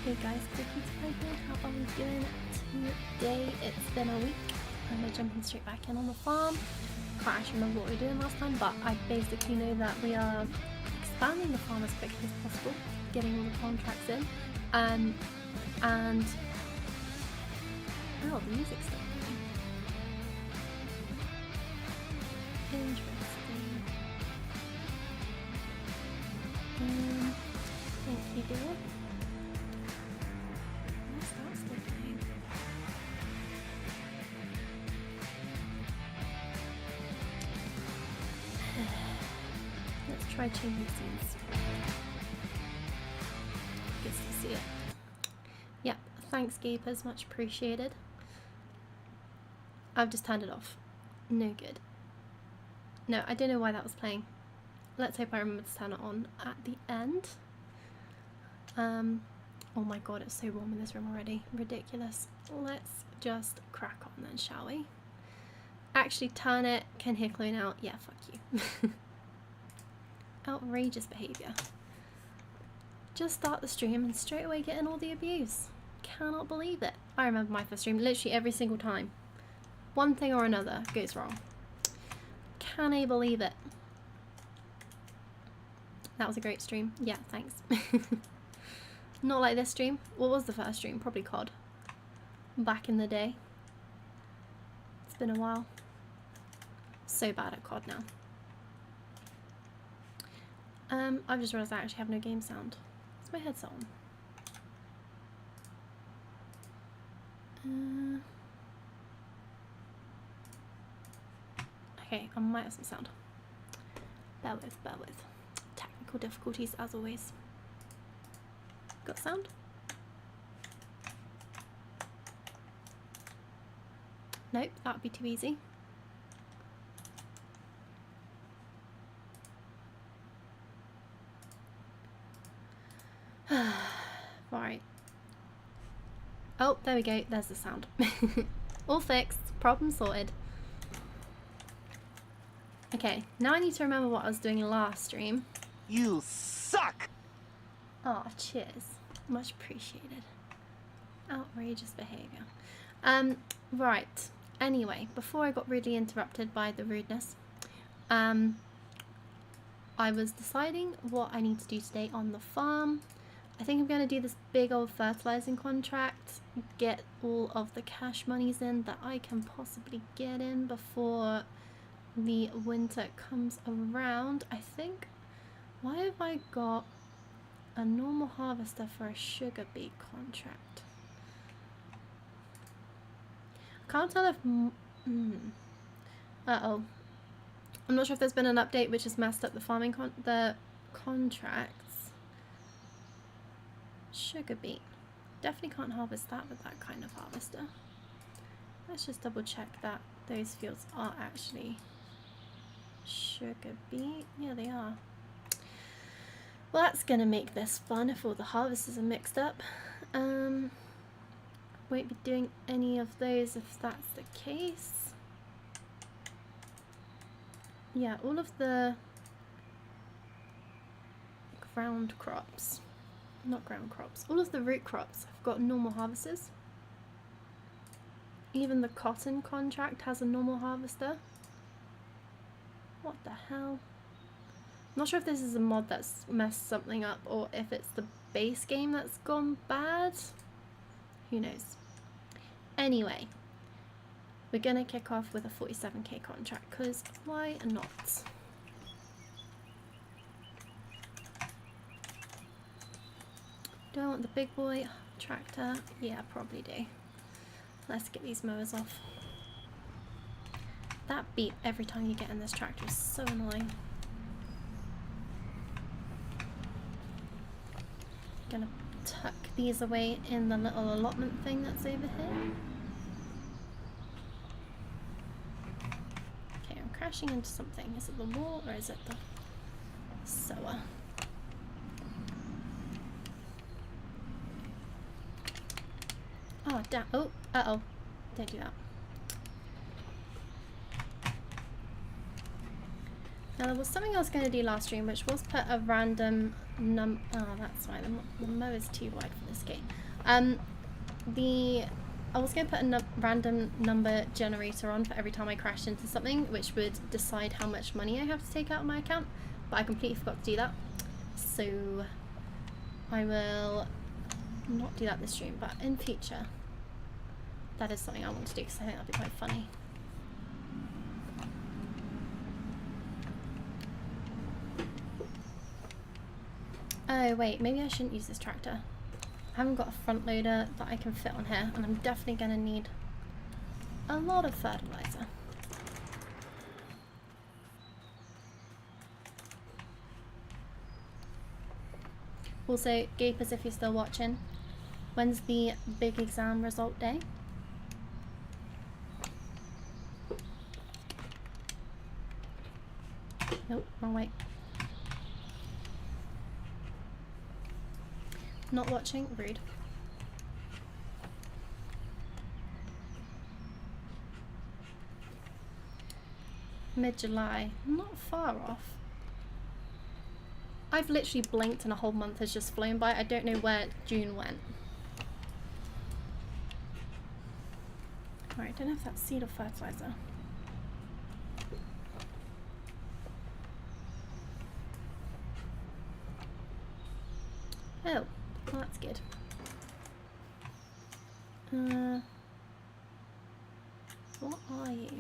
Hey guys, Cookies Pie here. How are we doing today? It's been a week and we're jumping straight back in on the farm. Can't actually remember what we were doing last time, but I basically know that we are expanding the farm as quickly as possible, getting all the contracts in, and oh, the music's still playing. Interesting. Thank you, dear. What's that still playing? Let's try changing scenes. Good to see it. Yep, thanks Gapers, much appreciated. I've just turned it off. No good. No, I don't know why that was playing. Let's hope I remember to turn it on at the end. Oh my god, it's so warm in this room already. Ridiculous. Let's just crack on then, shall we? Actually turn it. Can hear Chloe now. Yeah, fuck you. Outrageous behaviour. Just start the stream and straight away getting all the abuse. Cannot believe it. I remember my first stream literally every single time. One thing or another goes wrong. Can I believe it? That was a great stream. Yeah, thanks. Not like this stream. What was the first stream? Probably COD. Back in the day. It's been a while. So bad at COD now. I've just realised I actually have no game sound. Is my headset on? Okay, I might have some sound. Bear with, bear with. Technical difficulties as always. Got sound? Nope, that would be too easy. Right. Oh, there we go. There's the sound. All fixed. Problem sorted. Okay, now I need to remember what I was doing last stream. You suck! Oh, cheers. Much appreciated. Outrageous behaviour. Right. Anyway, before I got rudely interrupted by the rudeness, I was deciding what I need to do today on the farm. I think I'm going to do this big old fertilizing contract, get all of the cash monies in that I can possibly get in before the winter comes around. I think, why have I got a normal harvester for a sugar beet contract? I can't tell if uh-oh, I'm not sure if there's been an update which has messed up the farming contracts. Sugar beet, definitely can't harvest that with that kind of harvester. Let's just double check that those fields are actually sugar beet. Yeah, they are. Well, that's gonna make this fun if all the harvesters are mixed up. Won't be doing any of those if that's the case. Yeah, all of the ground crops, not ground crops, all of the root crops have got normal harvesters. Even the cotton contract has a normal harvester. What the hell? I'm not sure if this is a mod that's messed something up or if it's the base game that's gone bad. Who knows? Anyway, we're gonna kick off with a 47k contract because why not? Do I want the big boy tractor? Yeah, probably do. Let's get these mowers off. That beep every time you get in this tractor is so annoying. Gonna tuck these away in the little allotment thing that's over here. Okay, I'm crashing into something. Is it the wall or is it the sower? Oh, damn. Oh, uh-oh. Don't do that. Now there was something I was going to do last stream, which was put a random oh, that's why the mo is too wide for this game. I was going to put a random number generator on for every time I crashed into something, which would decide how much money I have to take out of my account, but I completely forgot to do that. So I will not do that this stream, but in future, that is something I want to do because I think that'd be quite funny. Oh wait, maybe I shouldn't use this tractor. I haven't got a front loader that I can fit on here, and I'm definitely going to need a lot of fertilizer. Also, Gapers, if you're still watching, when's the big exam result day? Nope, wrong way. Not watching? Rude. Mid-July. Not far off. I've literally blinked and a whole month has just flown by. I don't know where June went. Alright, I don't know if that's seed or fertilizer. Oh, well that's good. What are you?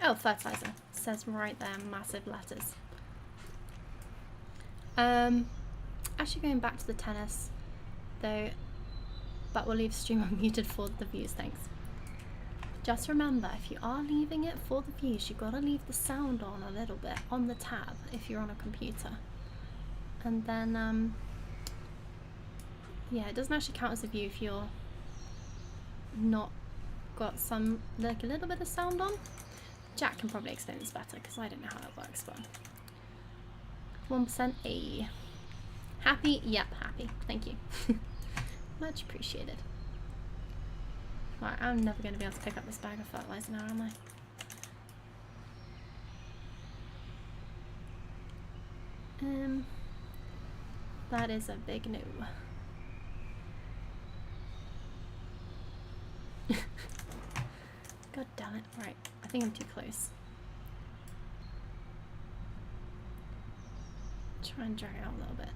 Oh, fertilizer. It says right there, massive letters. Actually going back to the tennis, though, but we'll leave stream unmuted for the views, thanks. Just remember, if you are leaving it for the views, you've got to leave the sound on a little bit on the tab if you're on a computer. And then, yeah, it doesn't actually count as a view if you're not got some, like a little bit of sound on. Jack can probably explain this better because I don't know how that works, but 1% A. Happy? Yep, happy. Thank you. Much appreciated. Right, I'm never going to be able to pick up this bag of fertilizer now, am I? That is a big no. God damn it. Right, I think I'm too close. Try and drag it out a little bit.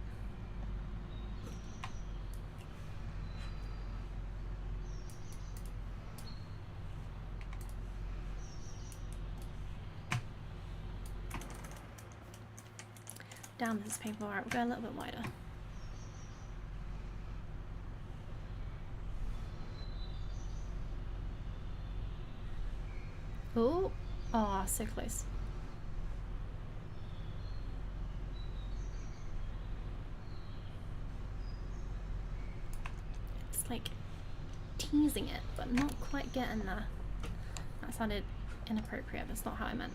Damn, this is painful. Alright, we'll go a little bit wider. Oh, oh, so close. It's like teasing it, but not quite getting there. That sounded inappropriate. That's not how I meant.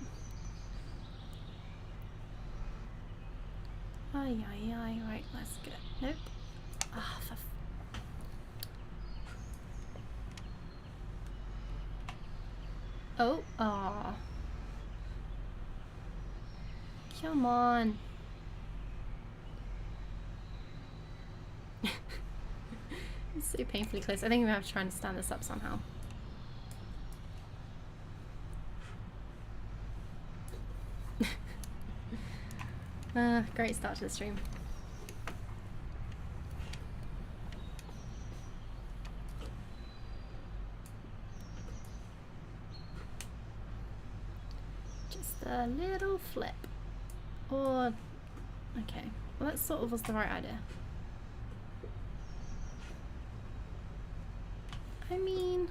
Ay, ay, ay, right, let's go. Nope. Ah, for oh, aw. Come on. It's so painfully close. I think we have to try and stand this up somehow. Great start to the stream. Just a little flip. Or, okay. Well, that sort of was the right idea. I mean,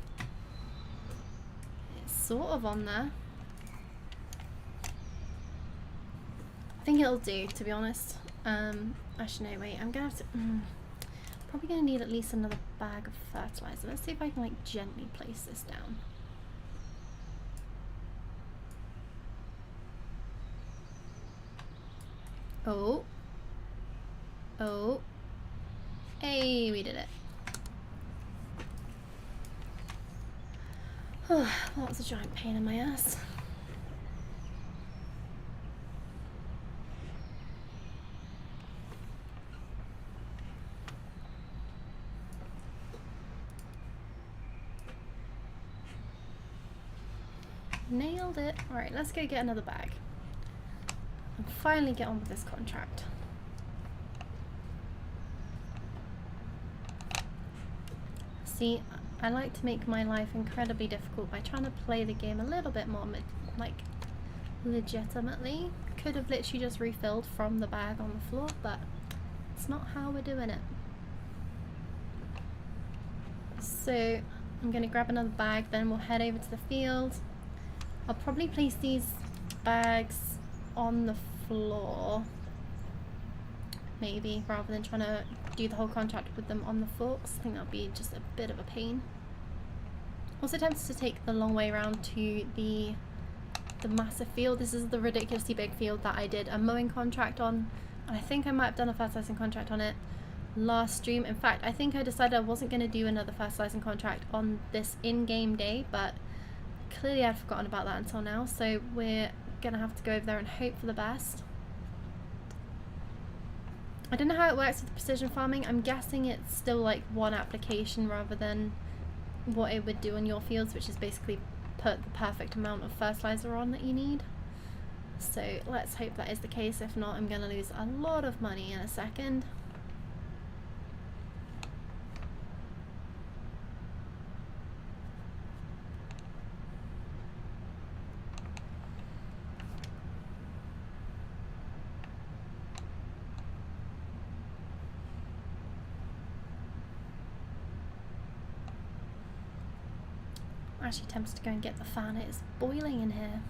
it's sort of on there. I think it'll do, to be honest. Actually, no, wait, I'm gonna have to. Probably gonna need at least another bag of fertilizer. Let's see if I can, like, gently place this down. Oh. Oh. Hey, we did it. Oh, that was a giant pain in my ass. Nailed it. Alright, let's go get another bag. And finally get on with this contract. See, I like to make my life incredibly difficult by trying to play the game a little bit more, like, legitimately. Could have literally just refilled from the bag on the floor, but it's not how we're doing it. So I'm going to grab another bag, then we'll head over to the field. I'll probably place these bags on the floor, maybe, rather than trying to do the whole contract with them on the forks. I think that'll be just a bit of a pain. Also tempted to take the long way around to the massive field. This is the ridiculously big field that I did a mowing contract on, and I think I might have done a fertilizing contract on it last stream. In fact, I think I decided I wasn't going to do another fertilizing contract on this in-game day, but clearly I'd forgotten about that until now, so we're going to have to go over there and hope for the best. I don't know how it works with precision farming. I'm guessing it's still like one application rather than what it would do on your fields, which is basically put the perfect amount of fertilizer on that you need. So let's hope that is the case. If not, I'm going to lose a lot of money in a second. I'm actually tempted to go and get the fan. It is boiling in here.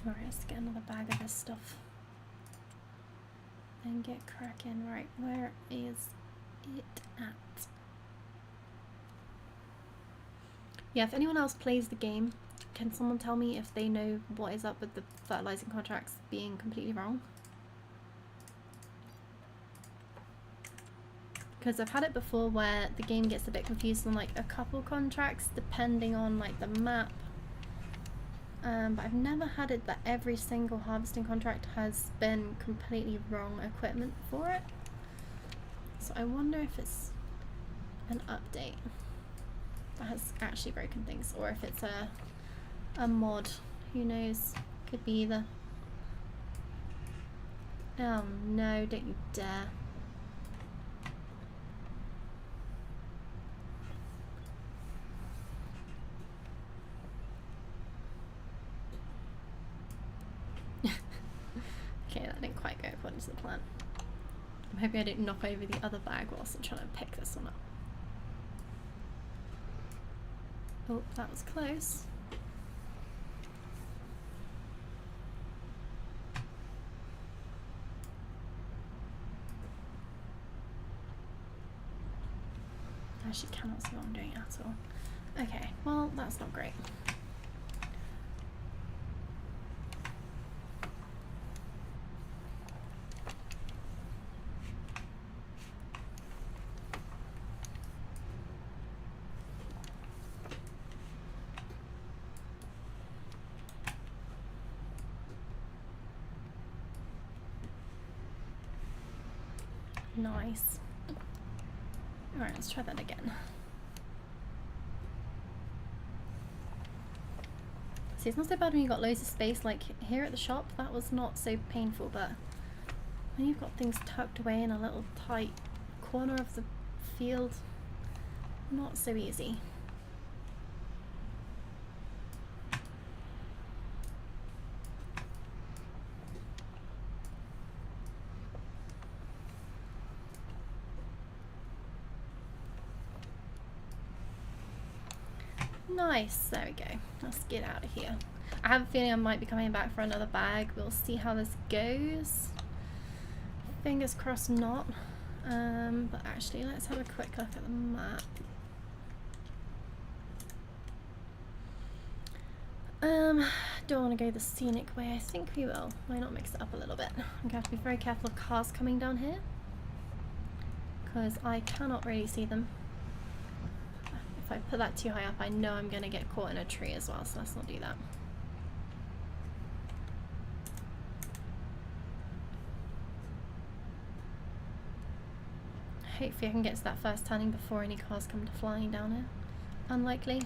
Alright, let's get another bag of this stuff and get cracking. Right, where is it at? Yeah, if anyone else plays the game, can someone tell me if they know what is up with the fertilizing contracts being completely wrong? Because I've had it before where the game gets a bit confused on like a couple contracts depending on like the map. But I've never had it that every single harvesting contract has been completely wrong equipment for it. So I wonder if it's an update that has actually broken things, or if it's a mod. Who knows? Could be either. Oh no, don't you dare. Okay, that didn't quite go according to the plan. I'm hoping I didn't knock over the other bag whilst I'm trying to pick this one up. Oh, that was close. I actually cannot see what I'm doing at all. Okay, well, that's not great. Nice. Alright, let's try that again. See, it's not so bad when you've got loads of space, like here at the shop, that was not so painful, but when you've got things tucked away in a little tight corner of the field, not so easy. Nice, there we go. Let's get out of here. I have a feeling I might be coming back for another bag. We'll see how this goes. Fingers crossed not. But actually, let's have a quick look at the map. Do I want to go the scenic way? I think we will. Why not mix it up a little bit? I'm going to have to be very careful of cars coming down here, because I cannot really see them. If I put that too high up, I know I'm going to get caught in a tree as well, so let's not do that. Hopefully I can get to that first turning before any cars come flying down here. Unlikely.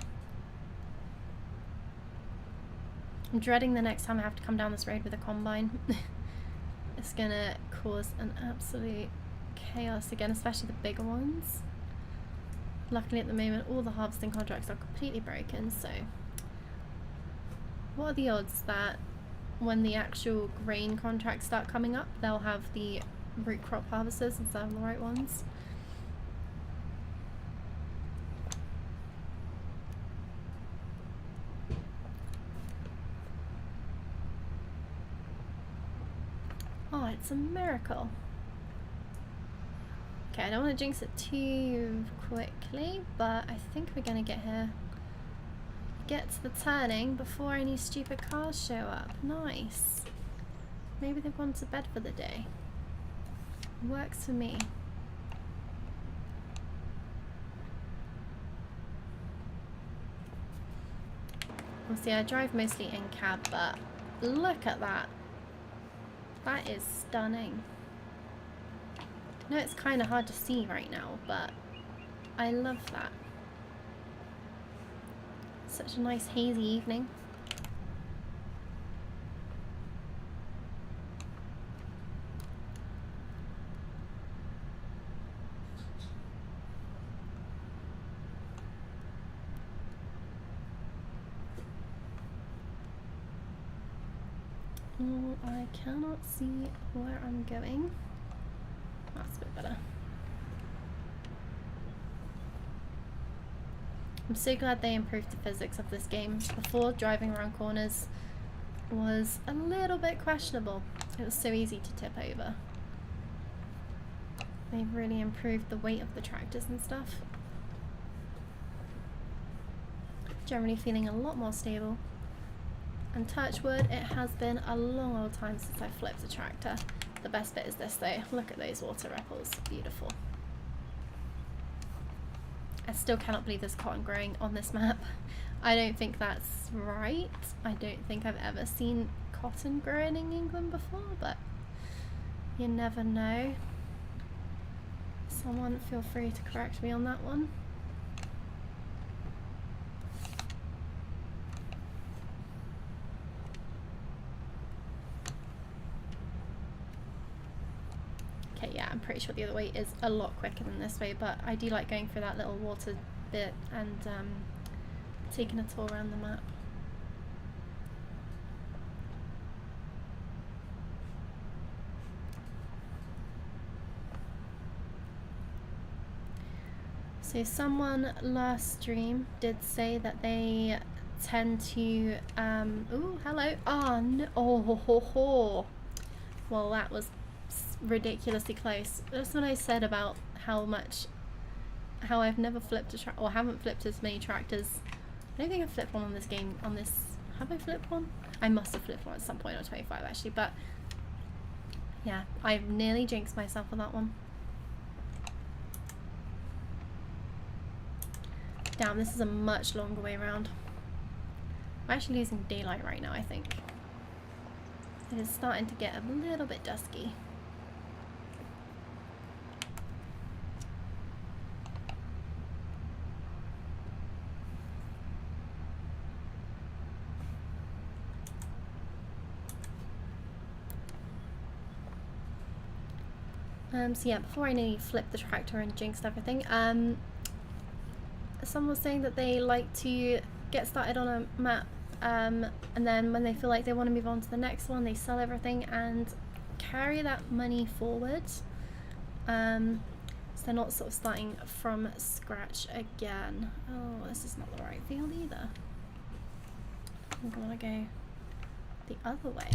I'm dreading the next time I have to come down this road with a combine. It's gonna cause an absolute chaos again, especially the bigger ones. Luckily at the moment all the harvesting contracts are completely broken, so what are the odds that when the actual grain contracts start coming up they'll have the root crop harvesters instead of the right ones? Oh, it's a miracle. Okay, I don't want to jinx it too quickly, but I think we're gonna get here. Get to the turning before any stupid cars show up. Nice. Maybe they've gone to bed for the day. Works for me. Well, see, I drive mostly in cab, but look at that. That is stunning. I know it's kind of hard to see right now, but I love that. Such a nice hazy evening. Oh, I cannot see where I'm going. That's a bit better. I'm so glad they improved the physics of this game. Before, driving around corners was a little bit questionable. It was so easy to tip over. They've really improved the weight of the tractors and stuff. Generally feeling a lot more stable. And touch wood, it has been a long old time since I flipped a tractor. The best bit is this though. Look at those water ripples. Beautiful. I still cannot believe there's cotton growing on this map. I don't think that's right. I don't think I've ever seen cotton growing in England before, but you never know. Someone feel free to correct me on that one. Okay, yeah, I'm pretty sure the other way is a lot quicker than this way, but I do like going through that little water bit and taking a tour around the map. So someone last stream did say that they tend to, ooh, hello, oh, no, oh, ho, ho, ho. Well, that was ridiculously close. That's what I said about how I've never flipped a or haven't flipped as many tractors. I don't think I've flipped one on this game, have I flipped one? I must have flipped one at some point, or 25 actually, but yeah, I've nearly jinxed myself on that one. Damn, this is a much longer way around. I'm actually losing daylight right now, I think. It is starting to get a little bit dusky. So yeah, before I nearly flipped the tractor and jinxed everything, someone was saying that they like to get started on a map, and then when they feel like they want to move on to the next one, they sell everything and carry that money forward. So they're not sort of starting from scratch again. Oh, this is not the right field either. I'm gonna go the other way.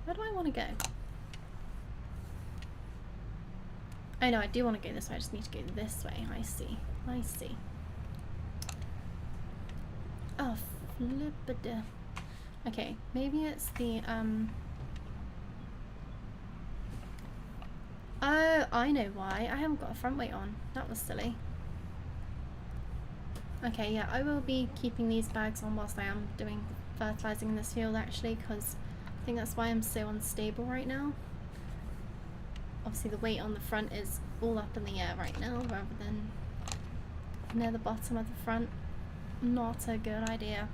Where do I want to go? Oh no, I do want to go this way. I just need to go this way. I see. I see. Oh, flippida. Okay, maybe it's the, Oh, I know why. I haven't got a front weight on. That was silly. Okay, yeah, I will be keeping these bags on whilst I am doing fertilising in this field actually, because I think that's why I'm so unstable right now. Obviously the weight on the front is all up in the air right now rather than near the bottom of the front. Not a good idea.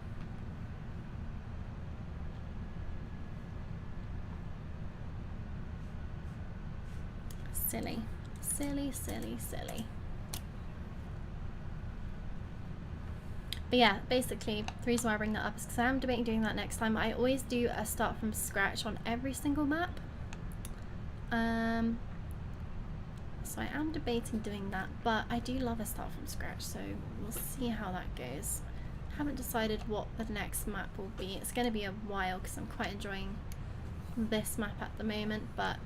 Silly. Silly, silly, silly. But yeah, basically, the reason why I bring that up is because I am debating doing that next time. I always do a start from scratch on every single map. So I am debating doing that, but I do love a start from scratch, so we'll see how that goes. Haven't decided what the next map will be. It's going to be a while because I'm quite enjoying this map at the moment, but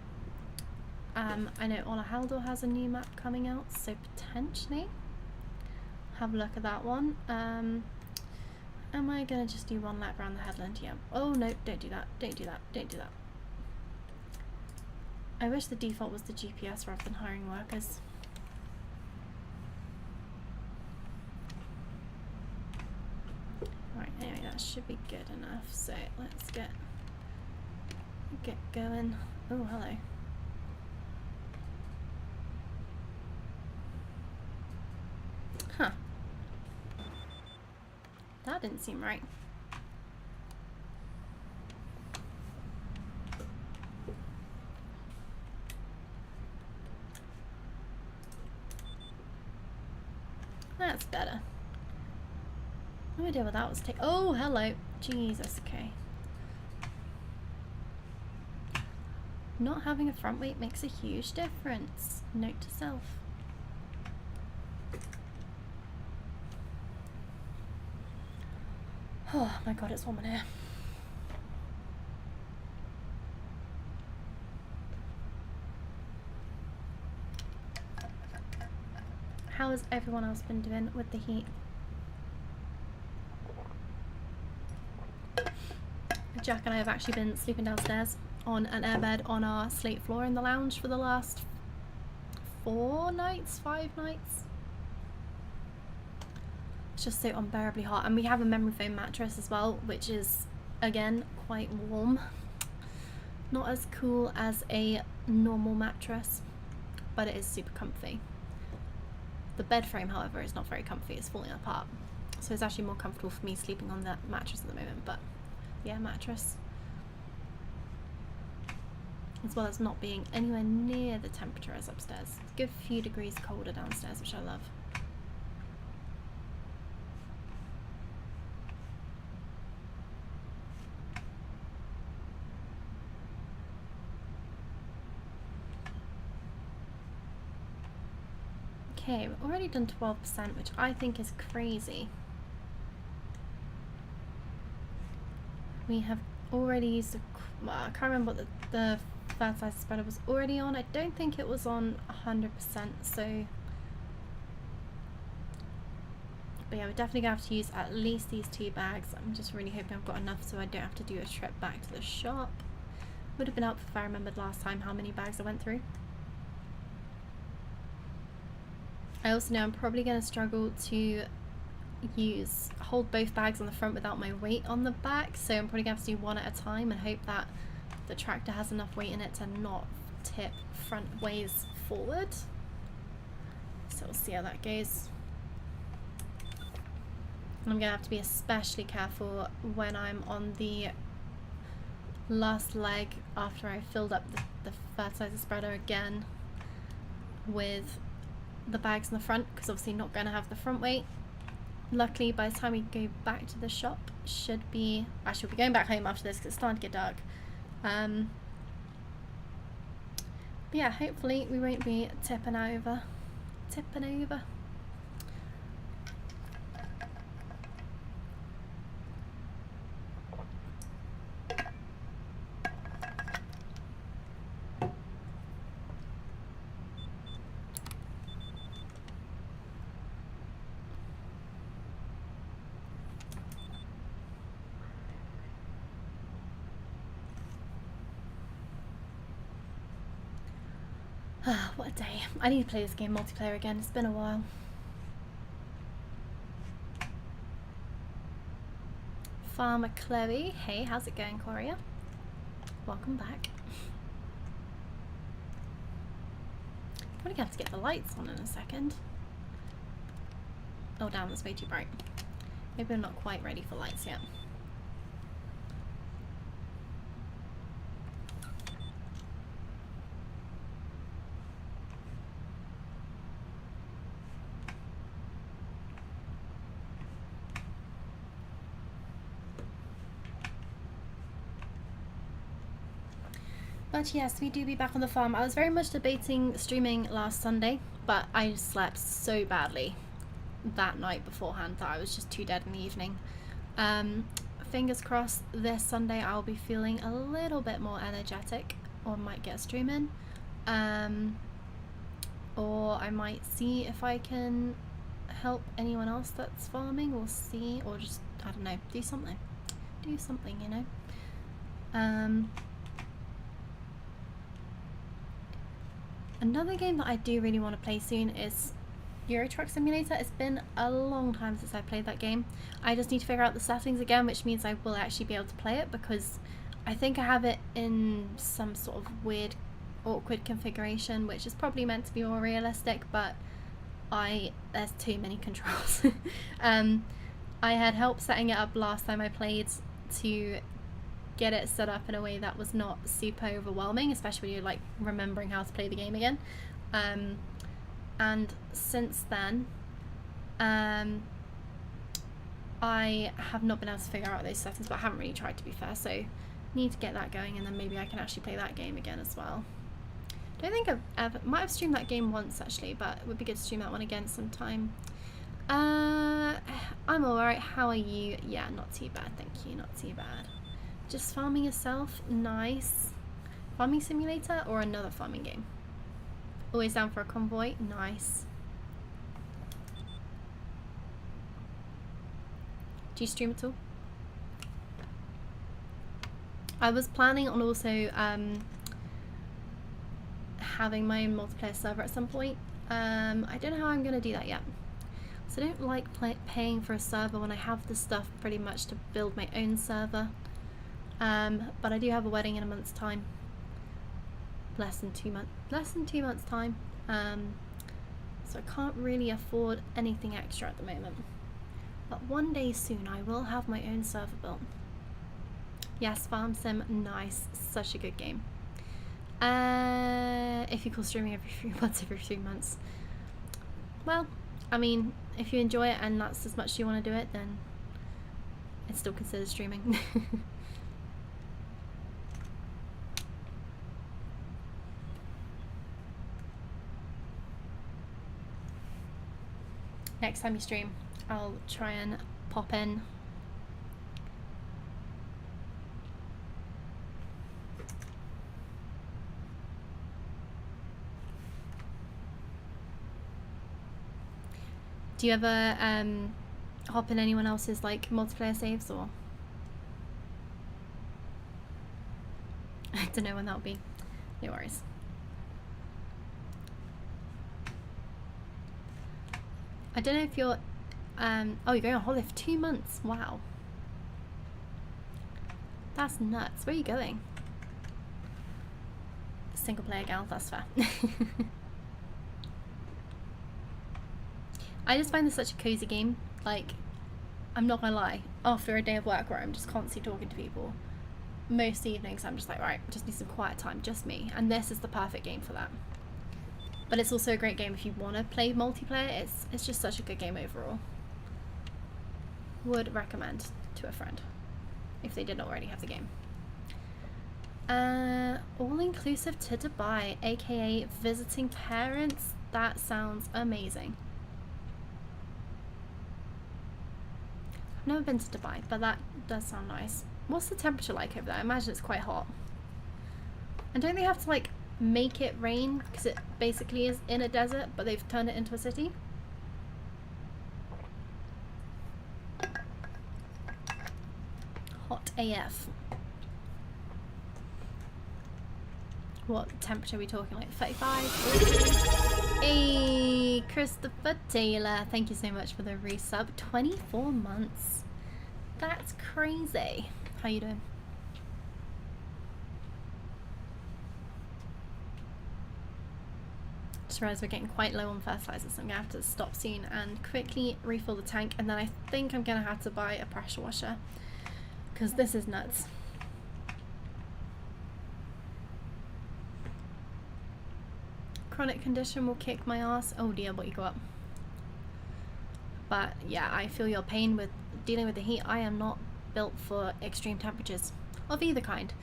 I know Ola Haldor has a new map coming out, so potentially have a look at that one. Am I going to just do one lap around the headland? Yeah. Oh no, don't do that, don't do that, don't do that. I wish the default was the GPS rather than hiring workers. Right, anyway, that should be good enough, so let's get going. Oh, hello. Huh. That didn't seem right. That's better. No idea what that was. Oh, hello. Jesus, okay. Not having a front weight makes a huge difference. Note to self. Oh my god, it's warm in here. How has everyone else been doing with the heat? Jack and I have actually been sleeping downstairs on an airbed on our slate floor in the lounge for the last 5 nights. It's just so unbearably hot, and we have a memory foam mattress as well, which is again quite warm. Not as cool as a normal mattress, but it is super comfy. The bed frame, however, is not very comfy. It's falling apart, so it's actually more comfortable for me sleeping on that mattress at the moment. But yeah, mattress, as well as not being anywhere near the temperature as upstairs. It's a good few degrees colder downstairs, which I love. Okay, we've already done 12%, which I think is crazy. We have already used well, I can't remember what the fertilizer spreader was already on. I don't think it was on 100%, so... But yeah, we're definitely going to have to use at least these 2 bags. I'm just really hoping I've got enough so I don't have to do a trip back to the shop. Would have been helpful if I remembered last time how many bags I went through. I also know I'm probably going to struggle to hold both bags on the front without my weight on the back, so I'm probably going to have to do one at a time and hope that the tractor has enough weight in it to not tip front ways forward. So we'll see how that goes. And I'm going to have to be especially careful when I'm on the last leg after I filled up the fertilizer spreader again with the bags in the front, because obviously not going to have the front weight. Luckily, by the time we go back to the shop, should be... I should be going back home after this because it's starting to get dark. But yeah, hopefully we won't be tipping over. What a day. I need to play this game multiplayer again. It's been a while. Farmer Chloe. Hey, how's it going, Coria? Welcome back. I'm gonna have to get the lights on in a second. Oh damn, that's way too bright. Maybe I'm not quite ready for lights yet. But yes, we do be back on the farm. I was very much debating streaming last Sunday, but I slept so badly that night beforehand that I was just too dead in the evening. Fingers crossed this Sunday I'll be feeling a little bit more energetic, or might get a stream in. Or I might see if I can help anyone else that's farming, or see, or just, I don't know, do something. Do something, you know. Another game that I do really want to play soon is Euro Truck Simulator. It's been a long time since I played that game. I just need to figure out the settings again, which means I will actually be able to play it, because I think I have it in some sort of weird, awkward configuration, which is probably meant to be more realistic, but there's too many controls. I had help setting it up last time I played to get it set up in a way that was not super overwhelming, especially when you're like remembering how to play the game again. And since then, I have not been able to figure out those settings, but I haven't really tried, to be fair, so need to get that going, and then maybe I can actually play that game again as well. Don't think I've ever, might have streamed that game once actually, but it would be good to stream that one again sometime. I'm alright, how are you? Yeah, not too bad, thank you, not too bad. Just farming yourself? Nice. Farming simulator or another farming game? Always down for a convoy? Nice. Do you stream at all? I was planning on also having my own multiplayer server at some point. I don't know how I'm going to do that yet. So I don't like paying for a server when I have the stuff pretty much to build my own server. But I do have a wedding in a month's time. Less than 2 months time. So I can't really afford anything extra at the moment. But one day soon I will have my own server built. Yes, Farm Sim, nice. Such a good game. If you call streaming every 3 months. Well, I mean, if you enjoy it and that's as much as you want to do it, then it's still considered streaming. Next time you stream, I'll try and pop in. Do you ever hop in anyone else's like multiplayer saves, or? I don't know when that'll be. No worries. I don't know if you're, oh, you're going on holiday for 2 months. Wow. That's nuts. Where are you going? Single player gal, that's fair. I just find this such a cozy game. Like, I'm not gonna lie, after a day of work where I'm just constantly talking to people, most evenings I'm just like, right, just need some quiet time, just me. And this is the perfect game for that. But it's also a great game if you want to play multiplayer. It's just such a good game overall. Would recommend to a friend if they didn't already have the game. All inclusive to Dubai, aka visiting parents. That sounds amazing. I've never been to Dubai, but that does sound nice. What's the temperature like over there? I imagine it's quite hot. And don't they have to like make it rain, because it basically is in a desert, but they've turned it into a city? Hot AF. What temperature are we talking, like 35? Hey, Christopher Taylor, thank you so much for the resub. 24 months. That's crazy. How you doing? Just realised we're getting quite low on fertilizer, so I'm gonna have to stop soon and quickly refill the tank, and then I think I'm gonna have to buy a pressure washer because this is nuts. Chronic condition will kick my ass. Oh dear, what you got? But yeah, I feel your pain with dealing with the heat. I am not built for extreme temperatures of either kind.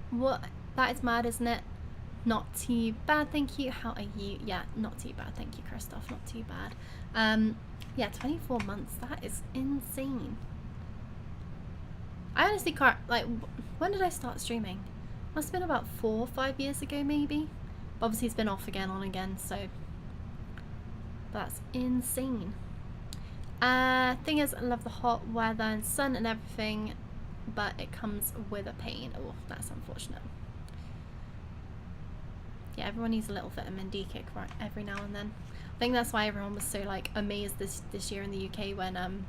What? That is mad, isn't it? Not too bad, thank you. How are you? Yeah, not too bad, thank you, Christoph. Not too bad. Yeah, 24 months. That is insane. I honestly can't, like, when did I start streaming? Must have been about 4 or 5 years ago, maybe. But obviously it's been off again, on again, so that's insane. Thing is, I love the hot weather and sun and everything, but it comes with a pain. Oh, that's unfortunate. Yeah, everyone needs a little vitamin D kick right every now and then. I think that's why everyone was so like amazed this year in the UK when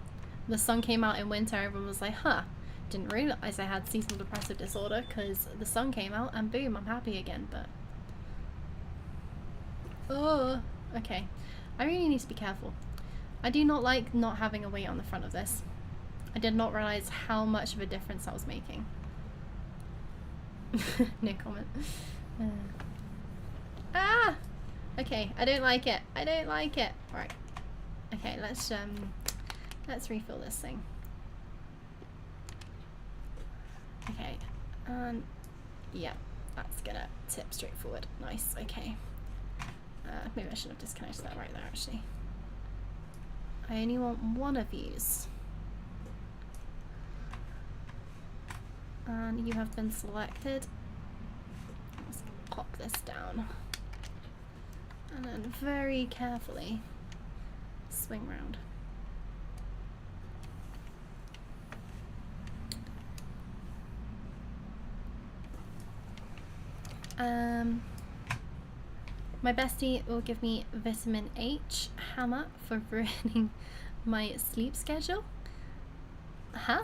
the sun came out in winter. Everyone was like, huh, didn't realise I had seasonal depressive disorder because the sun came out and boom, I'm happy again. But oh, okay, I really need to be careful. I do not like not having a weight on the front of this. I did not realise how much of a difference that was making. No comment. Ah! Okay, I don't like it. I don't like it. Right. Okay, let's refill this thing. Okay, yeah, that's gonna tip straight forward. Nice, okay. Maybe I should have disconnected that right there, actually. I only want one of these. And you have been selected. Let's pop this down. And then very carefully swing round. My bestie will give me vitamin H hammer for ruining my sleep schedule. Huh?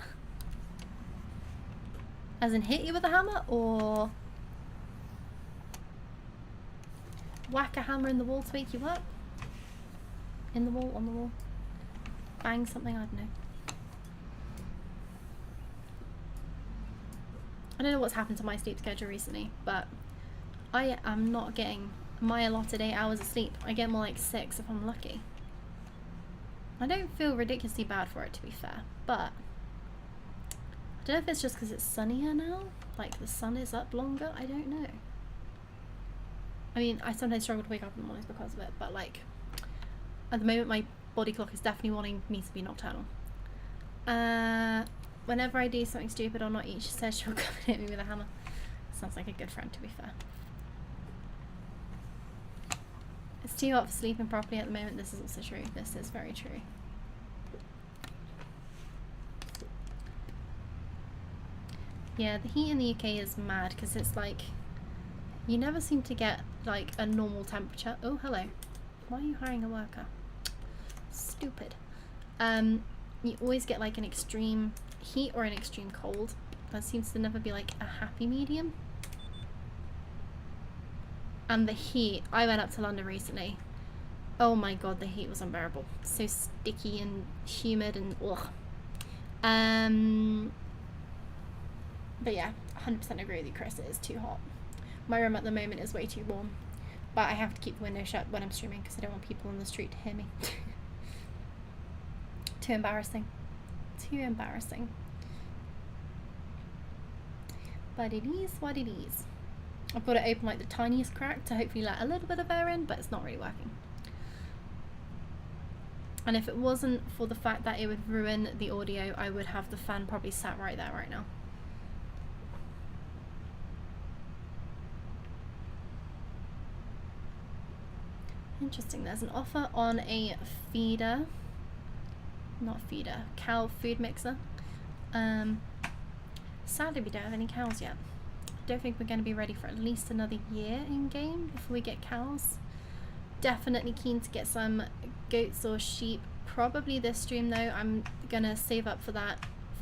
As in hit you with a hammer, or whack a hammer in the wall to wake you up? In the wall, on the wall? Bang something, I don't know. I don't know what's happened to my sleep schedule recently, but I am not getting my allotted 8 hours of sleep. I get more like 6 if I'm lucky. I don't feel ridiculously bad for it, to be fair, but I don't know if it's just because it's sunnier now, like the sun is up longer, I don't know. I mean, I sometimes struggle to wake up in the mornings because of it, but like, at the moment my body clock is definitely wanting me to be nocturnal. Whenever I do something stupid or not eat, she says she'll come and hit me with a hammer. Sounds like a good friend, to be fair. It's too hot for sleeping properly at the moment. This is also true. This is very true. Yeah, the heat in the UK is mad because it's like, you never seem to get like a normal temperature. Oh, hello. Why are you hiring a worker? Stupid. You always get like an extreme heat or an extreme cold. There seems to never be like a happy medium. And the heat, I went up to London recently. Oh my god, the heat was unbearable. So sticky and humid and ugh. But yeah, 100% agree with you, Chris. It is too hot. My room at the moment is way too warm, but I have to keep the window shut when I'm streaming because I don't want people on the street to hear me. Too embarrassing. Too embarrassing. But it is what it is. I've got it open like the tiniest crack to hopefully let a little bit of air in, but it's not really working. And if it wasn't for the fact that it would ruin the audio, I would have the fan probably sat right there right now. Interesting, there's an offer on a feeder, not feeder, cow food mixer. Sadly we don't have any cows yet. I don't think we're going to be ready for at least another year in game before we get cows. Definitely keen to get some goats or sheep probably this stream though, I'm gonna save up for that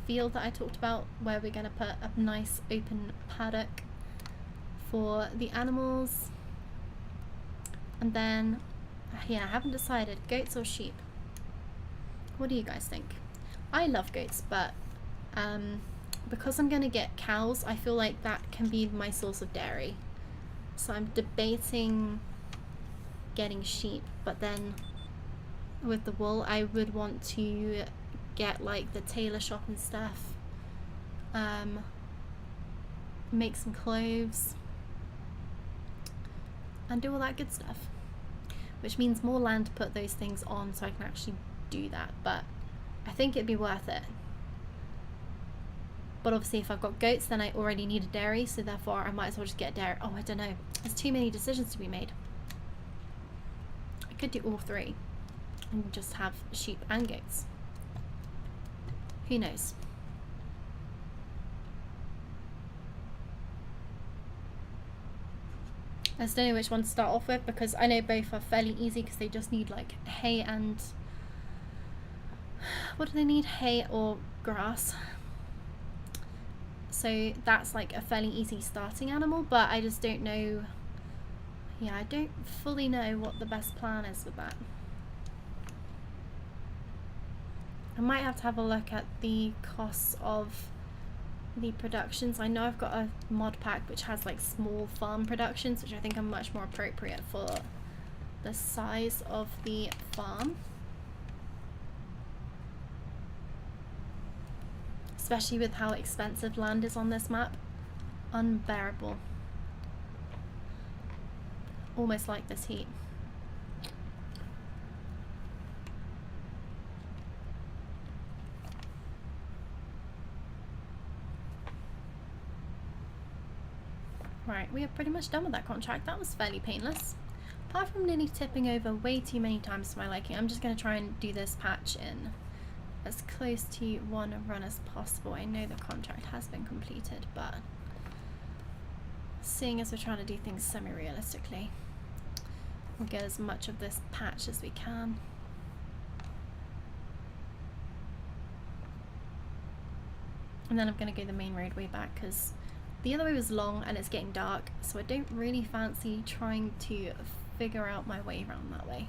field that I talked about, where we're gonna put a nice open paddock for the animals. And then, yeah, I haven't decided, goats or sheep. What do you guys think? I love goats, but because I'm gonna get cows, I feel like that can be my source of dairy. So I'm debating getting sheep, but then with the wool I would want to get like the tailor shop and stuff, make some clothes and do all that good stuff, which means more land to put those things on so I can actually do that, but I think it'd be worth it. But obviously if I've got goats, then I already need a dairy, so therefore I might as well just get dairy. Oh, I don't know, there's too many decisions to be made. I could do all three and just have sheep and goats. Who knows? I just don't know which one to start off with, because I know both are fairly easy because they just need like hay and... what do they need? Hay or grass. So that's like a fairly easy starting animal, but I just don't know... yeah, I don't fully know what the best plan is with that. I might have to have a look at the costs of the productions. I know I've got a mod pack which has like small farm productions, which I think are much more appropriate for the size of the farm. Especially with how expensive land is on this map. Unbearable. Almost like this heat. Right, we are pretty much done with that contract. That was fairly painless. Apart from nearly tipping over way too many times for my liking, I'm just going to try and do this patch in as close to one run as possible. I know the contract has been completed, but seeing as we're trying to do things semi-realistically, we'll get as much of this patch as we can. And then I'm going to go the main road way back, because the other way was long and it's getting dark, so I don't really fancy trying to figure out my way around that way.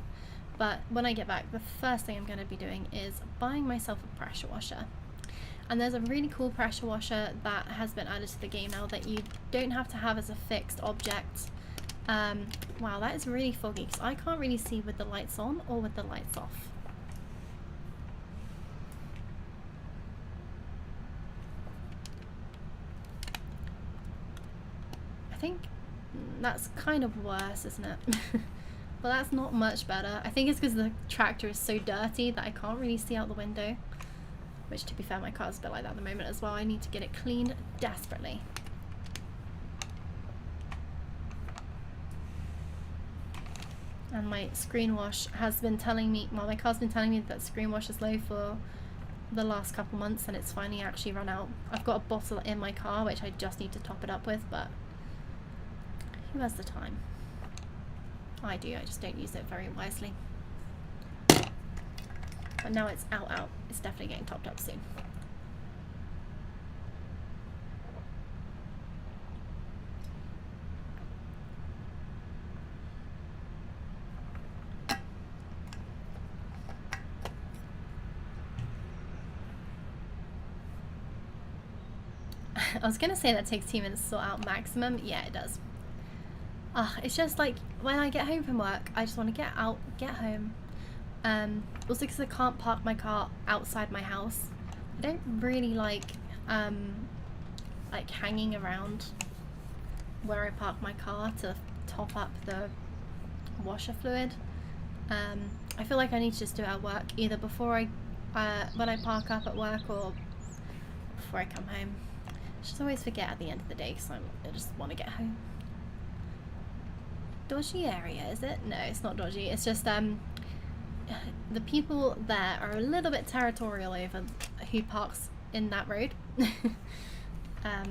But when I get back, the first thing I'm going to be doing is buying myself a pressure washer. And there's a really cool pressure washer that has been added to the game now that you don't have to have as a fixed object. Wow, that is really foggy because I can't really see with the lights on or with the lights off. I think that's kind of worse, isn't it? But that's not much better. I think it's because the tractor is so dirty that I can't really see out the window. Which, to be fair, my car's a bit like that at the moment as well. I need to get it cleaned desperately. And my screen wash has been telling me, well, my car's been telling me that screen wash is low for the last couple months, and it's finally actually run out. I've got a bottle in my car which I just need to top it up with, but who has the time? I do, I just don't use it very wisely. But now it's out. It's definitely getting topped up soon. I was gonna say that takes 2 minutes to sort out maximum. Yeah, it does. It's just like when I get home from work, I just want to get out, get home. Also because I can't park my car outside my house. I don't really like hanging around where I park my car to top up the washer fluid. I feel like I need to just do it at work, either before when I park up at work or before I come home. I just always forget at the end of the day because I just want to get home. Dodgy area, is it? No, it's not dodgy. It's just the people there are a little bit territorial over who parks in that road. I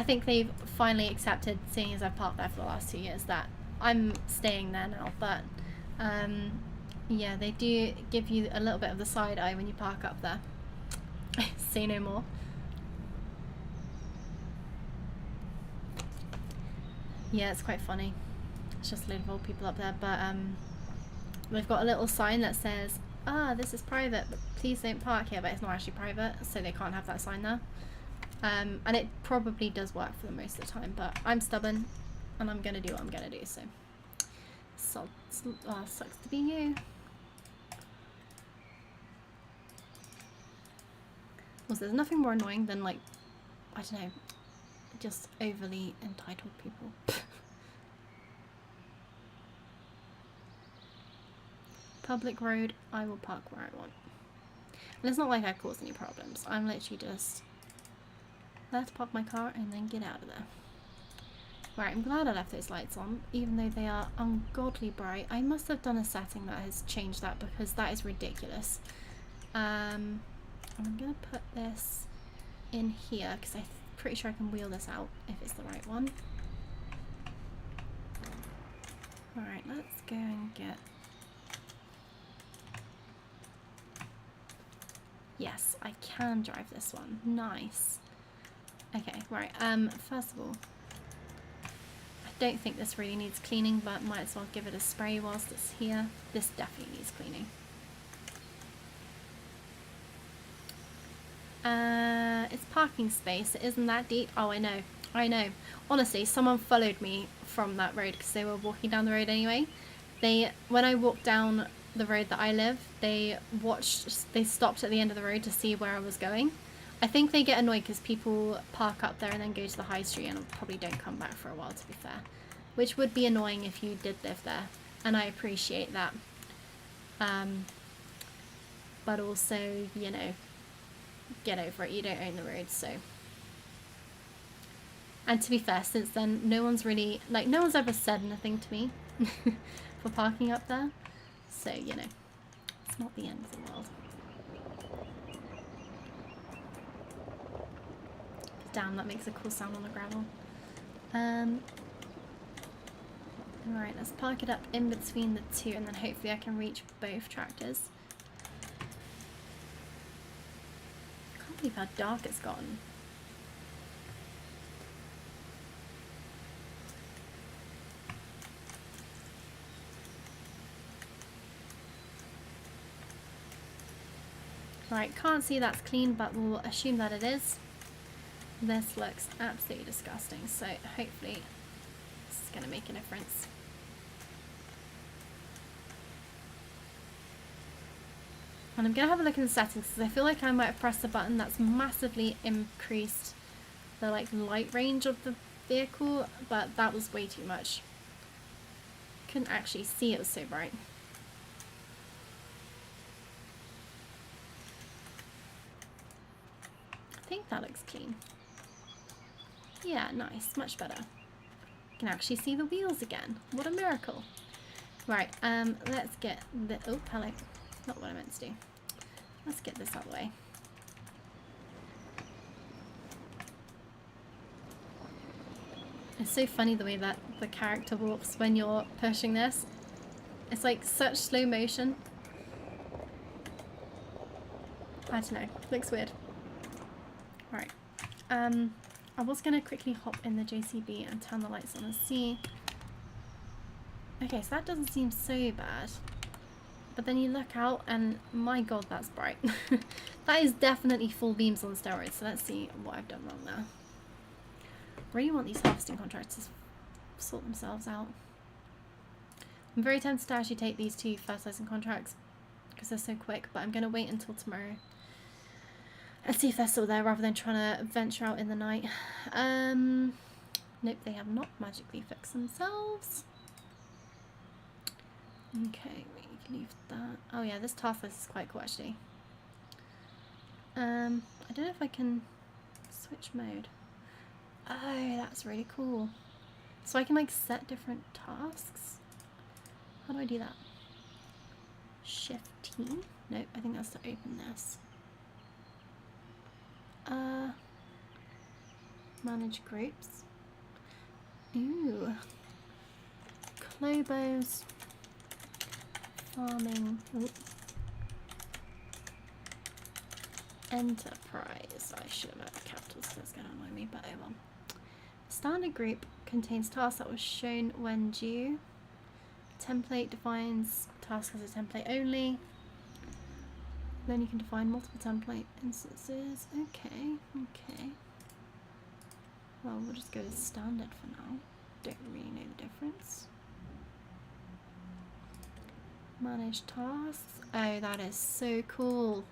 think they've finally accepted, seeing as I've parked there for the last 2 years, that I'm staying there now. But Yeah, they do give you a little bit of the side eye when you park up there. Say no more. Yeah, it's quite funny. It's just a load of old people up there, but they've got a little sign that says, this is private, but please don't park here, but it's not actually private, so they can't have that sign there. And it probably does work for them most of the time, but I'm stubborn, and I'm gonna do what I'm gonna do, so. Sucks to be you. Also, there's nothing more annoying than, like, I don't know, just overly entitled people. Public road, I will park where I want. And it's not like I cause any problems. I'm literally just, let's park my car and then get out of there. Right, I'm glad I left those lights on, even though they are ungodly bright. I must have done a setting that has changed that, because that is ridiculous. And I'm gonna put this in here, because I'm pretty sure I can wheel this out if it's the right one. Alright, let's go and get... Yes, I can drive this one. Nice. Okay, right, first of all, I don't think this really needs cleaning, but might as well give it a spray whilst it's here. This definitely needs cleaning. It's parking space. It isn't that deep. Oh, I know. I know. Honestly, someone followed me from that road because they were walking down the road anyway. When I walked down the road that I live, they stopped at the end of the road to see where I was going. I think they get annoyed because people park up there and then go to the high street and probably don't come back for a while, to be fair. Which would be annoying if you did live there. And I appreciate that. But also, you know, get over it. You don't own the road, so. And to be fair, since then, no one's ever said anything to me for parking up there. So, you know, it's not the end of the world. Damn, that makes a cool sound on the gravel. Alright, let's park it up in between the two, and then hopefully I can reach both tractors. I can't believe how dark it's gotten. Right, can't see that's clean, but we'll assume that it is. This looks absolutely disgusting, so hopefully this is going to make a difference. And I'm going to have a look in the settings, because I feel like I might have pressed a button that's massively increased the light range of the vehicle, but that was way too much. Couldn't actually see, it was so bright. I think that looks clean. Yeah, nice, much better. You can actually see the wheels again. What a miracle. Right, let's get the, oh, hello. Not what I meant to do. Let's get this out of the way. It's so funny the way that the character walks when you're pushing this. It's like such slow motion. I don't know, looks weird. Right, I was going to quickly hop in the JCB and turn the lights on and see. Okay, so that doesn't seem so bad. But then you look out and my god, that's bright. That is definitely full beams on steroids, so let's see what I've done wrong there. Really want these harvesting contracts to sort themselves out. I'm very tempted to actually take these two fertilizing contracts because they're so quick, but I'm going to wait until tomorrow and see if they're still there rather than trying to venture out in the night. Nope, they have not magically fixed themselves. Okay, we can leave that. Oh yeah, this task list is quite cool actually. I don't know if I can switch mode. Oh, that's really cool. So I can like set different tasks. How do I do that? Shift T? Nope, I think that's to open this. Manage groups. Ooh. Clobos. farming. Ooh. Enterprise. I should have had capitals, so that's going to annoy me, but oh well. Standard group contains tasks that was shown when due. Template defines tasks as a template only. Then you can define multiple template instances. Okay, okay. Well, we'll just go with standard for now. Don't really know the difference. Manage tasks. Oh, that is so cool.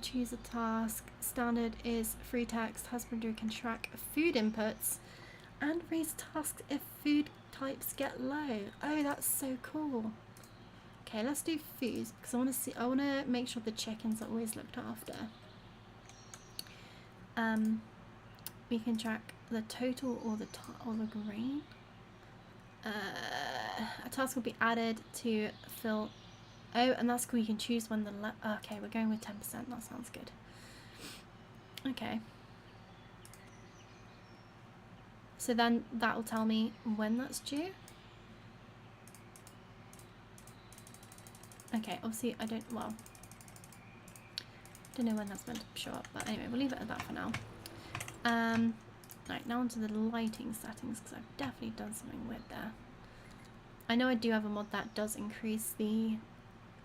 Choose a task. Standard is free text. Husbandry can track food inputs and raise tasks if food types get low. Oh, that's so cool. Okay, let's do foods because I want to make sure the chickens are always looked after. We can track the total or the grain. A task will be added to fill. Oh, and that's cool. You can choose when the okay, we're going with 10%. That sounds good. Okay. So then that will tell me when that's due. Okay, obviously I don't know when that's meant to show up, but anyway, we'll leave it at that for now. Right, now onto the lighting settings because I've definitely done something weird there. I know I do have a mod that does increase the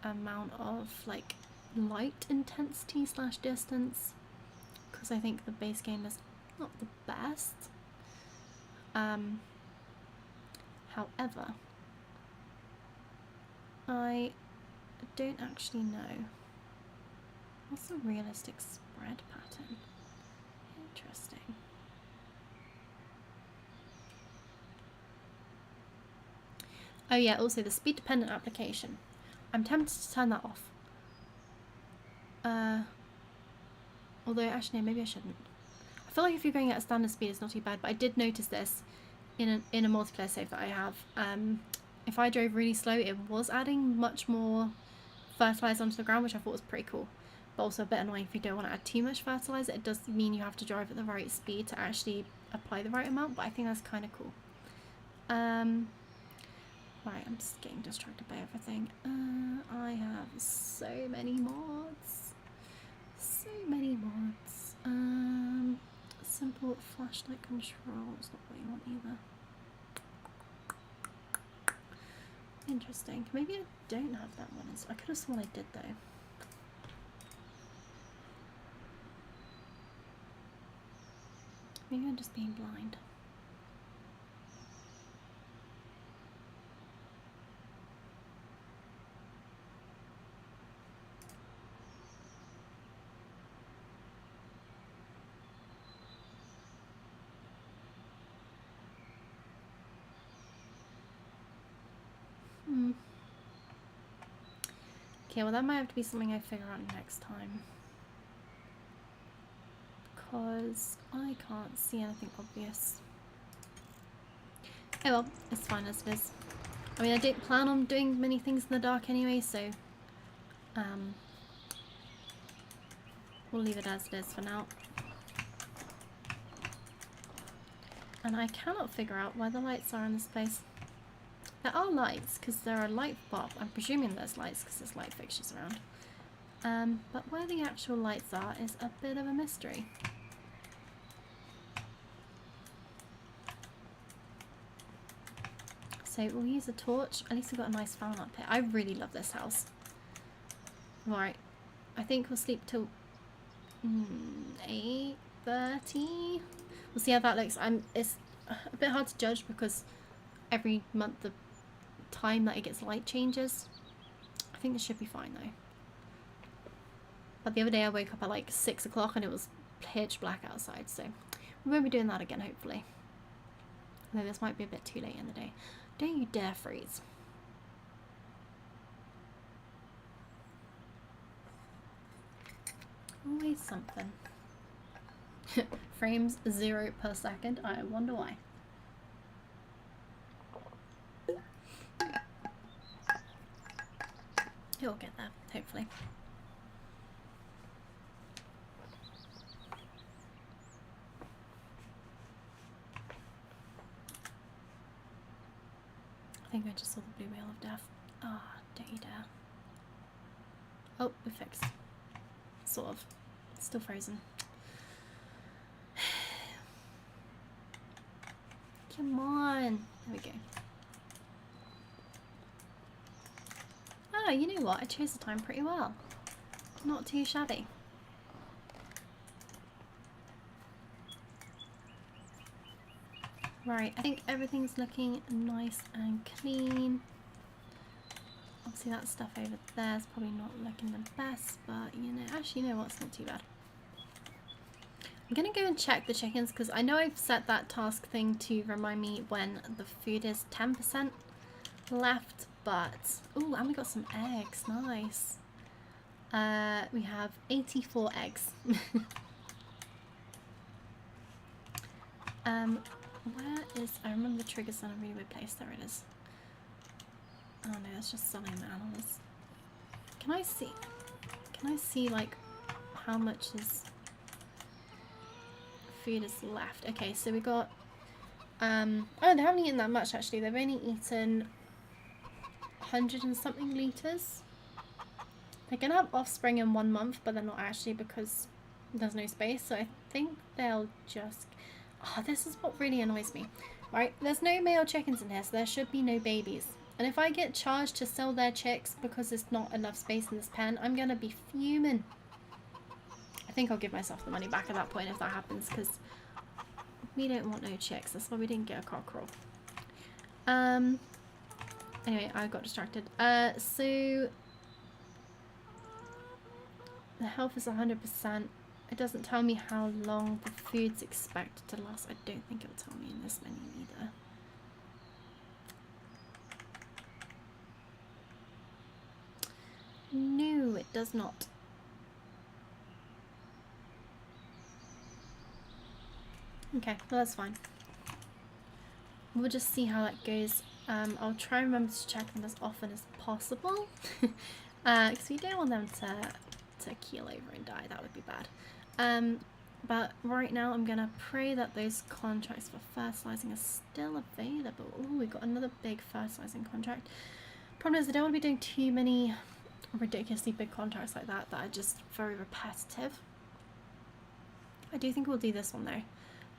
amount of like light intensity / distance because I think the base game is not the best. However, I don't actually know. What's a realistic spread pattern? Interesting. Oh yeah, also the speed dependent application. I'm tempted to turn that off. Although actually no, maybe I shouldn't. I feel like if you're going at a standard speed it's not too bad, but I did notice this in a multiplayer save that I have. If I drove really slow it was adding much more fertilizer onto the ground, which I thought was pretty cool. But also a bit annoying if you don't want to add too much fertilizer. It does mean you have to drive at the right speed to actually apply the right amount, but I think that's kind of cool. Right, I'm just getting distracted by everything. I have so many mods. So many mods. Simple flashlight controls, not what you want either. Interesting. Maybe I don't have that one. I could have sworn I did though. Maybe I'm just being blind. Okay, well that might have to be something I figure out next time. Because I can't see anything obvious. Oh well, it's fine as it is. I mean, I didn't plan on doing many things in the dark anyway, so we'll leave it as it is for now. And I cannot figure out why the lights are in this place. There are lights, because there are light bulb. I'm presuming there's lights because there's light fixtures around. But where the actual lights are is a bit of a mystery. So we'll use a torch. At least we've got a nice fan up here. I really love this house. Right. I think we'll sleep till 8:30. We'll see how that looks. It's a bit hard to judge because every month the time that it gets light changes. I think this should be fine though. But the other day I woke up at like 6 o'clock and it was pitch black outside, so we won't be doing that again hopefully. Although this might be a bit too late in the day. Don't you dare freeze. Always something. Frames 0 per second. I wonder why. You'll get there, hopefully. I think I just saw the blue wheel of death. Oh, don't you dare. Oh, we fixed. Sort of. Still frozen. Come on. There we go. Oh, you know what? I chose the time pretty well. Not too shabby. Right, I think everything's looking nice and clean. Obviously that stuff over there is probably not looking the best, but you know, actually you know what, it's not too bad. I'm gonna go and check the chickens because I know I've set that task thing to remind me when the food is 10% left, but oh, and we got some eggs, nice. We have 84 eggs. Where is, I remember the trigger's in a really weird place, there it is. Oh no, it's just selling the animals. Can I see like how much is food is left? Okay, so we got oh, they haven't eaten that much actually. They've only eaten 100 and something litres. They're gonna have offspring in 1 month, but they're not actually because there's no space, so I think they'll just... Oh, this is what really annoys me. Right, there's no male chickens in here, so there should be no babies. And if I get charged to sell their chicks because there's not enough space in this pen, I'm gonna be fuming. I think I'll give myself the money back at that point if that happens, because we don't want no chicks. That's why we didn't get a cockerel. Anyway, I got distracted. So the health is 100%. It doesn't tell me how long the food's expected to last. I don't think it'll tell me in this menu either. No, it does not. Okay, well that's fine. We'll just see how that goes. I'll try and remember to check them as often as possible. Because we don't want them to keel over and die. That would be bad. But right now I'm gonna pray that those contracts for fertilizing are still available. Oh, we got another big fertilizing contract. Problem is I don't want to be doing too many ridiculously big contracts like that are just very repetitive. I do think we'll do this one though.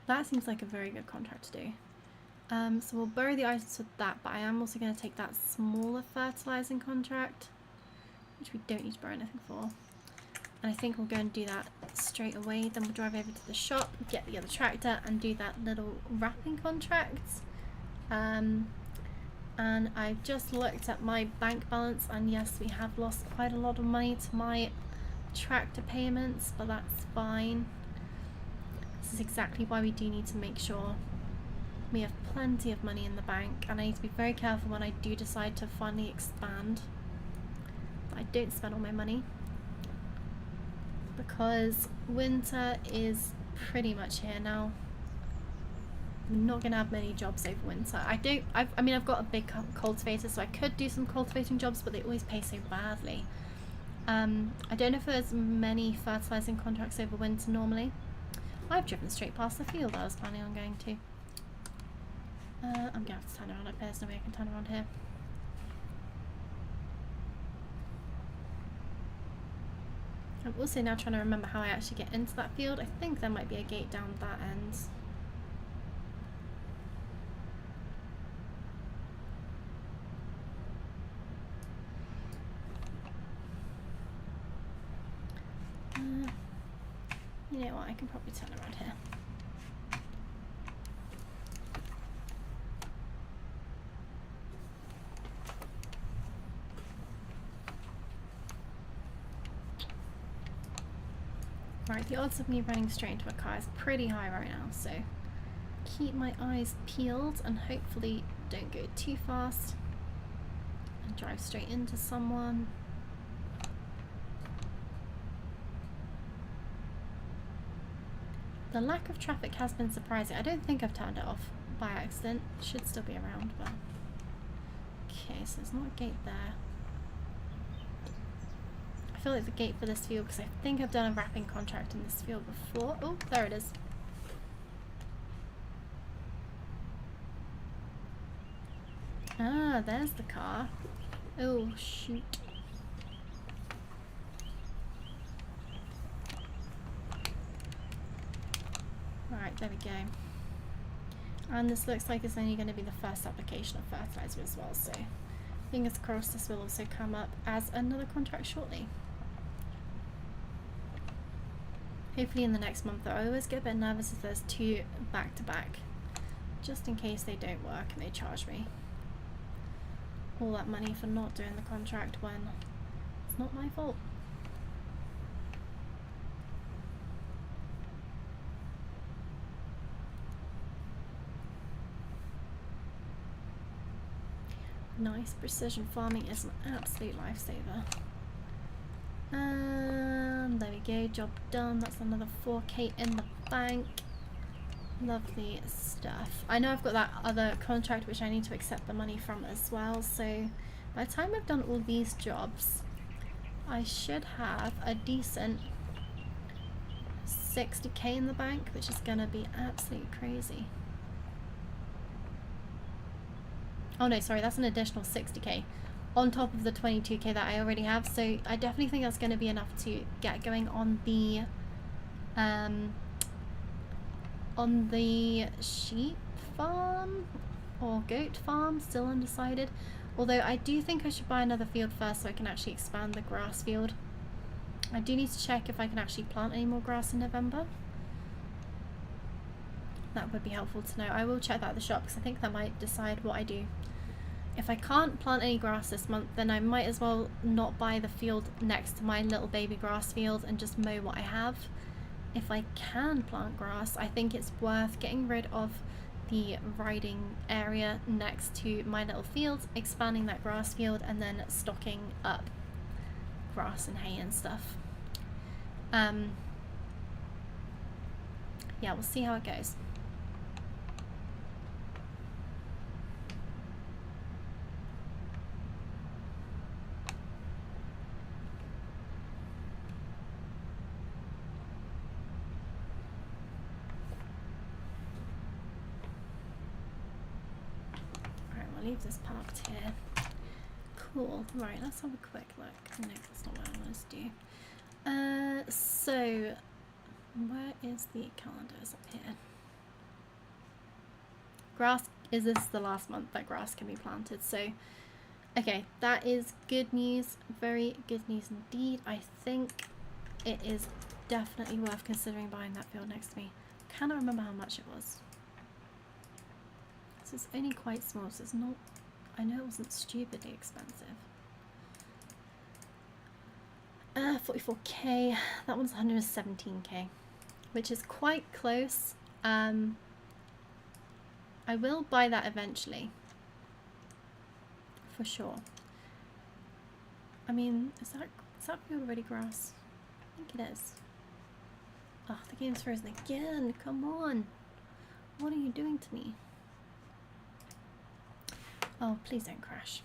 That seems like a very good contract to do. So we'll bury the items with that, but I am also going to take that smaller fertilizing contract, which we don't need to bury anything for. And I think we'll go and do that straight away. Then we'll drive over to the shop, get the other tractor, and do that little wrapping contract. And I've just looked at my bank balance, and yes, we have lost quite a lot of money to my tractor payments, but that's fine. This is exactly why we do need to make sure we have plenty of money in the bank, and I need to be very careful when I do decide to finally expand that I don't spend all my money, because winter is pretty much here now. I'm not gonna have many jobs over winter. I mean I've got a big cultivator, so I could do some cultivating jobs, but they always pay so badly. I don't know if there's many fertilizing contracts over winter normally. I've driven straight past the field I was planning on going to. I'm gonna have to turn around. There's no way I can turn around here. I'm also now trying to remember how I actually get into that field. I think there might be a gate down that end. You know what, I can probably turn around here. Right, the odds of me running straight into a car is pretty high right now, so keep my eyes peeled and hopefully don't go too fast and drive straight into someone. The lack of traffic has been surprising. I don't think I've turned it off by accident. It should still be around, but... Okay, so there's not a gate there. I feel like the gate for this field, because I think I've done a wrapping contract in this field before. Oh, there it is. Ah, there's the car. Oh, shoot. Right, there we go. And this looks like it's only going to be the first application of fertilizer as well, so fingers crossed this will also come up as another contract shortly. Hopefully in the next month though. I always get a bit nervous if there's two back to back, just in case they don't work and they charge me all that money for not doing the contract when it's not my fault. Nice, precision farming is an absolute lifesaver. There we go, job done. That's another 4k in the bank. Lovely stuff. I know I've got that other contract which I need to accept the money from as well, so by the time I've done all these jobs I should have a decent 60k in the bank, which is gonna be absolutely crazy. Oh no, sorry, that's an additional 60k on top of the 22k that I already have, so I definitely think that's going to be enough to get going on the sheep farm or goat farm, still undecided. Although I do think I should buy another field first so I can actually expand the grass field. I do need to check if I can actually plant any more grass in November. That would be helpful to know. I will check that at the shop because I think that might decide what I do. If I can't plant any grass this month, then I might as well not buy the field next to my little baby grass field and just mow what I have. If I can plant grass, I think it's worth getting rid of the riding area next to my little field, expanding that grass field, and then stocking up grass and hay and stuff. Yeah, we'll see how it goes. Leave this parked here. Cool. Right, let's have a quick look. No, that's not what I want to do. So where is the calendar? Is up here. Grass, is this the last month that grass can be planted? So okay, that is good news. Very good news indeed. I think it is definitely worth considering buying that field next to me. Cannot remember how much it was. So it's only quite small, so it's not, I know it wasn't stupidly expensive. 44k, that one's 117k, which is quite close. I will buy that eventually, for sure. I mean, is that field already grass? I think it is. Oh, the game's frozen again, come on. What are you doing to me? Oh, please don't crash.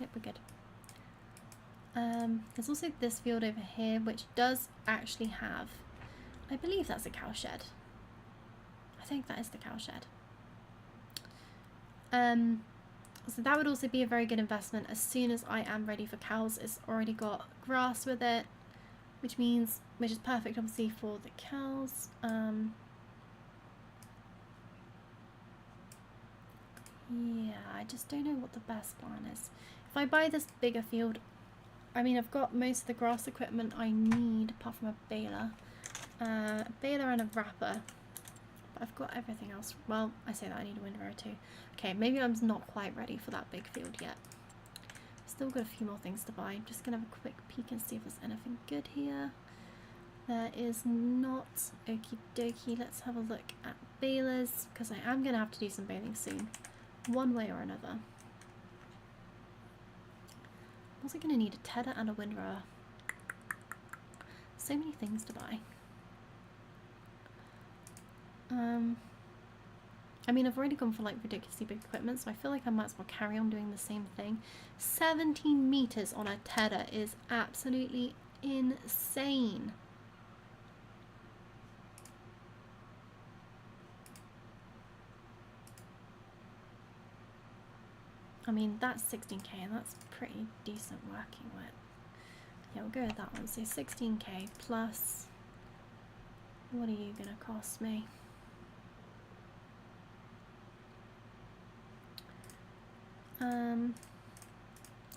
Yep, we're good. There's also this field over here, which does actually have, I believe that's a cow shed. I think that is the cow shed. So that would also be a very good investment as soon as I am ready for cows. It's already got grass with it, which is perfect obviously for the cows. Yeah, I just don't know what the best plan is. If I buy this bigger field, I mean, I've got most of the grass equipment I need, apart from a baler. A baler and a wrapper. But I've got everything else. Well, I say that I need a windrower too. Okay, maybe I'm not quite ready for that big field yet. Still got a few more things to buy. I'm just going to have a quick peek and see if there's anything good here. There is not. Okie dokie. Let's have a look at balers, because I am going to have to do some baling soon. One way or another. I'm also going to need a tedder and a windrower. So many things to buy. I mean, I've already gone for like ridiculously big equipment, so I feel like I might as well carry on doing the same thing. 17 meters on a tedder is absolutely insane. I mean, that's 16k and that's pretty decent working with. Yeah, we'll go with that one. So 16k plus, what are you gonna cost me? I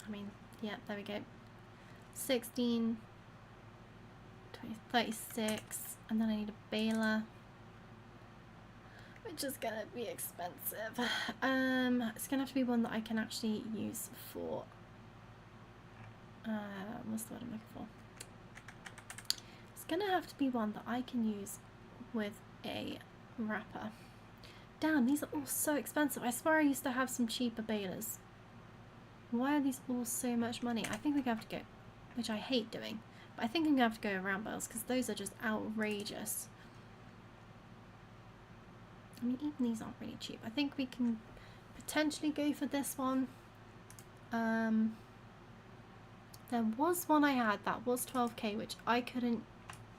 mean, yeah, there we go. 16, 20, 36, and then I need a baler, which is gonna be expensive. It's gonna have to be one that I can actually use for, what's the word I'm looking for? It's gonna have to be one that I can use with a wrapper. Damn, these are all so expensive. I swear I used to have some cheaper balers. Why are these all so much money? I think we're gonna have to go, which I hate doing, but I think I'm gonna have to go around bales because those are just outrageous. I mean, even these aren't really cheap. I think we can potentially go for this one. There was one I had that was 12k, which I couldn't,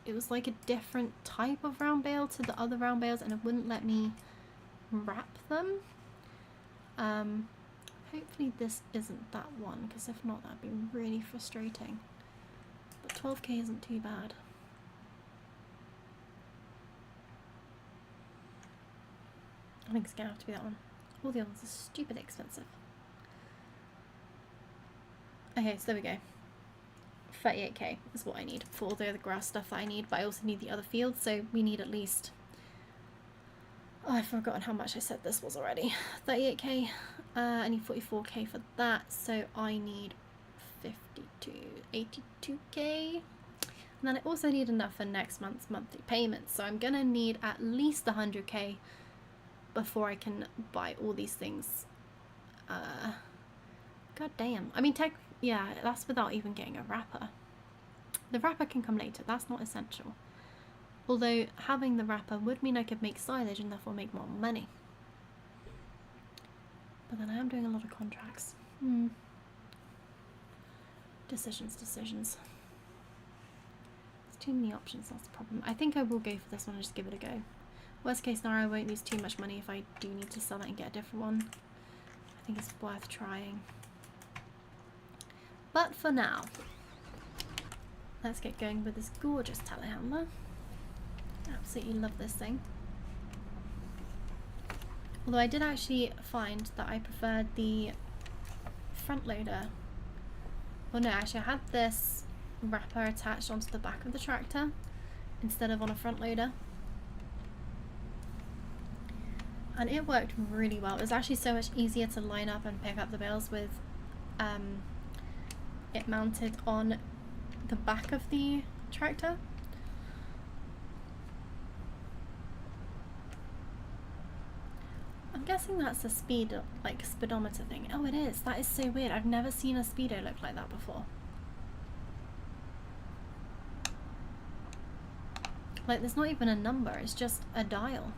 it was like a different type of round bale to the other round bales and it wouldn't let me wrap them. Hopefully this isn't that one, because if not that'd be really frustrating. But 12k isn't too bad. I think it's gonna have to be that one. All the others are stupid expensive. Okay, so there we go. 38k is what I need for all the other grass stuff that I need, but I also need the other fields, so we need at least, oh, I've forgotten how much I said this was already. 38k, I need 44k for that, so I need 82k. And then I also need enough for next month's monthly payments, so I'm gonna need at least 100k before I can buy all these things. God damn. I mean, yeah, that's without even getting a wrapper. The wrapper can come later, that's not essential. Although having the wrapper would mean I could make silage and therefore make more money. But then I am doing a lot of contracts. Decisions. There's too many options, that's the problem. I think I will go for this one and just give it a go. Worst case scenario, I won't lose too much money if I do need to sell it and get a different one. I think it's worth trying. But for now, let's get going with this gorgeous telehandler. Absolutely love this thing. Although I did actually find that I preferred the front loader. Well, no, actually I had this wrapper attached onto the back of the tractor instead of on a front loader. And it worked really well. It was actually so much easier to line up and pick up the bales with it mounted on the back of the tractor. I'm guessing that's a speedometer thing. Oh, it is. That is so weird. I've never seen a speedo look like that before. Like, there's not even a number. It's just a dial.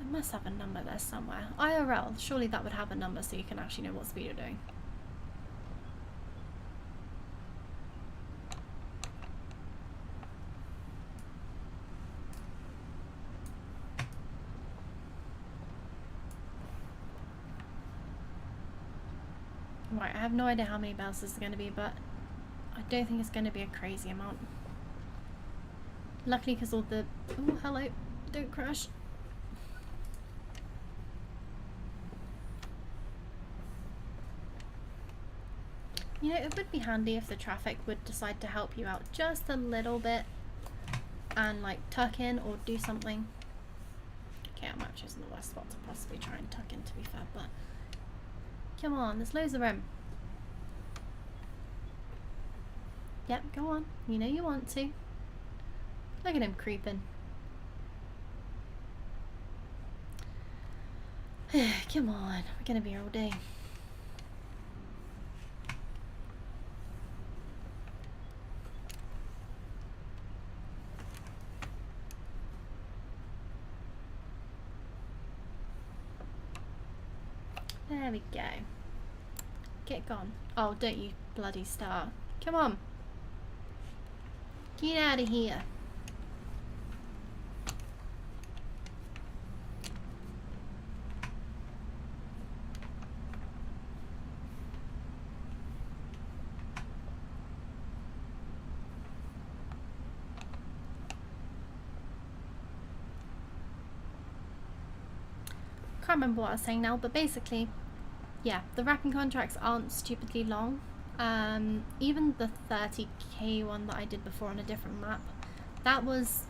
It must have a number there somewhere. IRL, surely that would have a number so you can actually know what speed you're doing. Right, I have no idea how many bales this is going to be, but I don't think it's going to be a crazy amount. Luckily, because all the... Oh, hello. Don't crash. You know, it would be handy if the traffic would decide to help you out just a little bit and like tuck in or do something. Okay, I'm actually in the worst spot to possibly try and tuck in, to be fair, but come on, there's loads of room. Yep, go on. You know you want to. Look at him creeping. Come on, we're gonna be here all day. There we go. Get gone. Oh, don't you bloody start. Come on. Get out of here. can't remember what I was saying now, but basically, yeah, the wrapping contracts aren't stupidly long. Even the 30k one that I did before on a different map, that was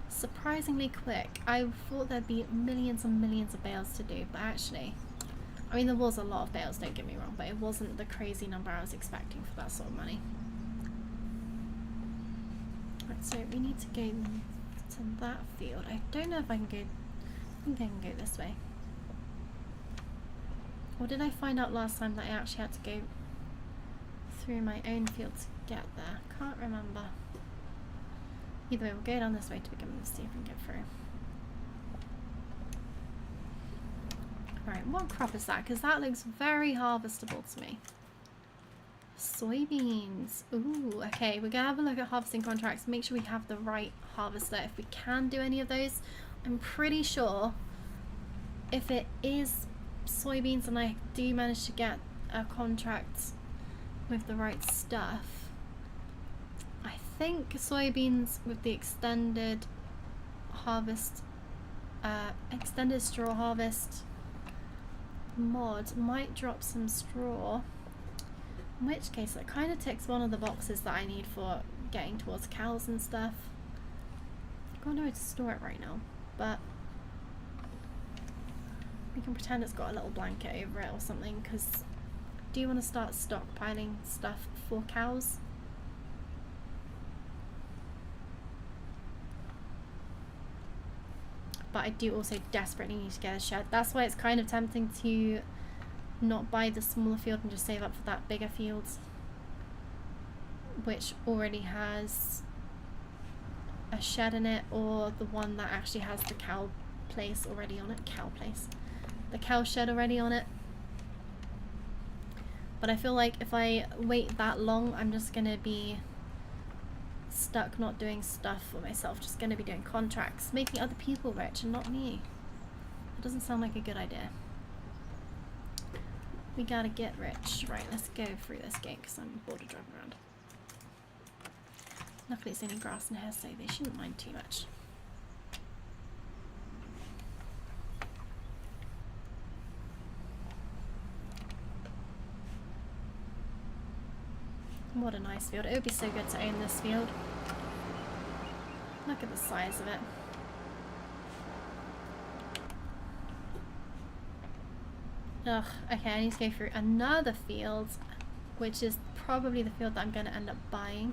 surprisingly quick. I thought there'd be millions and millions of bales to do, but actually, I mean, there was a lot of bales, don't get me wrong, but it wasn't the crazy number I was expecting for that sort of money. Right, so we need to go to that field. I don't know if I can go, I think I can go this way. Or did I find out last time that I actually had to go through my own field to get there? Can't remember. Either way, we'll go down this way to begin with, see if we can get through. Right, what crop is that? Because that looks very harvestable to me. Soybeans. Ooh, okay, we're gonna have a look at harvesting contracts, make sure we have the right harvester if we can do any of those. I'm pretty sure if it is soybeans and I do manage to get a contract with the right stuff, I think soybeans with the extended harvest, extended straw harvest mod might drop some straw, in which case it kind of ticks one of the boxes that I need for getting towards cows and stuff. I've got nowhere to store it right now, but we can pretend it's got a little blanket over it or something, because I do want to start stockpiling stuff for cows. But I do also desperately need to get a shed. That's why it's kind of tempting to not buy the smaller field and just save up for that bigger field, which already has a shed in it, or the one that actually has the cow place already on it. The cow shed already on it. But I feel like if I wait that long, I'm just gonna be stuck not doing stuff for myself, just gonna be doing contracts, making other people rich and not me. It doesn't sound like a good idea. We gotta get rich. Right, let's go through this gate because I'm bored of driving around. Luckily it's only grass and hair, so they shouldn't mind too much. What a nice field. It would be so good to own this field. Look at the size of it. Ugh, okay, I need to go through another field, which is probably the field that I'm going to end up buying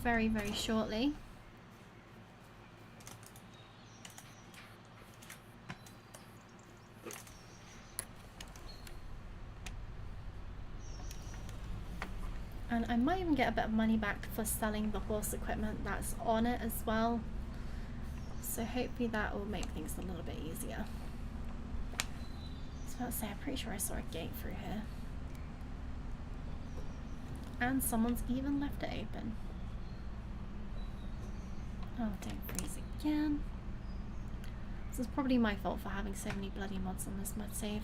very, very shortly. And I might even get a bit of money back for selling the horse equipment that's on it as well. So hopefully that will make things a little bit easier. I was about to say, I'm pretty sure I saw a gate through here. And someone's even left it open. Oh, don't freeze again. This is probably my fault for having so many bloody mods on this mod save.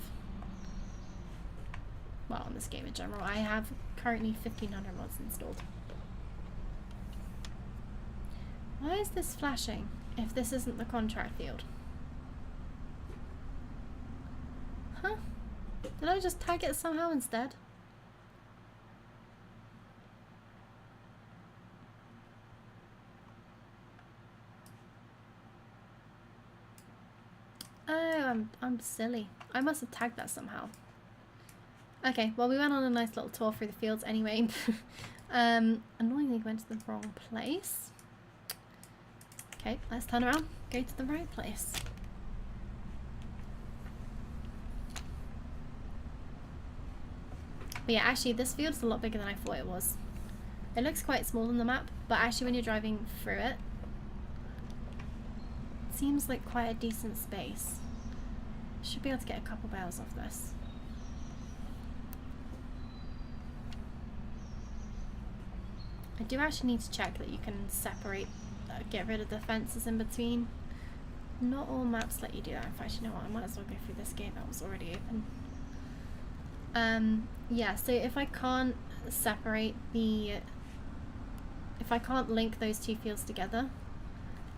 Well, on this game in general. I have currently 1500 mods installed. Why is this flashing if this isn't the contract field? Huh? Did I just tag it somehow instead? Oh, I'm silly. I must have tagged that somehow. Okay, well we went on a nice little tour through the fields anyway. Annoyingly went to the wrong place. Okay, let's turn around, go to the right place. But yeah, actually this field's a lot bigger than I thought it was. It looks quite small on the map, but actually when you're driving through it, it seems like quite a decent space. Should be able to get a couple bales off this. I do actually need to check that you can separate, get rid of the fences in between. Not all maps let you do that. In fact, you know what, I might as well go through this gate that was already open. Yeah, so if I can't separate if I can't link those two fields together,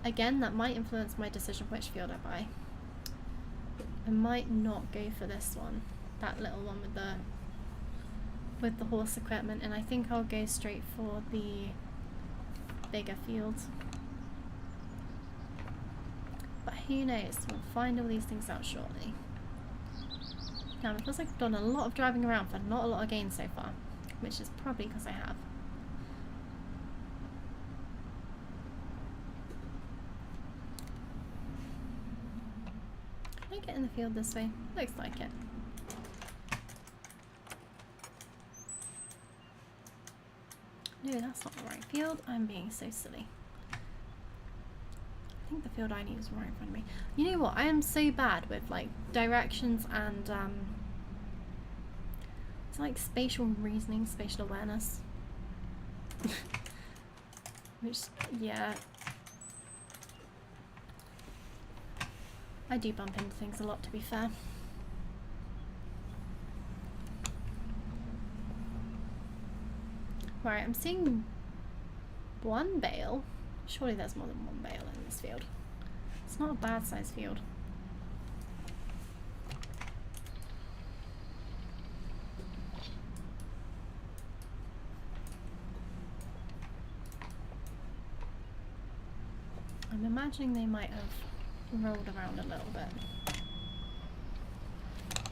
again, that might influence my decision which field I buy. I might not go for this one, that little one with the horse equipment, and I think I'll go straight for the bigger field. But who knows, we'll find all these things out shortly. Now it feels like I've done a lot of driving around for not a lot of gains so far, which is probably because I have. Can I get in the field this way? Looks like it. No, that's not the right field. I'm being so silly. I think the field I need is right in front of me. You know what? I am so bad with like directions and it's like spatial reasoning, spatial awareness. Which, yeah. I do bump into things a lot, to be fair. Right, I'm seeing one bale. Surely there's more than one bale in this field. It's not a bad sized field. I'm imagining they might have rolled around a little bit.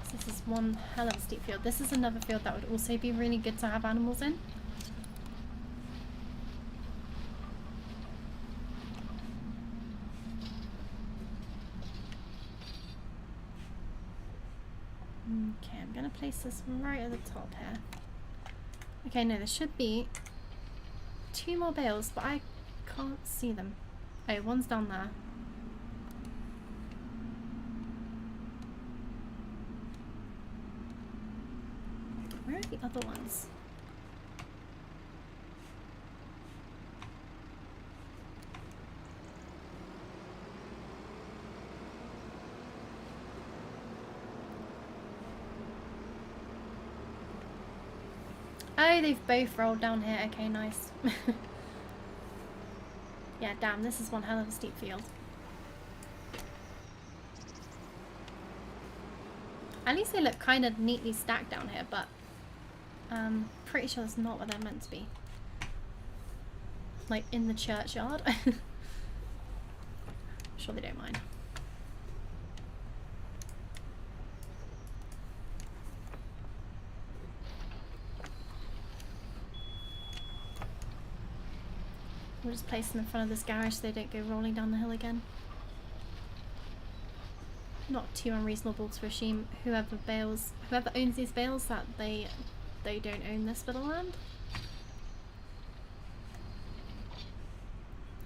So this is one hell of a steep field. This is another field that would also be really good to have animals in. Okay, I'm going to place this right at the top here. Okay, no, there should be 2 more bales, but I can't see them. Oh, one's down there. Where are the other ones? Oh, they've both rolled down here. Okay, nice. Yeah, damn, this is one hell of a steep field. At least they look kind of neatly stacked down here, but pretty sure that's not what they're meant to be. Like in the churchyard. I'm sure they don't mind. We'll just place them in front of this garage so they don't go rolling down the hill again. Not too unreasonable to assume whoever owns these bales, that they don't own this bit of land.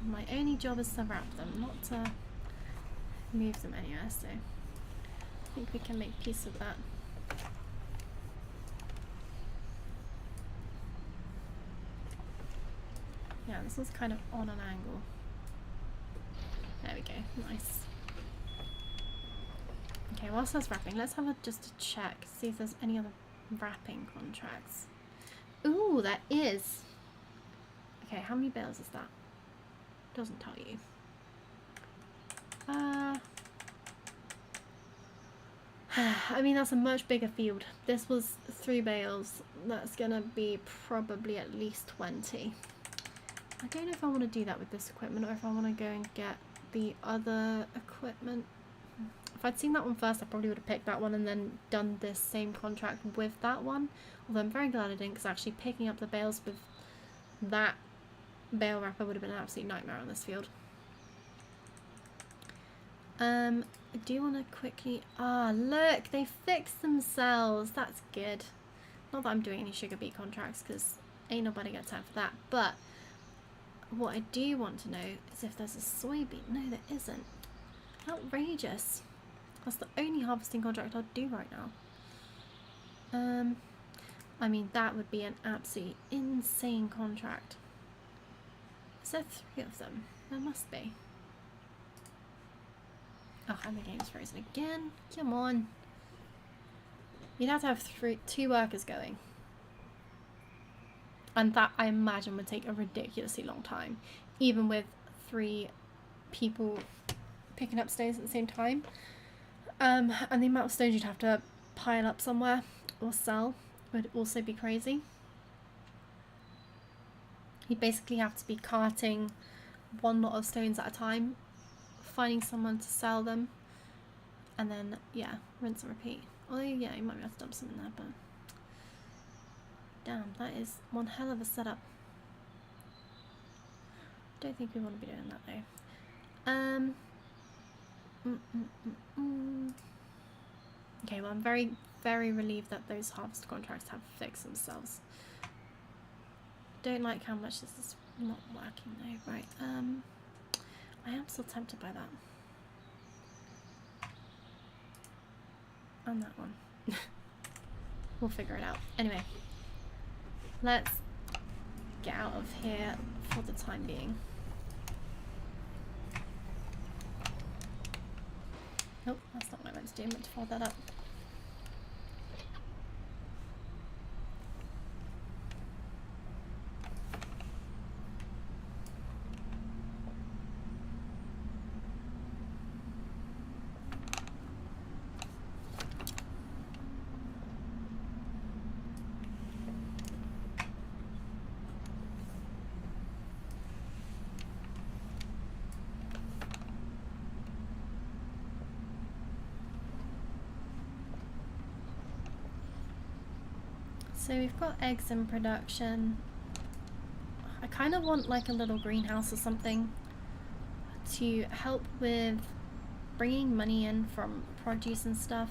My only job is to wrap them, not to move them anywhere, so I think we can make peace with that. Yeah, this was kind of on an angle. There we go, nice. Okay, whilst I was wrapping, let's have just a check, see if there's any other wrapping contracts. Ooh, there is! Okay, how many bales is that? Doesn't tell you. I mean, that's a much bigger field. This was 3 bales. That's gonna be probably at least 20. I don't know if I want to do that with this equipment or if I want to go and get the other equipment. If I'd seen that one first, I probably would have picked that one and then done this same contract with that one. Although I'm very glad I didn't, because actually picking up the bales with that bale wrapper would have been an absolute nightmare on this field. I do want to quickly... Ah, look! They fixed themselves! That's good. Not that I'm doing any sugar beet contracts, because ain't nobody got time for that. But what I do want to know is if there's a soybean. No, there isn't. Outrageous. That's the only harvesting contract I'll do right now. I mean, that would be an absolutely insane contract. Is there 3 of them? There must be. Oh, and the game's frozen again. Come on. You'd have to have 2 workers going. And that, I imagine, would take a ridiculously long time. Even with 3 people picking up stones at the same time. And the amount of stones you'd have to pile up somewhere or sell would also be crazy. You'd basically have to be carting one lot of stones at a time, finding someone to sell them, and then, yeah, rinse and repeat. Although, yeah, you might be able to dump some in there, but... Damn, that is one hell of a setup. Don't think we want to be doing that, though. Okay, well, I'm very, very relieved that those harvest contracts have fixed themselves. Don't like how much this is not working, though. Right, I am still tempted by that. And that one. We'll figure it out. Anyway, let's get out of here for the time being. Nope, that's not what I meant to do. I meant to fold that up. So we've got eggs in production. I kind of want like a little greenhouse or something to help with bringing money in from produce and stuff.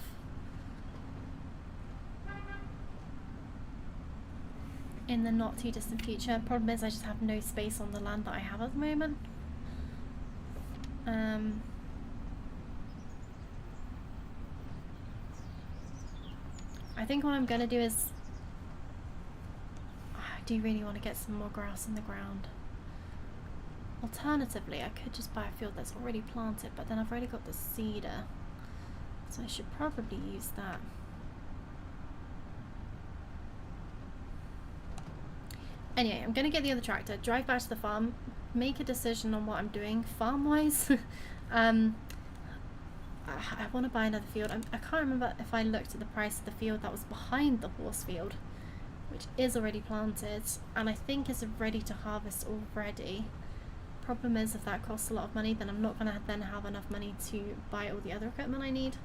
In the not too distant future. Problem is I just have no space on the land that I have at the moment. I think what I'm gonna do is I do really want to get some more grass in the ground. Alternatively, I could just buy a field that's already planted, but then I've already got the cedar, so I should probably use that. Anyway, I'm gonna get the other tractor, drive back to the farm, make a decision on what I'm doing farm-wise. I want to buy another field. I can't remember if I looked at the price of the field that was behind the horse field, which is already planted, and I think is ready to harvest already. Problem is, if that costs a lot of money, then I'm not going to then have enough money to buy all the other equipment I need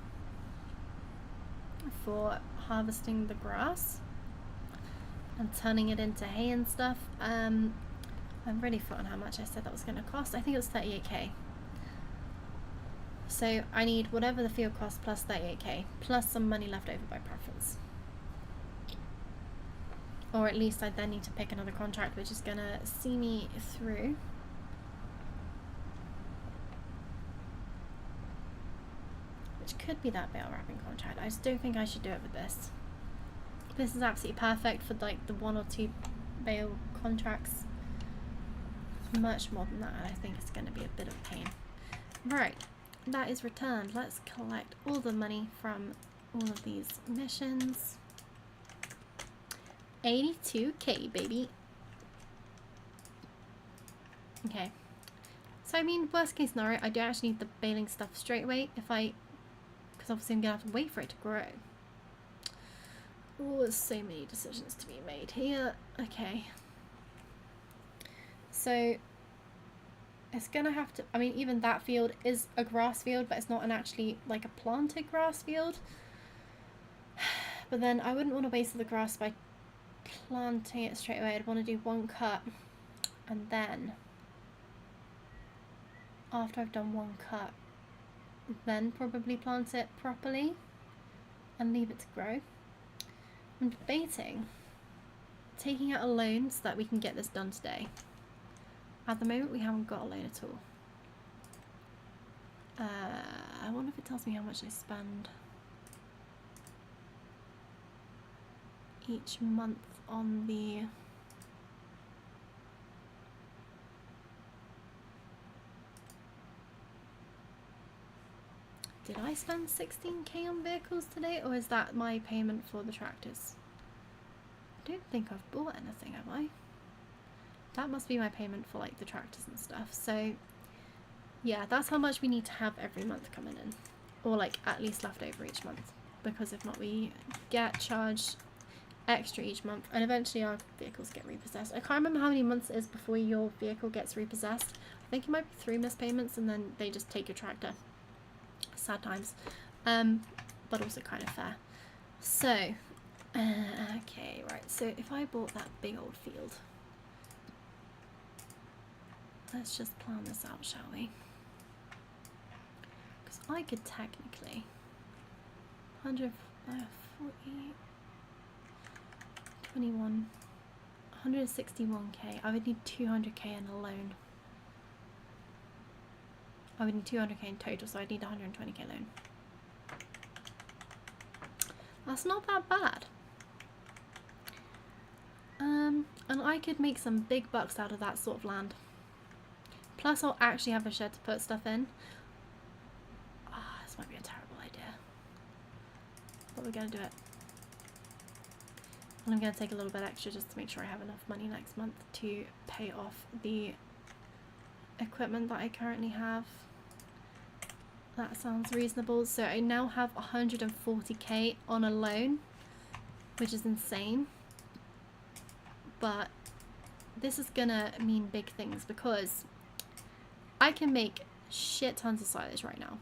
for harvesting the grass and turning it into hay and stuff. I've really forgotten how much I said that was going to cost. I think it was 38k. So I need whatever the field costs plus 38k, plus some money left over by profits. Or at least I then need to pick another contract which is going to see me through. Which could be that bale wrapping contract. I just don't think I should do it with this. This is absolutely perfect for like the 1 or 2 bale contracts. Much more than that, I think it's going to be a bit of a pain. Right, that is returned. Let's collect all the money from all of these missions. 82k, baby. Okay. So, I mean, worst case scenario, I do actually need the baling stuff straight away because obviously I'm going to have to wait for it to grow. Oh, there's so many decisions to be made here. Okay. So, it's going to have to, I mean, even that field is a grass field, but it's not actually like a planted grass field. But then I wouldn't want to waste the grass by planting it straight away. I'd want to do one cut, and then after I've done one cut, then probably plant it properly and leave it to grow. I'm debating taking out a loan so that we can get this done today. At the moment we haven't got a loan at all. I wonder if it tells me how much I spend each month on the Did I spend 16k on vehicles today, or is that my payment for the tractors? I don't think I've bought anything, have I? That must be my payment for like the tractors and stuff. So yeah, that's how much we need to have every month coming in. or like at least left over each month, because if not we get charged extra each month, and eventually our vehicles get repossessed. I can't remember how many months it is before your vehicle gets repossessed. I think it might be 3 missed payments and then they just take your tractor. Sad times, but also kind of fair. So okay, right, so if I bought that big old field, let's just plan this out, shall we? Because I could technically 140 21 161k. I would need 200k in a loan. I would need 200k in total, so I'd need 120k loan. That's not that bad. And I could make some big bucks out of that sort of land. Plus I'll actually have a shed to put stuff in. This might be a terrible idea. But we're gonna do it. And I'm gonna take a little bit extra just to make sure I have enough money next month to pay off the equipment that I currently have. That sounds reasonable. So I now have 140k on a loan, which is insane. But this is gonna mean big things, because I can make shit tons of silage right now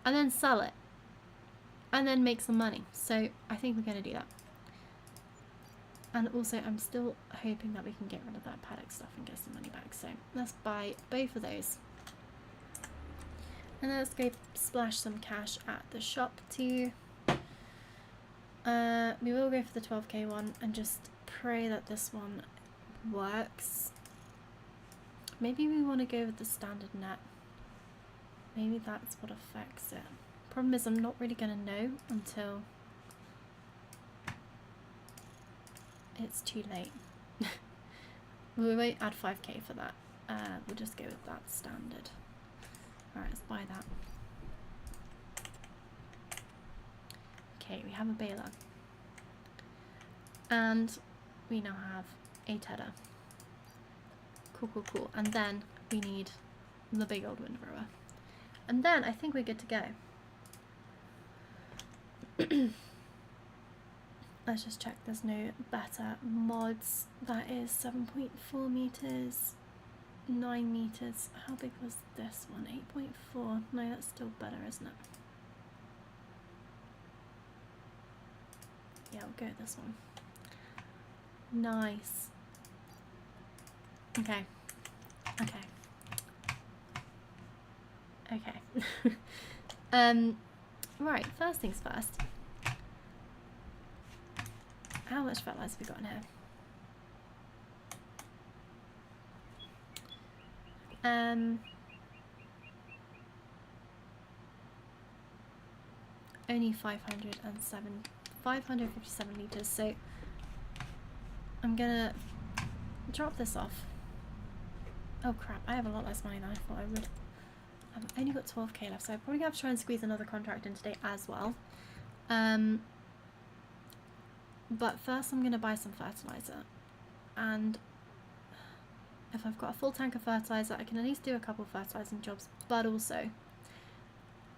and then sell it and then make some money. So I think we're gonna do that. And also I'm still hoping that we can get rid of that paddock stuff and get some money back. So let's buy both of those. And then let's go splash some cash at the shop too. We will go for the 12k one and just pray that this one works. Maybe we want to go with the standard net. Maybe that's what affects it. Problem is I'm not really going to know until it's too late. We won't add 5k for that. We'll just go with that standard. Alright, let's buy that. Okay, we have a baler. And we now have a tedder. Cool, cool, cool. And then we need the big old windrower. And then I think we're good to go. Let's just check there's no better mods. That is 7.4 meters, 9 meters. How big was this one? 8.4. No, that's still better, isn't it? Yeah, we'll go with this one. Nice. Okay. Okay. Okay. Right, first things first. How much fertilizer have we got in here? Only 557 litres, so I'm gonna drop this off. Oh crap, I have a lot less money than I thought I would. I've only got 12k left, so I'm probably gonna have to try and squeeze another contract in today as well. But first I'm gonna buy some fertilizer, and if I've got a full tank of fertilizer I can at least do a couple of fertilizing jobs, but also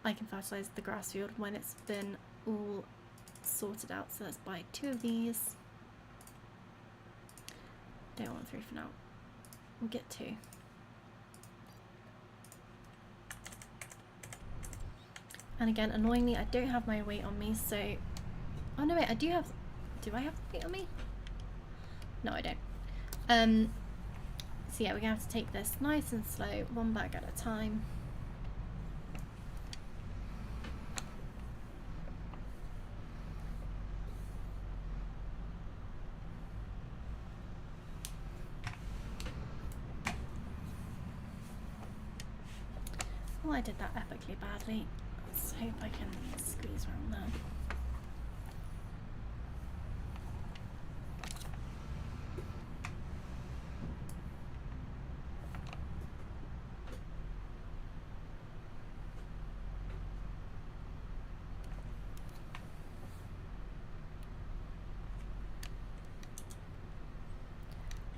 I can fertilize the grass field when it's been all sorted out. So let's buy 2 of these. Don't want 3 for now. We'll get 2. And again, annoyingly, I don't have my weight on me, so... Oh no, wait, I do have... Do I have weight on me? No, I don't. So yeah, we're going to have to take this nice and slow, one bag at a time. Oh, I did that epically badly. Let's hope I can squeeze around there.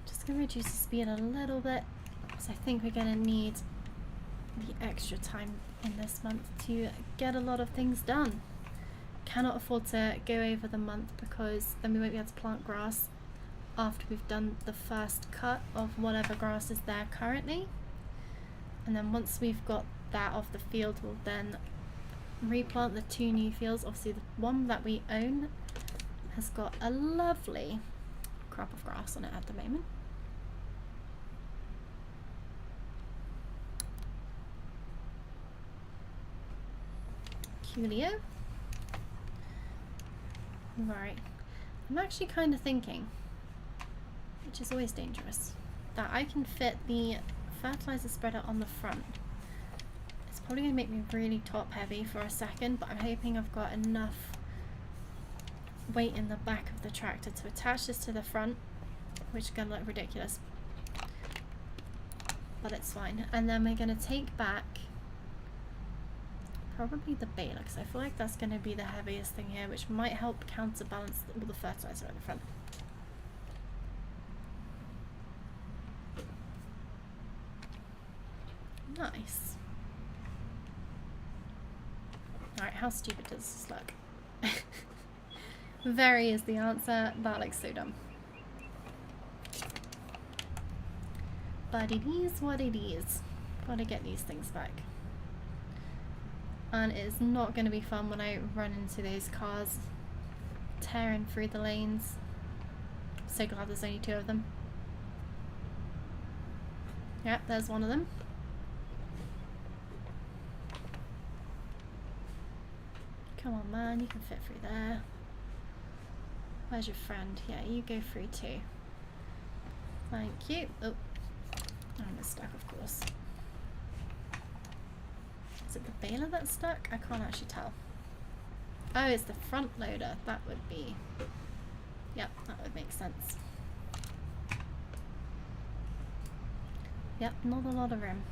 Just going to reduce the speed a little bit, because I think we're going to need the extra time in this month to get a lot of things done. Cannot afford to go over the month because then we won't be able to plant grass after we've done the first cut of whatever grass is there currently. And then once we've got that off the field, we'll then replant the 2 new fields. Obviously the one that we own has got a lovely crop of grass on it at the moment. Coolio. Right, I'm actually kind of thinking, which is always dangerous, that I can fit the fertilizer spreader on the front. It's probably going to make me really top heavy for a second, but I'm hoping I've got enough weight in the back of the tractor to attach this to the front, which is going to look ridiculous, but it's fine. And then we're going to take back probably the baler, because I feel like that's going to be the heaviest thing here, which might help counterbalance all the fertilizer at the front. Nice. Alright, how stupid does this look? Very is the answer. That looks so dumb. But it is what it is. Gotta get these things back. And it's not going to be fun when I run into those cars tearing through the lanes. So glad there's only 2 of them. Yep, there's one of them. Come on, man, you can fit through there. Where's your friend? Yeah, you go through too. Thank you. Oh, I'm stuck, of course. Is it the baler that's stuck? I can't actually tell. Oh, it's the front loader. That would be... Yep, that would make sense. Yep, not a lot of room.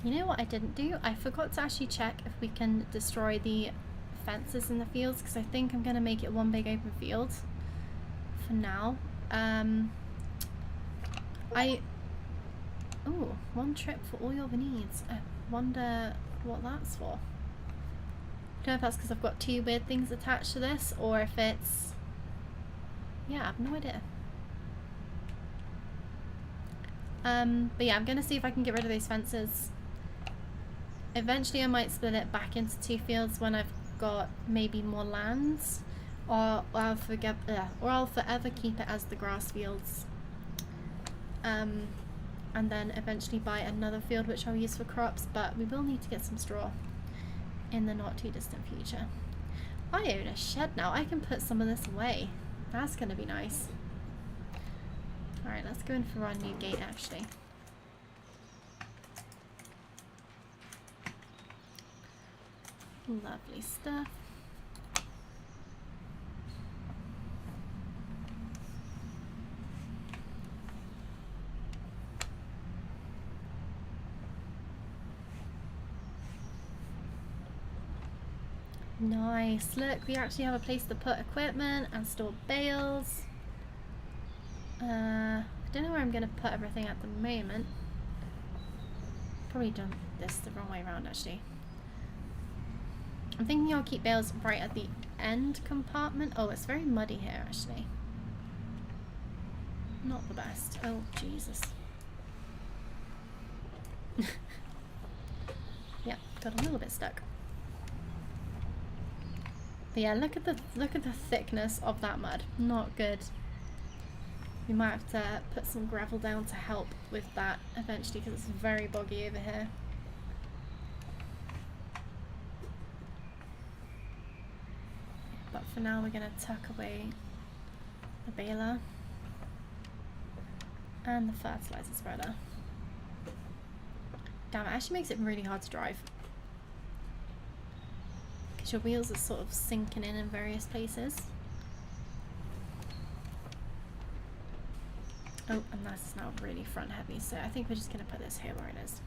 You know what I didn't do? I forgot to actually check if we can destroy the fences in the fields, because I think I'm going to make it one big open field for now. Oh, 1 trip for all your needs. I wonder what that's for. I don't know if that's because I've got 2 weird things attached to this, or if it's... Yeah, I have no idea. But yeah, I'm going to see if I can get rid of those fences. Eventually I might split it back into 2 fields when I've got maybe more lands, or I'll forever keep it as the grass fields, and then eventually buy another field which I'll use for crops. But we will need to get some straw in the not too distant future. I own a shed now. I can put some of this away. That's gonna be nice. Alright, let's go in for our new gate actually. Lovely stuff. Nice. Look, we actually have a place to put equipment and store bales. I don't know where I'm going to put everything at the moment. Probably done this the wrong way around actually. I'm thinking I'll keep bales right at the end compartment. Oh, it's very muddy here actually. Not the best. Oh, Jesus. Yeah, got a little bit stuck. But yeah, look at the thickness of that mud. Not good. We might have to put some gravel down to help with that eventually, because it's very boggy over here. But for now we're going to tuck away the baler and the fertilizer spreader. Damn, it actually makes it really hard to drive, because because your wheels are sort of sinking in various places. Oh, and that's now really front heavy, so I think we're just going to put this here where it is.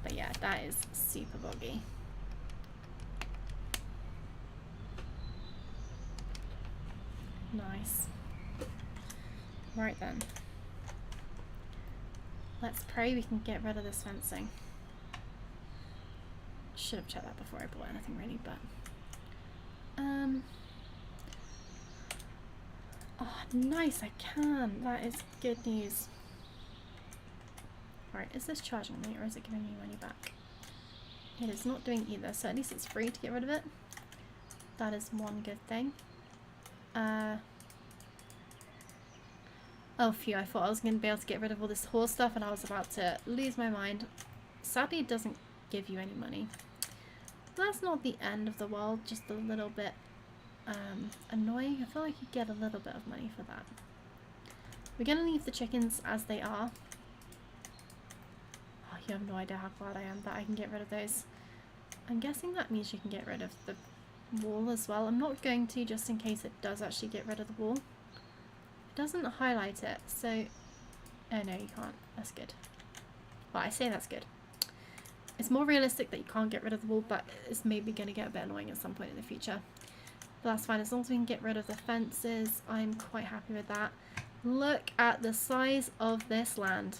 But yeah, that is super boggy. Nice. Right then. Let's pray we can get rid of this fencing. Should have checked that before I bought anything really, but oh nice, I can. That is good news. Right, is this charging me or is it giving me money back? It is not doing either, so at least it's free to get rid of it. That is one good thing. Oh phew, I thought I was going to be able to get rid of all this horse stuff and I was about to lose my mind. Sadly it doesn't give you any money. That's not the end of the world, just a little bit annoying. I feel like you get a little bit of money for that. We're going to leave the chickens as they are. Oh, you have no idea how glad I am that I can get rid of those. I'm guessing that means you can get rid of the wall as well. I'm not going to, just in case it does actually get rid of the wall. It doesn't highlight it, so... Oh no, you can't. That's good. Well, I say that's good. It's more realistic that you can't get rid of the wall, but it's maybe going to get a bit annoying at some point in the future. But that's fine, as long as we can get rid of the fences, I'm quite happy with that. Look at the size of this land.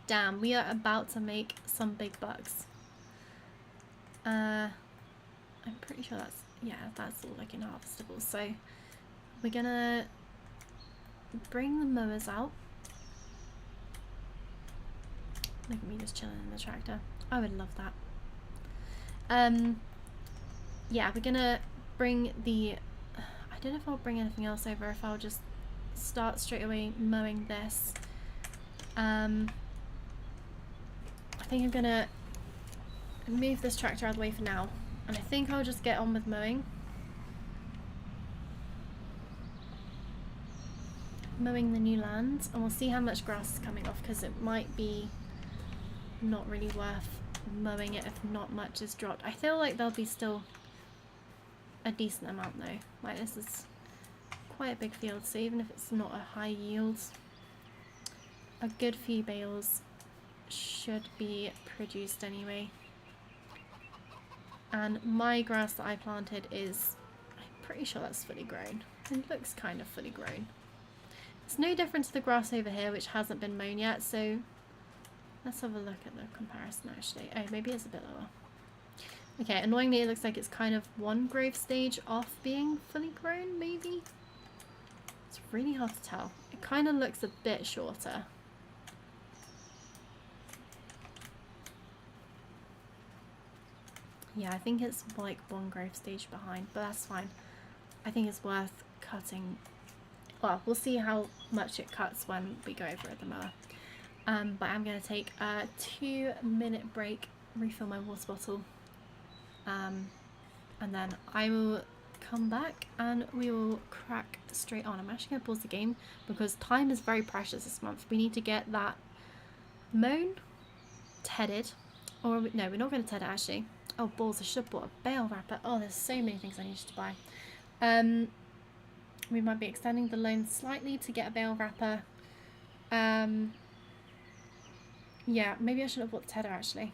Damn, we are about to make some big bucks. I'm pretty sure that's, yeah, that's all like inharvestable. So we're gonna bring the mowers out. Look at me just chilling in the tractor. I would love that. Yeah, we're gonna bring the... I don't know if I'll bring anything else over, if I'll just start straight away mowing this. I think I'm gonna move this tractor out of the way for now. And I think I'll just get on with mowing. Mowing the new land. And we'll see how much grass is coming off, because it might be not really worth mowing it if not much is dropped. I feel like there'll be still a decent amount though. Like, this is quite a big field, so even if it's not a high yield, a good few bales should be produced anyway. And my grass that I planted is, I'm pretty sure that's fully grown. It looks kind of fully grown. It's no different to the grass over here, which hasn't been mown yet, so let's have a look at the comparison actually. Oh, maybe it's a bit lower. Okay, annoyingly it looks like it's kind of one growth stage off being fully grown, maybe? It's really hard to tell. It kind of looks a bit shorter. Yeah, I think it's like one growth stage behind, but that's fine. I think it's worth cutting. Well, we'll see how much it cuts when we go over at the mower. But I'm going to take a 2-minute break, refill my water bottle, and then I will come back and we will crack straight on. I'm actually going to pause the game because time is very precious this month. We need to get that mown, tedded, or no, we're not going to ted it actually. Oh balls, I should have bought a bale wrapper. Oh, there's so many things I need to buy. We might be extending the loan slightly to get a bale wrapper. Yeah, maybe I should have bought the tedder actually.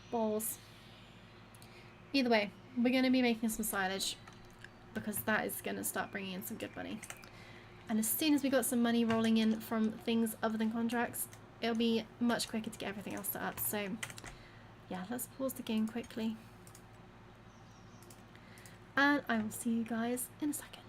Balls. Either way, we're going to be making some silage because that is going to start bringing in some good money. And as soon as we got some money rolling in from things other than contracts, it'll be much quicker to get everything else set up. So yeah, let's pause the game quickly. And I will see you guys in a second.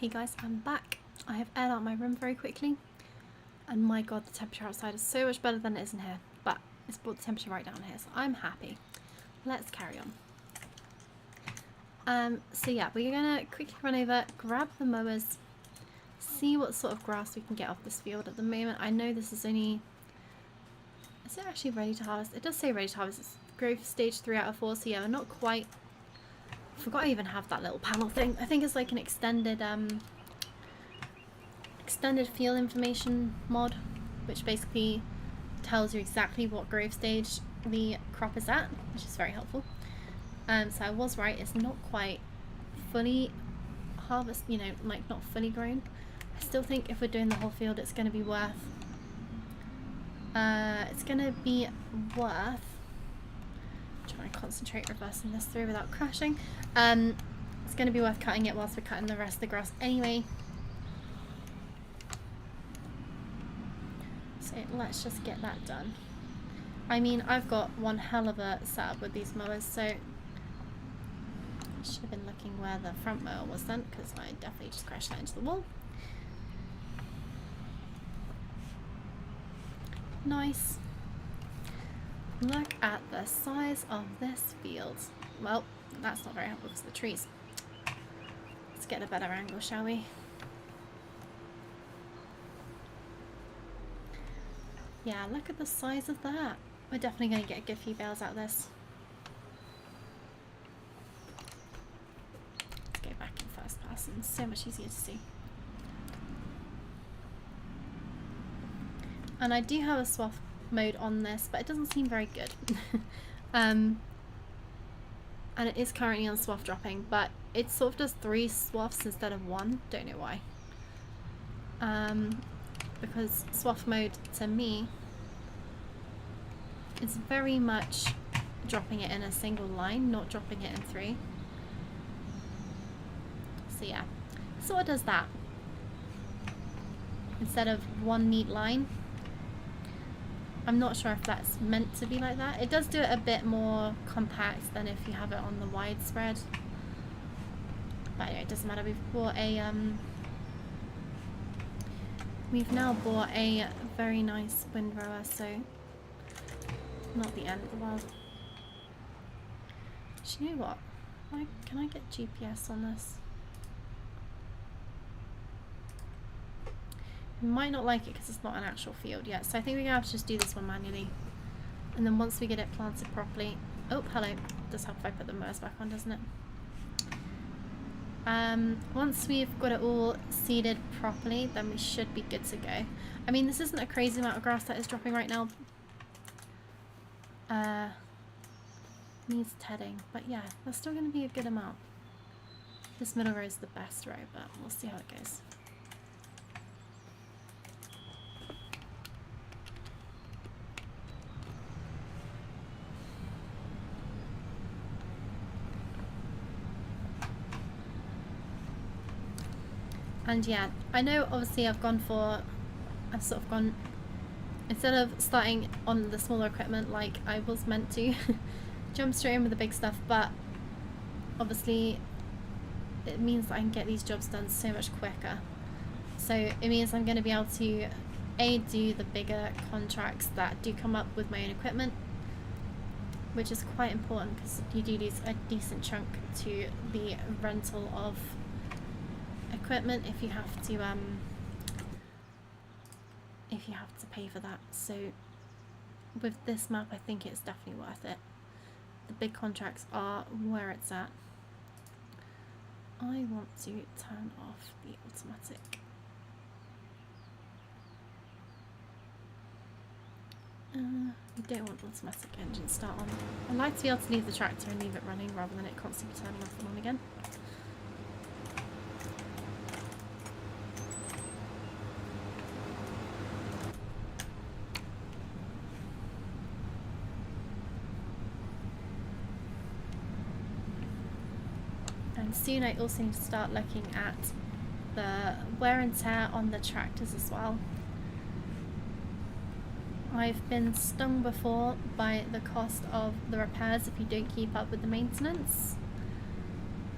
Hey guys, I'm back. I have aired out my room very quickly, and my god, the temperature outside is so much better than it is in here, but it's brought the temperature right down here, so I'm happy. Let's carry on. So yeah, we're gonna quickly run over, grab the mowers, see what sort of grass we can get off this field at the moment. I know this is only... Is it actually ready to harvest? It does say ready to harvest. It's growth stage 3 out of 4, so yeah, we're not quite... I forgot I even have that little panel thing. I think it's like an extended field information mod, which basically tells you exactly what growth stage the crop is at, which is very helpful. So I was right, it's not quite fully harvest, you know, like not fully grown. I still think if we're doing the whole field, it's going to be worth trying to concentrate reversing this through without crashing. It's going to be worth cutting it whilst we're cutting the rest of the grass anyway. So let's just get that done. I mean, I've got one hell of a setup with these mowers, so I should have been looking where the front mower was then, because I definitely just crashed that into the wall. Nice. Look at the size of this field. Well, that's not very helpful because of the trees. Let's get a better angle, shall we? Yeah, look at the size of that. We're definitely going to get a good few bales out of this. Let's go back in first person. So much easier to see. And I do have a swath mode on this, but it doesn't seem very good. And it is currently on swath dropping, but it sort of does 3 swaths instead of 1. Don't know why. Because swath mode to me is very much dropping it in a single line, not dropping it in 3. So yeah, sort of does that instead of 1 neat line. I'm not sure if that's meant to be like that. It does do it a bit more compact than if you have it on the widespread. But anyway, it doesn't matter. We've now bought a very nice windrower, so not the end of the world. Do you know what? Can I get GPS on this? You might not like it because it's not an actual field yet, so I think we're gonna have to just do this one manually. And then once we get it planted properly... Oh, hello. Does help if I put the mowers back on, doesn't it? Once we've got it all seeded properly, then we should be good to go. I mean, this isn't a crazy amount of grass that is dropping right now. Needs tedding, but yeah, there's still going to be a good amount. This middle row is the best row, but we'll see how it goes. And yeah, I know obviously I've sort of gone, instead of starting on the smaller equipment like I was meant to, jump straight in with the big stuff, but obviously it means that I can get these jobs done so much quicker. So it means I'm going to be able to do the bigger contracts that do come up with my own equipment, which is quite important because you do lose a decent chunk to the rental of equipment if you have to pay for that. So with this map I think it's definitely worth it. The big contracts are where it's at. I want to turn off the automatic. We don't want automatic engine start on. I like to be able to leave the tractor and leave it running rather than it constantly turning off and on again. Soon I also need to start looking at the wear and tear on the tractors as well. I've been stung before by the cost of the repairs if you don't keep up with the maintenance,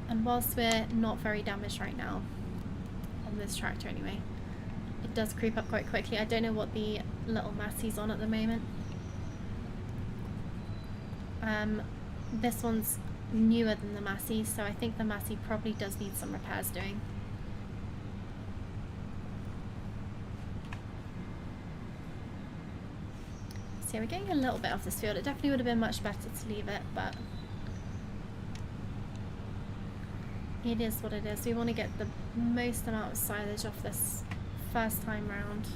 and whilst we're not very damaged right now, on this tractor anyway. It does creep up quite quickly. I don't know what the little Massey's on at the moment. This one's newer than the Massey, so I think the Massey probably does need some repairs doing. So yeah, we're getting a little bit off this field. It definitely would have been much better to leave it, but it is what it is. We want to get the most amount of silage off this first time round.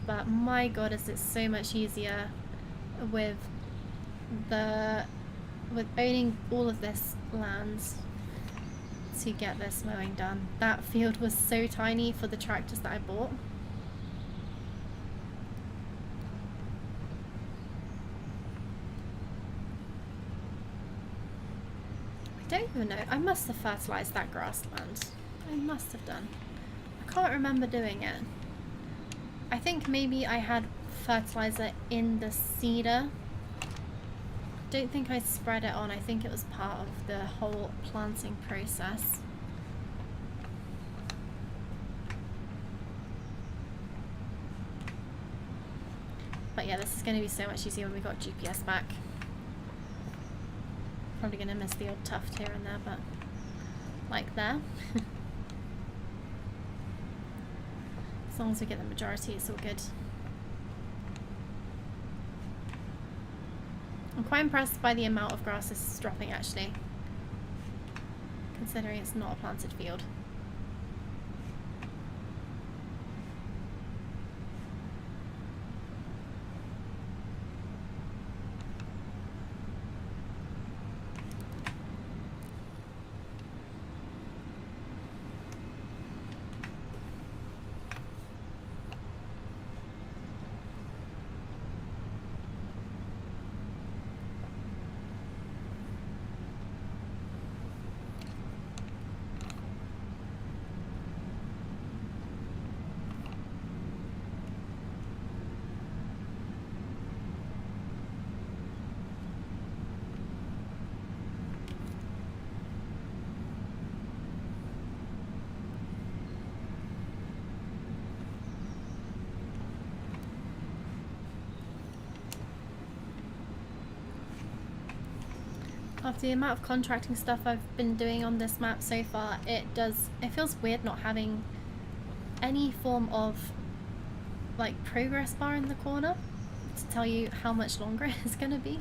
But my god, is it so much easier with owning all of this land to get this mowing done. That field was so tiny for the tractors that I bought. I don't even know. I must have fertilized that grassland. I must have done. I can't remember doing it. I think maybe I had fertilizer in the cedar. Don't think I spread it on. I think it was part of the whole planting process. But yeah, this is going to be so much easier when we got GPS back. Probably going to miss the odd tuft here and there, but like there. As long as we get the majority, it's all good. I'm quite impressed by the amount of grass this is dropping actually, considering it's not a planted field. After the amount of contracting stuff I've been doing on this map so far, it feels weird not having any form of like progress bar in the corner to tell you how much longer it's gonna be.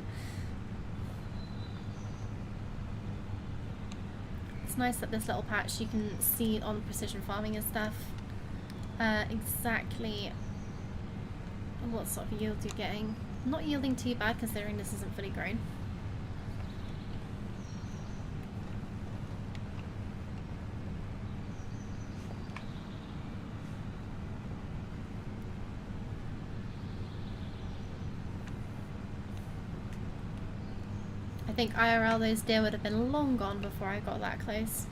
It's nice that this little patch you can see on precision farming and stuff exactly what sort of yield you're getting. Not yielding too bad considering this isn't fully grown. I think IRL those deer would have been long gone before I got that close.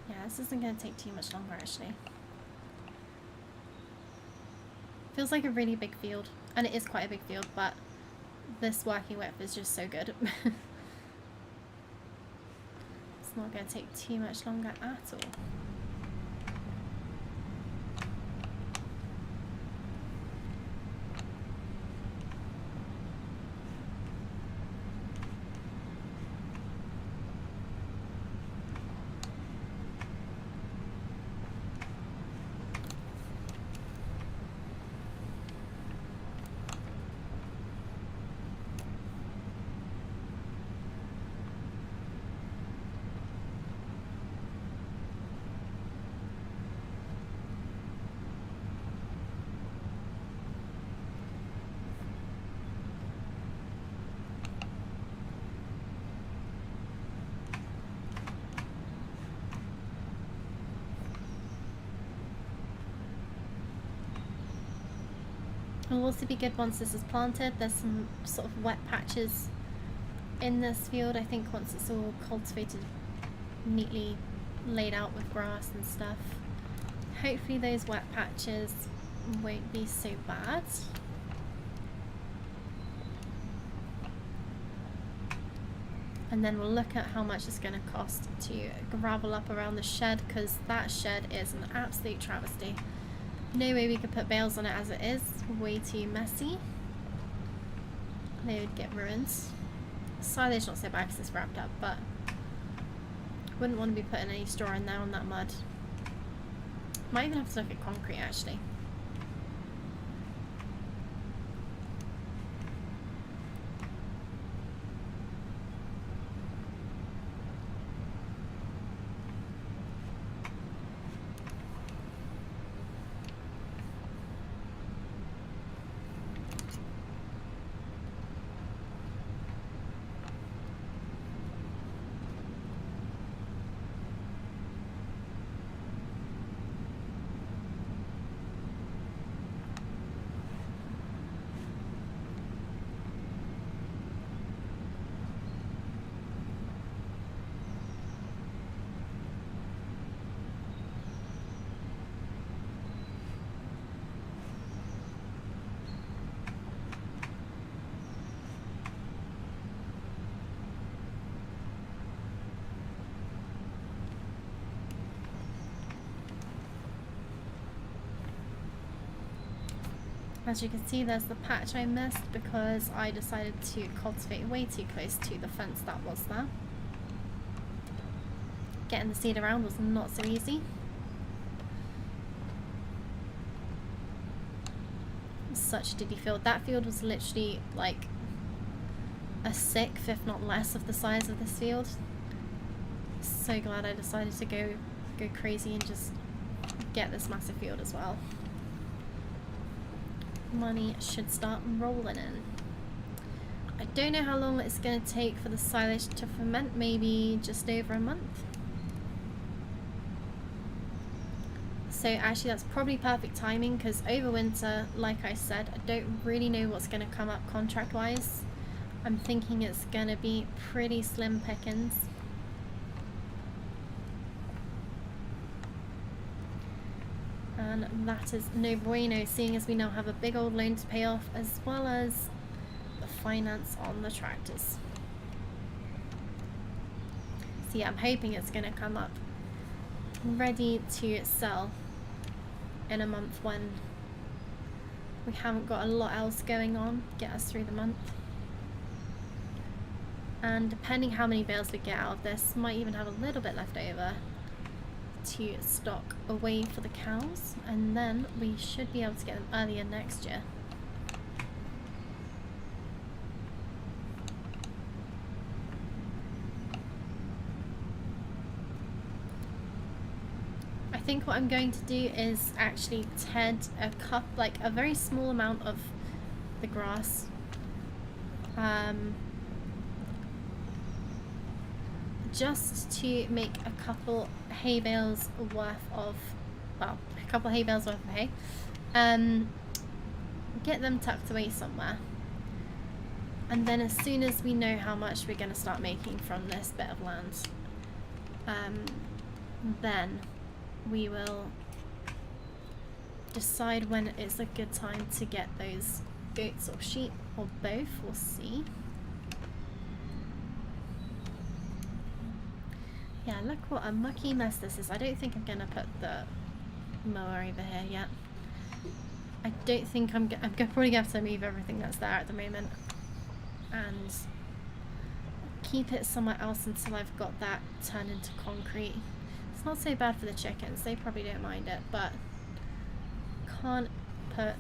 Yeah, this isn't going to take too much longer actually. Feels like a really big field, and it is quite a big field, but this working width is just so good. It's not going to take too much longer at all. It'll also be good once this is planted. There's some sort of wet patches in this field. I think once it's all cultivated, neatly laid out with grass and stuff, hopefully those wet patches won't be so bad. And then we'll look at how much it's going to cost to gravel up around the shed, because that shed is an absolute travesty. No way we could put bales on it as it is. Way too messy. They would get ruined. Silage not so bad because it's wrapped up, but wouldn't want to be putting any straw in there on that mud. Might even have to look at concrete actually. As you can see, there's the patch I missed because I decided to cultivate way too close to the fence that was there. Getting the seed around was not so easy. Such a diddy field. That field was literally like a sixth, if not less, of the size of this field. So glad I decided to go crazy and just get this massive field as well. Money should start rolling in. I don't know how long it's going to take for the silage to ferment, maybe just over a month. So actually that's probably perfect timing, because over winter, like I said, I don't really know what's going to come up contract wise. I'm thinking it's going to be pretty slim pickings. And that is no bueno, seeing as we now have a big old loan to pay off, as well as the finance on the tractors. So yeah, I'm hoping it's going to come up ready to sell in a month when we haven't got a lot else going on, get us through the month. And depending how many bales we get out of this, might even have a little bit left over to stock away for the cows, and then we should be able to get them earlier next year. I think what I'm going to do is actually ted a very small amount of the grass, just to make a couple hay bales worth of, well, a couple hay bales worth of hay, get them tucked away somewhere, and then as soon as we know how much we're going to start making from this bit of land, then we will decide when it's a good time to get those goats or sheep or both, we'll see. Yeah, look what a mucky mess this is. I don't think I'm going to put the mower over here yet. I don't think I'm probably going to have to move everything that's there at the moment and keep it somewhere else until I've got that turned into concrete. It's not so bad for the chickens, they probably don't mind it, but can't put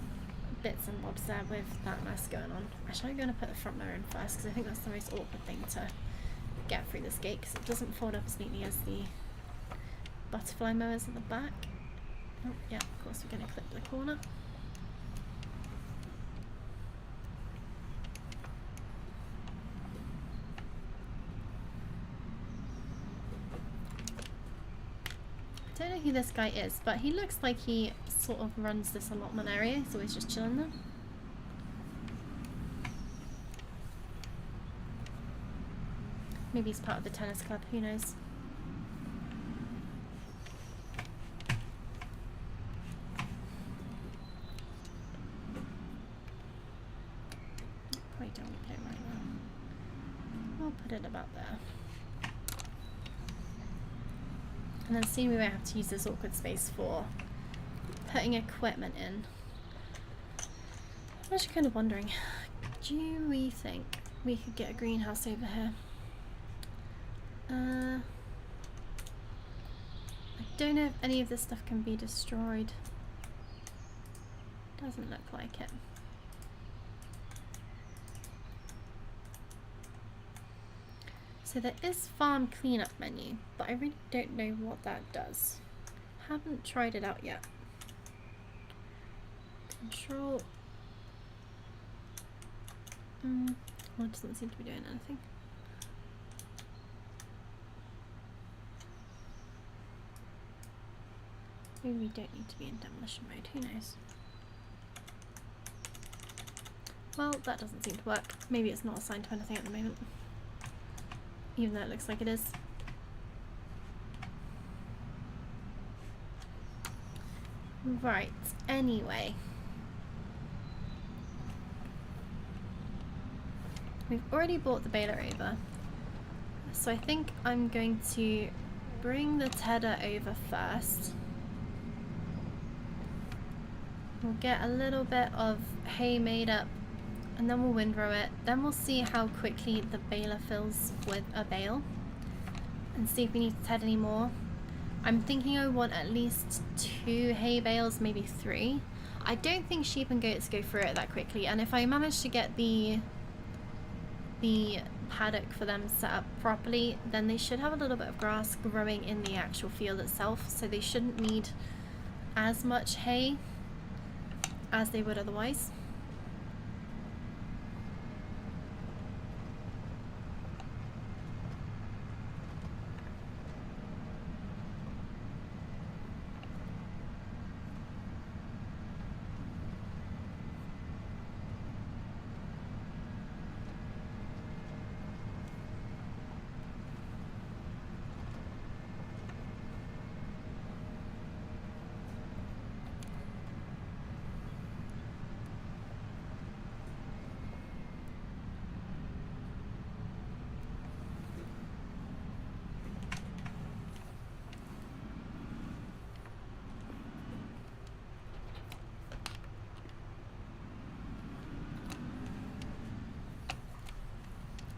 bits and bobs there with that mess going on. Actually, I'm going to put the front mower in first because I think that's the most awkward thing to get through this gate, because it doesn't fold up as neatly as the butterfly mowers at the back. Oh yeah, of course we're going to clip the corner. I don't know who this guy is, but he looks like he sort of runs this allotment area. He's always just chilling there. Maybe he's part of the tennis club, who knows. Probably don't want to put it right now. I'll put it about there. And then soon we won't have to use this awkward space for putting equipment in. I'm actually kind of wondering, do we think we could get a greenhouse over here? I don't know if any of this stuff can be destroyed. Doesn't look like it. So there is farm cleanup menu, but I really don't know what that does. Haven't tried it out yet. Control. Well, it doesn't seem to be doing anything. Maybe we don't need to be in demolition mode, who knows? Well, that doesn't seem to work. Maybe it's not assigned to anything at the moment. Even though it looks like it is. Right, anyway. We've already brought the baler over. So I think I'm going to bring the tedder over first. We'll get a little bit of hay made up and then we'll windrow it. Then we'll see how quickly the baler fills with a bale and see if we need to ted any more. I'm thinking I want at least 2 hay bales, maybe 3. I don't think sheep and goats go through it that quickly, and if I manage to get the paddock for them set up properly, then they should have a little bit of grass growing in the actual field itself, so they shouldn't need as much hay as they would otherwise.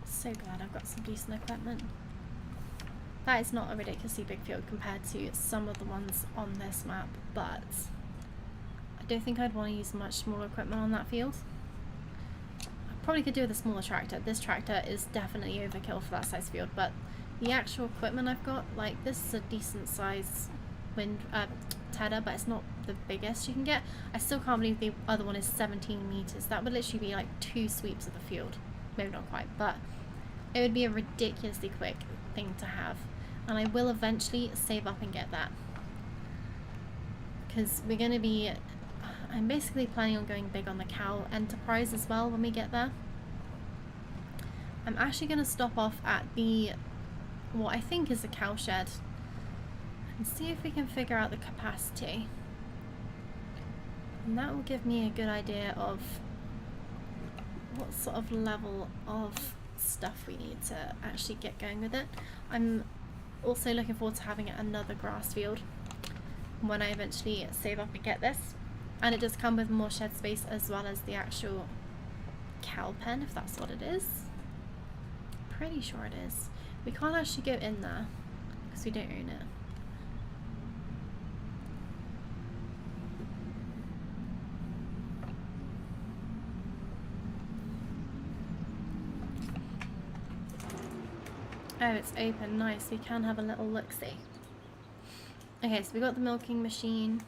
So glad I've got some decent equipment. That is not a ridiculously big field compared to some of the ones on this map, but I don't think I'd want to use much smaller equipment on that field. I probably could do with a smaller tractor. This tractor is definitely overkill for that size field, but the actual equipment I've got, like, this is a decent size tedder, but it's not the biggest you can get. I still can't believe the other one is 17 meters. That would literally be like 2 sweeps of the field. Maybe not quite, but it would be a ridiculously quick thing to have, and I will eventually save up and get that, because we're going to be, I'm basically planning on going big on the cow enterprise as well when we get there. I'm actually going to stop off at the, what I think is a cow shed, and see if we can figure out the capacity, and that will give me a good idea of what sort of level of stuff we need to actually get going with it. I'm also looking forward to having another grass field when I eventually save up and get this, and it does come with more shed space as well as the actual cow pen, if that's what it is. Pretty sure it is. We can't actually go in there because we don't own it. Oh, it's open. Nice. We can have a little look-see. Okay, so we got the milking machine.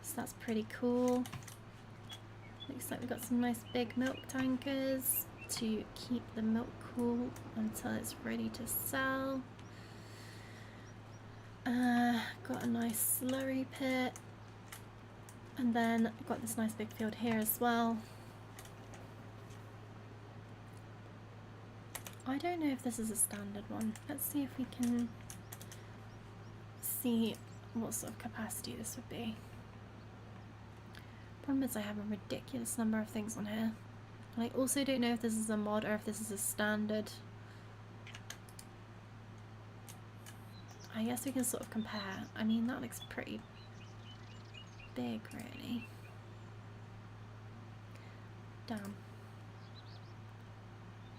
So that's pretty cool. Looks like we've got some nice big milk tankers to keep the milk cool until it's ready to sell. Got a nice slurry pit. And then I've got this nice big field here as well. I don't know if this is a standard one. Let's see if we can see what sort of capacity this would be. Problem is I have a ridiculous number of things on here. And I also don't know if this is a mod or if this is a standard. I guess we can sort of compare. I mean, that looks pretty big, really. Damn.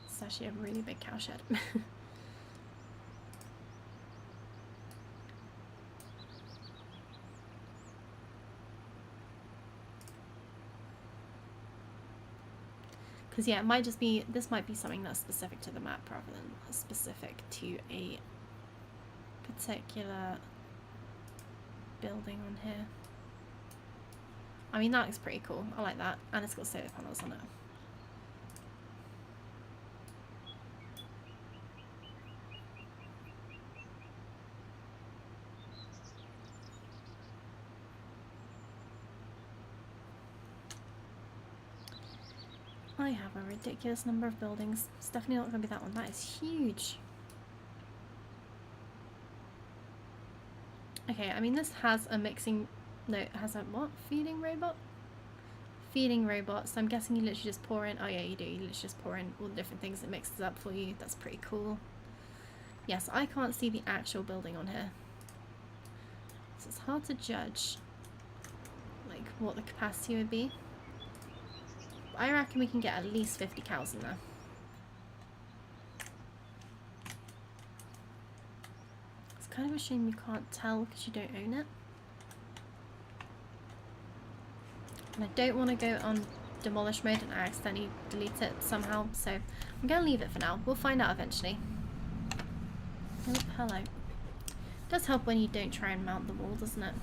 It's actually a really big cowshed. Because yeah, it might just be, this might be something that's specific to the map rather than specific to a particular building on here. I mean, that looks pretty cool. I like that. And it's got solar panels on it. I have a ridiculous number of buildings. It's definitely not going to be that one. That is huge. Okay, I mean, this has a mixing... No, it has a what? Feeding robot? Feeding robot. So I'm guessing you literally just pour in... Oh yeah, you do. You literally just pour in all the different things it mixes up for you. That's pretty cool. Yes, I can't see the actual building on here. So it's hard to judge, like, what the capacity would be. I reckon we can get at least 50 cows in there. It's kind of a shame you can't tell because you don't own it. And I don't want to go on demolish mode and accidentally delete it somehow, so I'm going to leave it for now. We'll find out eventually. Oh, hello. It does help when you don't try and mount the wall, doesn't it?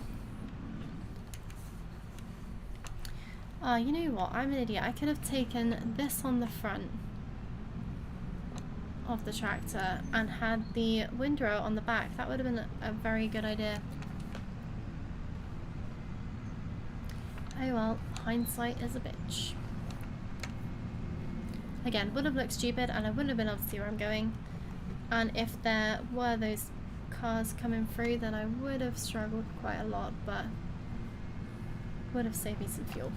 Oh, you know what? I'm an idiot. I could have taken this on the front of the tractor and had the windrow on the back. That would have been a very good idea. Oh well, hindsight is a bitch. Again, would have looked stupid and I wouldn't have been able to see where I'm going. And if there were those cars coming through, then I would have struggled quite a lot, but would have saved me some fuel.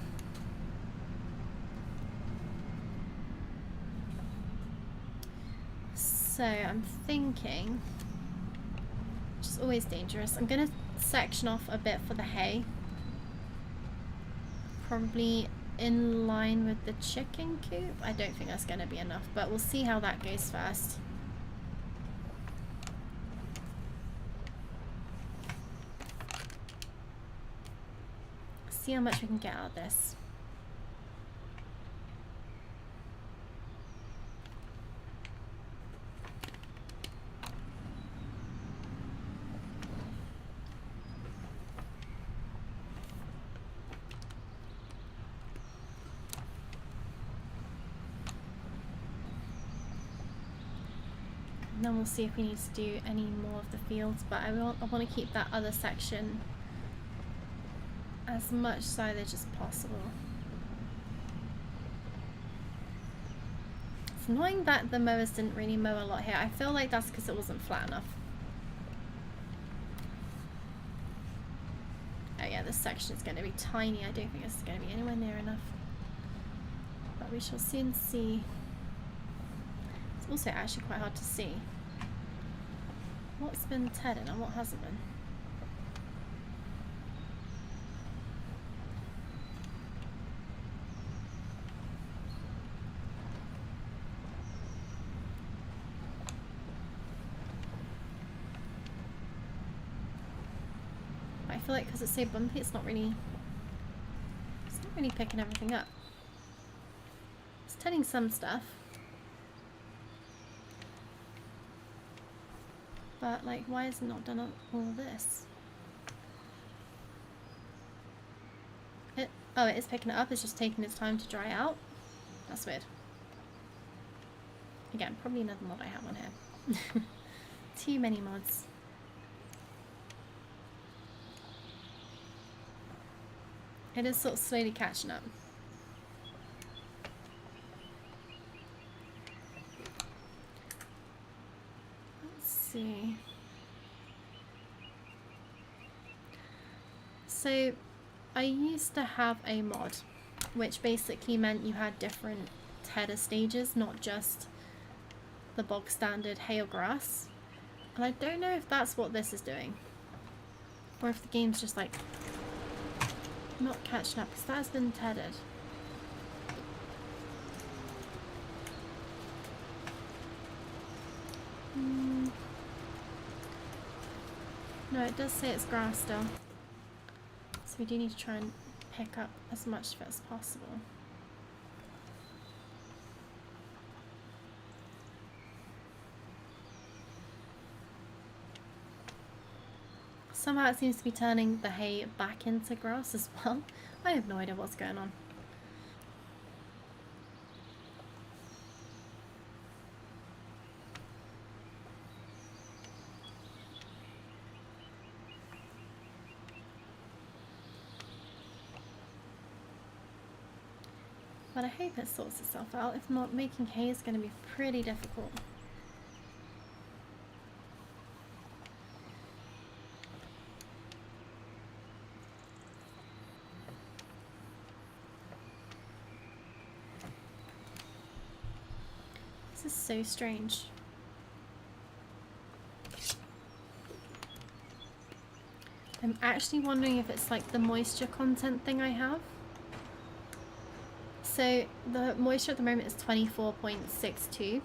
So I'm thinking, which is always dangerous, I'm going to section off a bit for the hay. Probably in line with the chicken coop. I don't think that's going to be enough, but we'll see how that goes first. See how much we can get out of this. And then we'll see if we need to do any more of the fields, but I want to keep that other section as much silage as possible. It's annoying that the mowers didn't really mow a lot here. I feel like that's because it wasn't flat enough. Oh yeah, this section is going to be tiny. I don't think it's going to be anywhere near enough. But we shall soon see. It's also actually quite hard to see what's been tedded and what hasn't been. But I feel like because it's so bumpy, it's not really picking everything up. It's tedding some stuff. But, like, why has it not done all of this? Oh, it is picking it up. It's just taking its time to dry out. That's weird. Again, probably another mod I have on here. Too many mods. It is sort of slowly catching up. see. So I used to have a mod which basically meant you had different header stages, not just the bog standard hay or grass. And I don't know if that's what this is doing, or if the game's just like not catching up, because that has been tethered. No, it does say it's grass still. So we do need to try and pick up as much of it as possible. Somehow it seems to be turning the hay back into grass as well. I have no idea what's going on. But I hope it sorts itself out. If not, making hay is going to be pretty difficult. This is so strange. I'm actually wondering if it's like the moisture content thing I have. So the moisture at the moment is 24.62.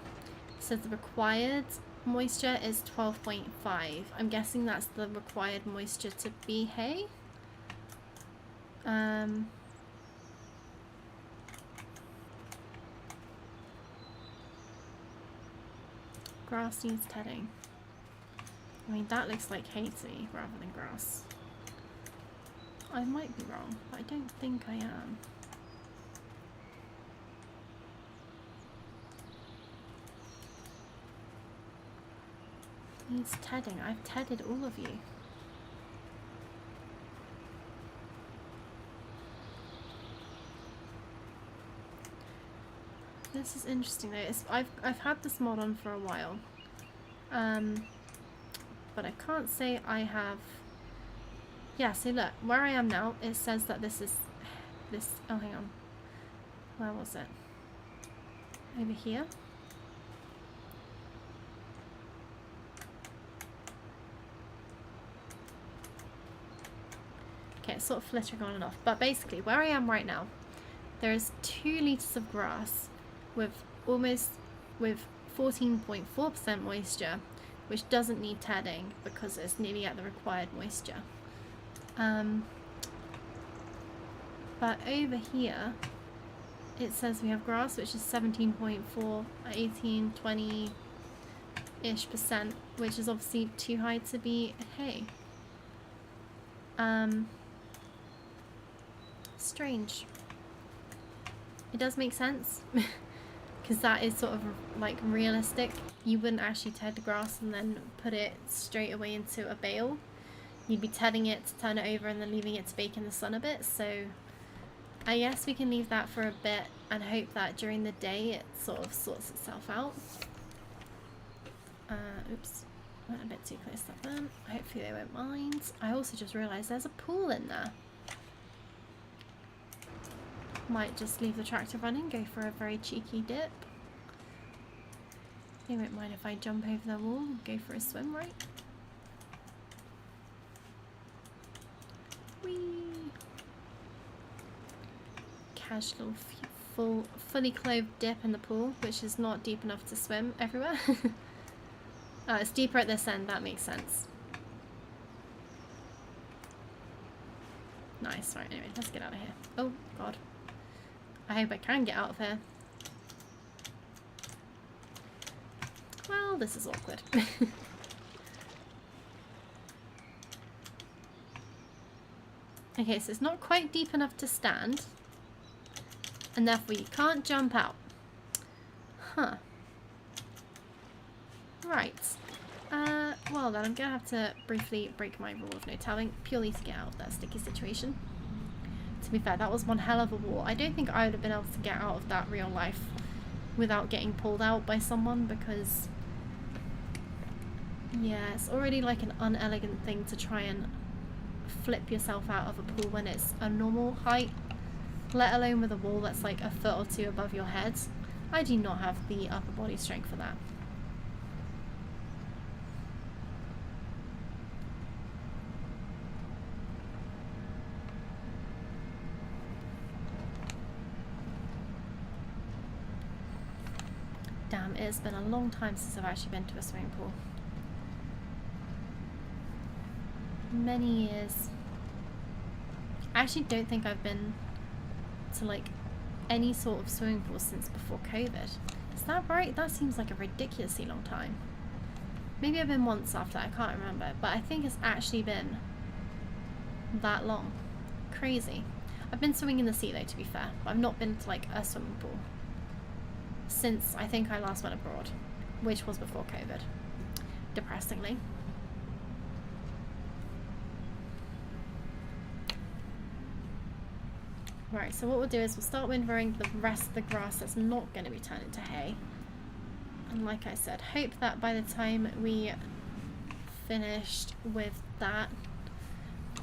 So the required moisture is 12.5. I'm guessing that's the required moisture to be hay. Grass needs tedding. I mean, that looks like hay to me rather than grass. I might be wrong, but I don't think I am. Needs tedding. I've tedded all of you. This is interesting though. I've had this mod on for a while, but I can't say I have. Yeah. So look, where I am now, it says that this is this. Oh, hang on. Where was it? Over here. Okay, it's sort of flittering on and off, but basically where I am right now, there's 2 litres of grass with 14.4% moisture, which doesn't need tedding because it's nearly at the required moisture. But over here it says we have grass which is 17.4, 18, 20-ish%, which is obviously too high to be hay. Strange. It does make sense because that is sort of like realistic. You wouldn't actually ted the grass and then put it straight away into a bale. You'd be tedding it to turn it over and then leaving it to bake in the sun a bit. So I guess we can leave that for a bit and hope that during the day it sort of sorts itself out. Oops, went a bit too close to them. Hopefully they won't mind. I also just realised there's a pool in there. Might just leave the tractor running, go for a very cheeky dip. They won't mind if I jump over the wall and go for a swim, right? Whee! Casual, fully clothed dip in the pool, which is not deep enough to swim everywhere. Oh, it's deeper at this end, that makes sense. Nice, right, anyway, let's get out of here. Oh, God. I hope I can get out of here. Well, this is awkward. Okay, so it's not quite deep enough to stand, and therefore you can't jump out. Huh. Right. Well then, I'm gonna have to briefly break my rule of no telling, purely to get out of that sticky situation. To be fair, that was one hell of a wall. I don't think I would have been able to get out of that real life without getting pulled out by someone, because Yeah, it's already like an unelegant thing to try and flip yourself out of a pool when it's a normal height, let alone with a wall that's like a foot or two above your head. I do not have the upper body strength for that. Damn, it's been a long time since I've actually been to a swimming pool. Many years. I actually don't think I've been to like any sort of swimming pool since before COVID. Is that right? That seems like a ridiculously long time. Maybe I've been once after that, I can't remember, but I think it's actually been that long. Crazy. I've been swimming in the sea though, to be fair, but I've not been to like a swimming pool since I think I last went abroad, which was before COVID, depressingly. Right, so what we'll do is we'll start windrowing the rest of the grass that's not going to be turned into hay. And like I said, hope that by the time we finished with that,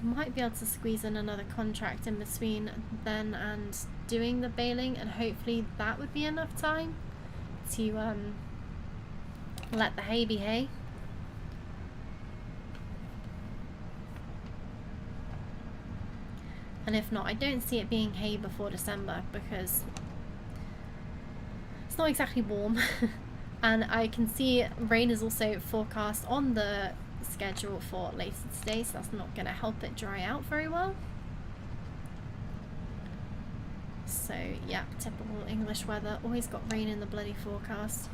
might be able to squeeze in another contract in between then and doing the baling, and hopefully that would be enough time to let the hay be hay. And if not, I don't see it being hay before December because it's not exactly warm. And I can see rain is also forecast on the schedule for later today, so that's not going to help it dry out very well. So yeah, typical English weather, always got rain in the bloody forecast.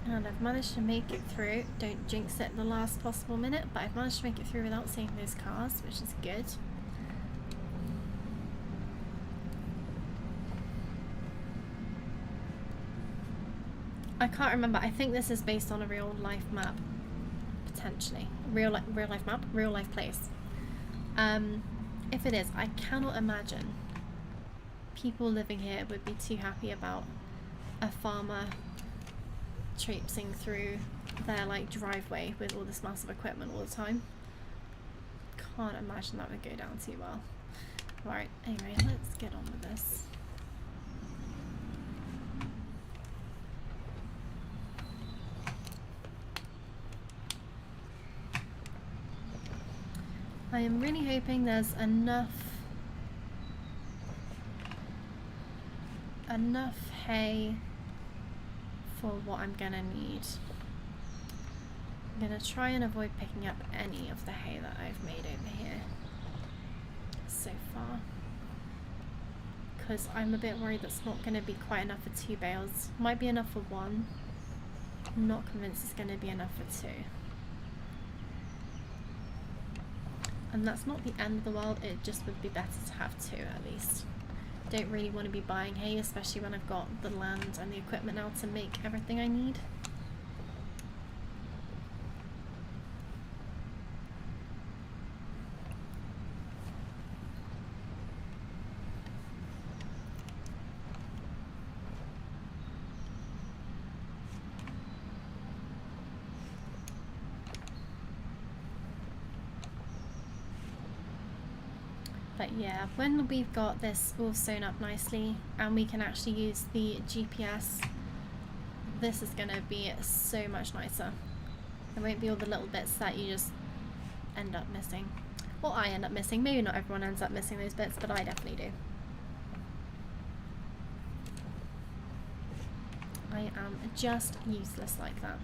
And I've managed to make it through. Don't jinx it at the last possible minute, but I've managed to make it through without seeing those cars, which is good. I can't remember. I think this is based on a real life map, potentially. Real life map, real life place. If it is, I cannot imagine people living here would be too happy about a farmer traipsing through their like driveway with all this massive equipment all the time. Can't imagine that would go down too well. Right, anyway, let's get on with this. I am really hoping there's enough hay for what I'm gonna need. I'm gonna try and avoid picking up any of the hay that I've made over here so far, because I'm a bit worried that's not gonna be quite enough for 2 bales. Might be enough for 1. I'm not convinced it's gonna be enough for 2. And that's not the end of the world, it just would be better to have 2 at least. Don't really want to be buying hay, especially when I've got the land and the equipment now to make everything I need. But yeah, when we've got this all sewn up nicely and we can actually use the GPS, this is going to be so much nicer. There won't be all the little bits that you just end up missing. Or I end up missing. Maybe not everyone ends up missing those bits, but I definitely do. I am just useless like that.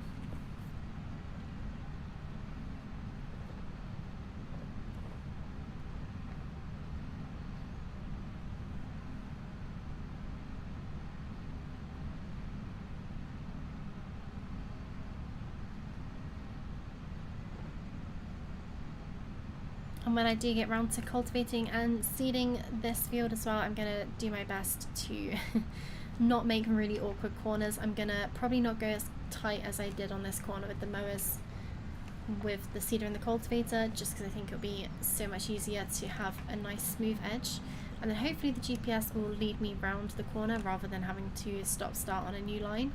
And when I do get round to cultivating and seeding this field as well, I'm going to do my best to not make really awkward corners. I'm going to probably not go as tight as I did on this corner with the mowers. with the seeder and the cultivator, just because I think it'll be so much easier to have a nice smooth edge. And then hopefully the GPS will lead me round the corner rather than having to start on a new line.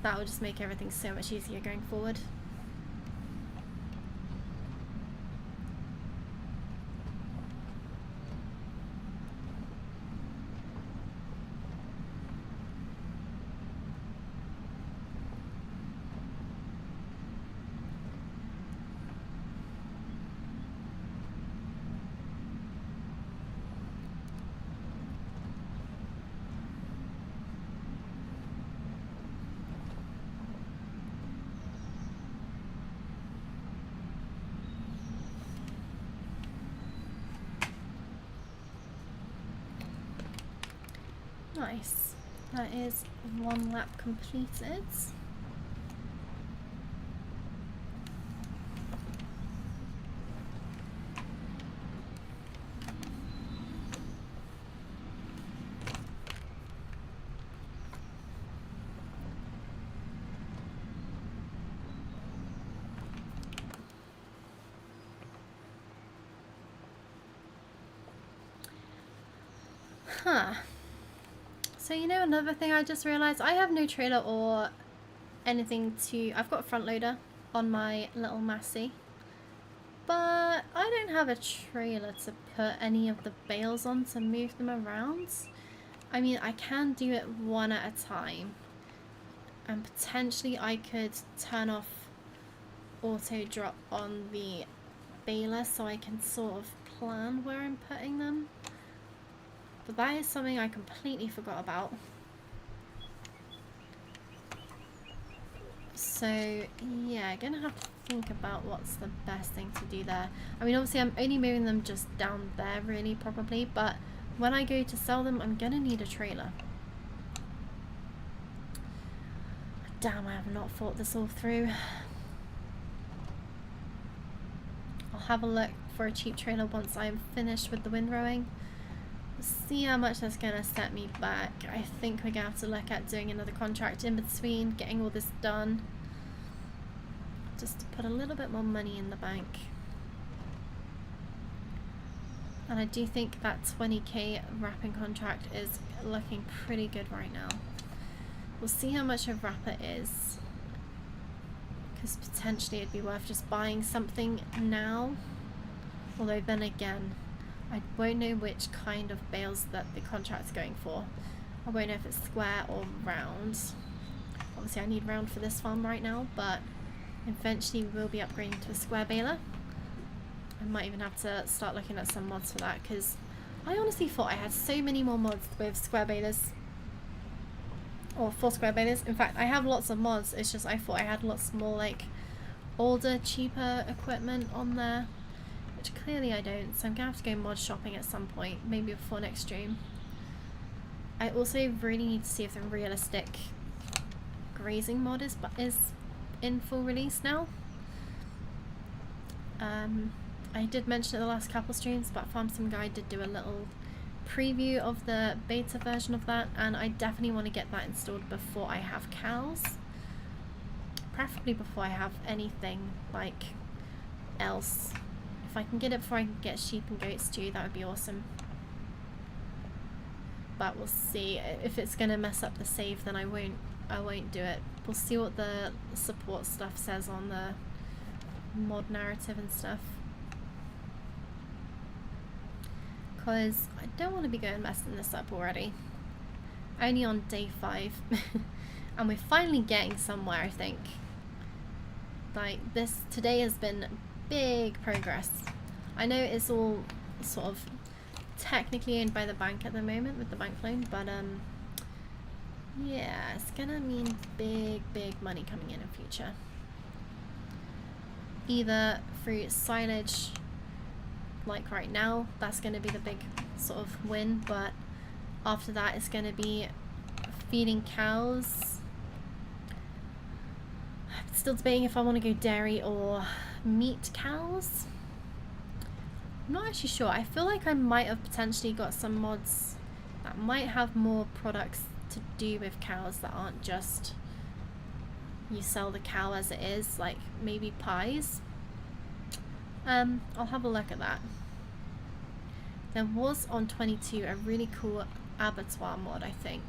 That will just make everything so much easier going forward. Nice. That is 1 lap completed. Huh. So you know, another thing I just realised, I have no trailer or anything to... I've got a front loader on my little Massey, but I don't have a trailer to put any of the bales on to move them around. I mean, I can do it one at a time, and potentially I could turn off auto drop on the baler so I can sort of plan where I'm putting them. But that is something I completely forgot about. So yeah, gonna have to think about what's the best thing to do there. I mean, obviously I'm only moving them just down there really, probably, but when I go to sell them, I'm gonna need a trailer. Damn, I have not thought this all through. I'll have a look for a cheap trailer once I'm finished with the windrowing. See how much that's gonna set me back. I think we're gonna have to look at doing another contract in between, getting all this done, just to put a little bit more money in the bank. And I do think that 20k wrapping contract is looking pretty good right now. We'll see how much a wrapper is, because potentially it'd be worth just buying something now. Although then again, I won't know which kind of bales that the contract's going for. I won't know if it's square or round. Obviously I need round for this farm right now, but eventually we will be upgrading to a square baler. I might even have to start looking at some mods for that, because I honestly thought I had so many more mods with square balers. Or for square balers. In fact, I have lots of mods, it's just I thought I had lots more like older, cheaper equipment on there, which clearly I don't, so I'm gonna have to go mod shopping at some point, maybe before next stream. I also really need to see if the realistic grazing mod is in full release now. I did mention it the last couple streams, but Farm Sim Guy did do a little preview of the beta version of that, and I definitely want to get that installed before I have cows. Preferably before I have anything like else. If I can get it before I can get sheep and goats too, that would be awesome. But we'll see. If it's gonna mess up the save, then I won't do it. We'll see what the support stuff says on the mod narrative and stuff. Because I don't want to be going messing this up already. Only on day 5. And we're finally getting somewhere, I think. Like, today has been big progress. I know it's all sort of technically owned by the bank at the moment with the bank loan, but yeah, it's gonna mean big money coming in future. Either through silage, like right now, that's gonna be the big sort of win, but after that it's gonna be feeding cows. I'm still debating if I want to go dairy or meat cows. I'm not actually sure. I feel like I might have potentially got some mods that might have more products to do with cows that aren't just you sell the cow as it is, like maybe pies. I'll have a look at that. There was on 22 a really cool abattoir mod, I think,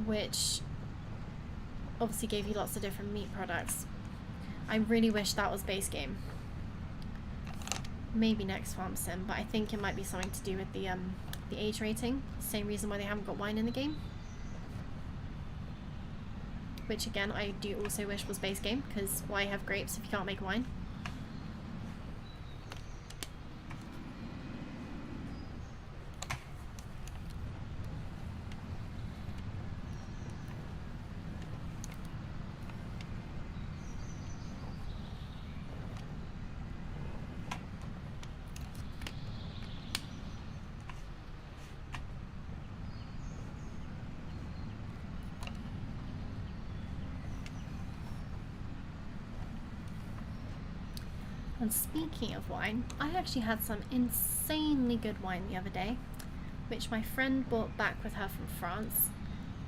which obviously gave you lots of different meat products. I really wish that was base game. Maybe next farm sim, but I think it might be something to do with the age rating. Same reason why they haven't got wine in the game. Which again, I do also wish was base game, because why have grapes if you can't make wine? And speaking of wine, I actually had some insanely good wine the other day, which my friend brought back with her from France.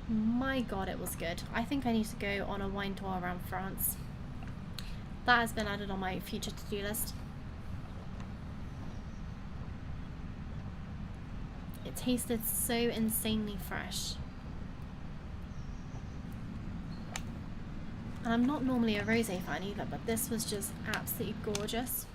My god, it was good. I think I need to go on a wine tour around France. That has been added on my future to-do list. It tasted so insanely fresh. And I'm not normally a rosé fan either, but this was just absolutely gorgeous.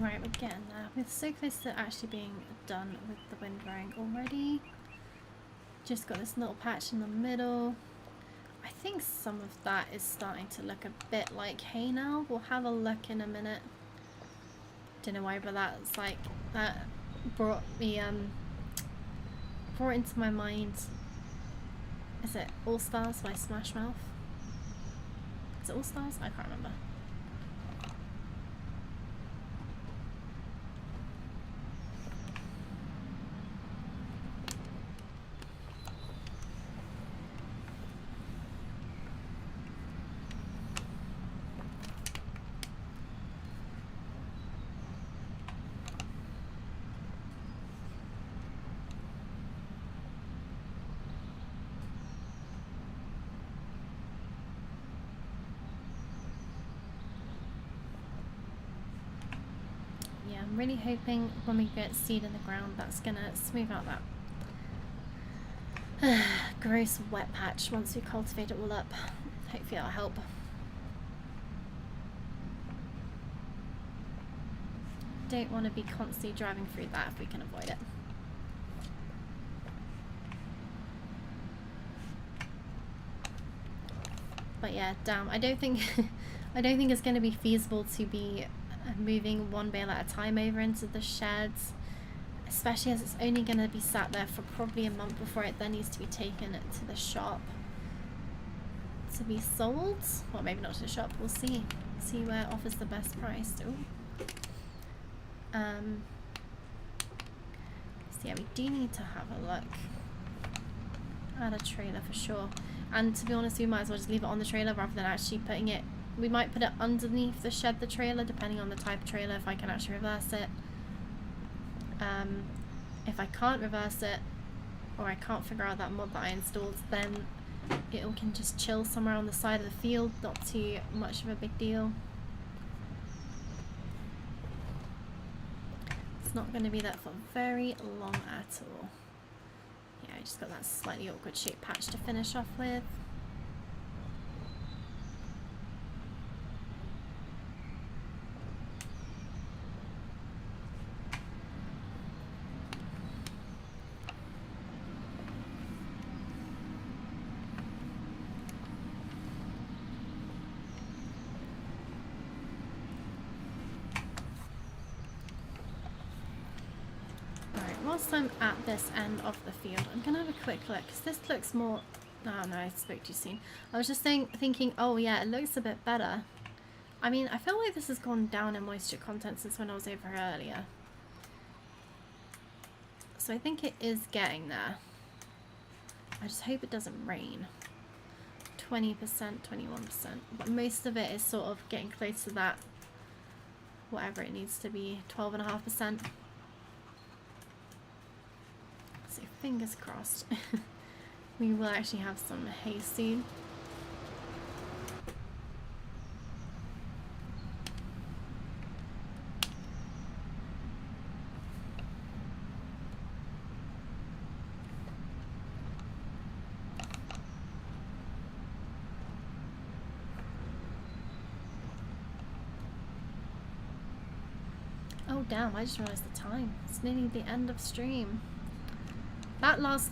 Right, we're getting there. We're so close to actually being done with the windrowing already. Just got this little patch in the middle. I think some of that is starting to look a bit like hay now. We'll have a look in a minute. Don't know why, but that's like, that brought me, brought into my mind, is it All Stars by Smash Mouth? Is it All Stars? I can't remember. I'm really hoping when we get seed in the ground that's gonna smooth out that gross wet patch once we cultivate it all up. Hopefully that'll help. Don't want to be constantly driving through that if we can avoid it. But yeah, damn, I don't think I don't think it's going to be feasible to be moving one bale at a time over into the sheds, especially as it's only going to be sat there for probably a month before it then needs to be taken to the shop to be sold. Well, maybe not to the shop, we'll see where it offers the best price. Ooh. So yeah, we do need to have a look at a trailer for sure, and to be honest we might as well just leave it on the trailer rather than actually putting it. We might put it underneath the shed, the trailer, depending on the type of trailer, if I can actually reverse it. If I can't reverse it, or I can't figure out that mod that I installed, then it all can just chill somewhere on the side of the field, not too much of a big deal. It's not going to be that for very long at all. Yeah, I just got that slightly awkward shaped patch to finish off with. Whilst I'm at this end of the field, I'm going to have a quick look, because this looks more... Oh no, I spoke too soon. I was just thinking, oh yeah, it looks a bit better. I mean, I feel like this has gone down in moisture content since when I was over here earlier. So I think it is getting there. I just hope it doesn't rain. 20%, 21%. But most of it is sort of getting close to that, whatever it needs to be, 12.5%. So fingers crossed we will actually have some hay soon. Oh damn, I just realised the time. It's nearly the end of stream. That last,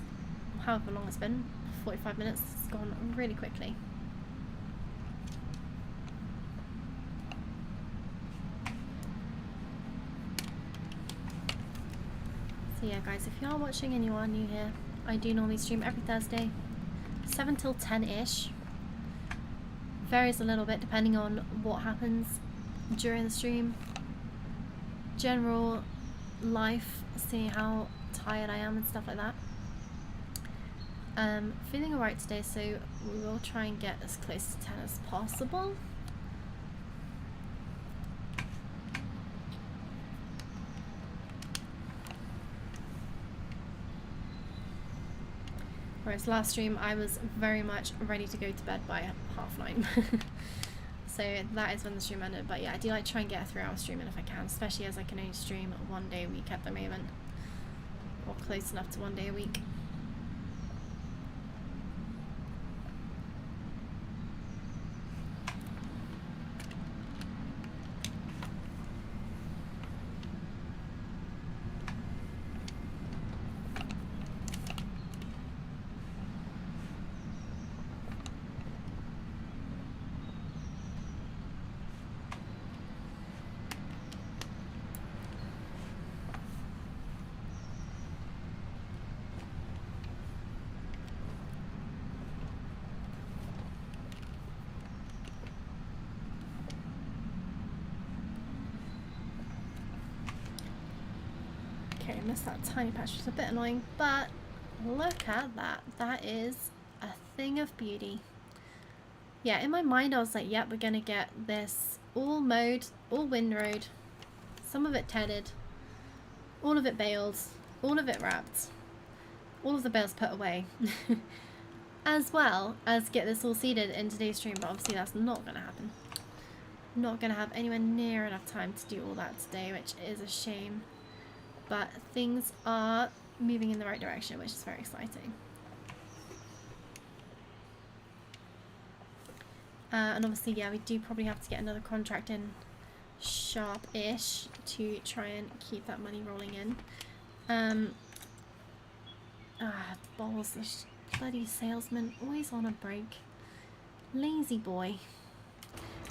however long it's been, 45 minutes, it's gone really quickly. So yeah guys, if you are watching and you are new here, I do normally stream every Thursday, 7 till 10-ish. Varies a little bit depending on what happens during the stream. General life, see how tired I am and stuff like that. Feeling alright today, so we will try and get as close to 10 as possible. Whereas last stream I was very much ready to go to bed by 9:30. So that is when the stream ended. But yeah, I do like to try and get a 3-hour stream in if I can, especially as I can only stream 1 day a week at the moment. Or close enough to 1 day a week. I missed that tiny patch, which is a bit annoying, but look at that. That is a thing of beauty. Yeah, in my mind I was like, yep, we're gonna get this all mowed, all windrowed, some of it tedded, all of it baled, all of it wrapped, all of the bales put away, as well as get this all seeded in today's stream, but obviously that's not gonna happen. Not gonna have anywhere near enough time to do all that today, which is a shame. But things are moving in the right direction, which is very exciting. And obviously, yeah, we do probably have to get another contract in sharp-ish to try and keep that money rolling in. Balls, this bloody salesman, always on a break. Lazy boy.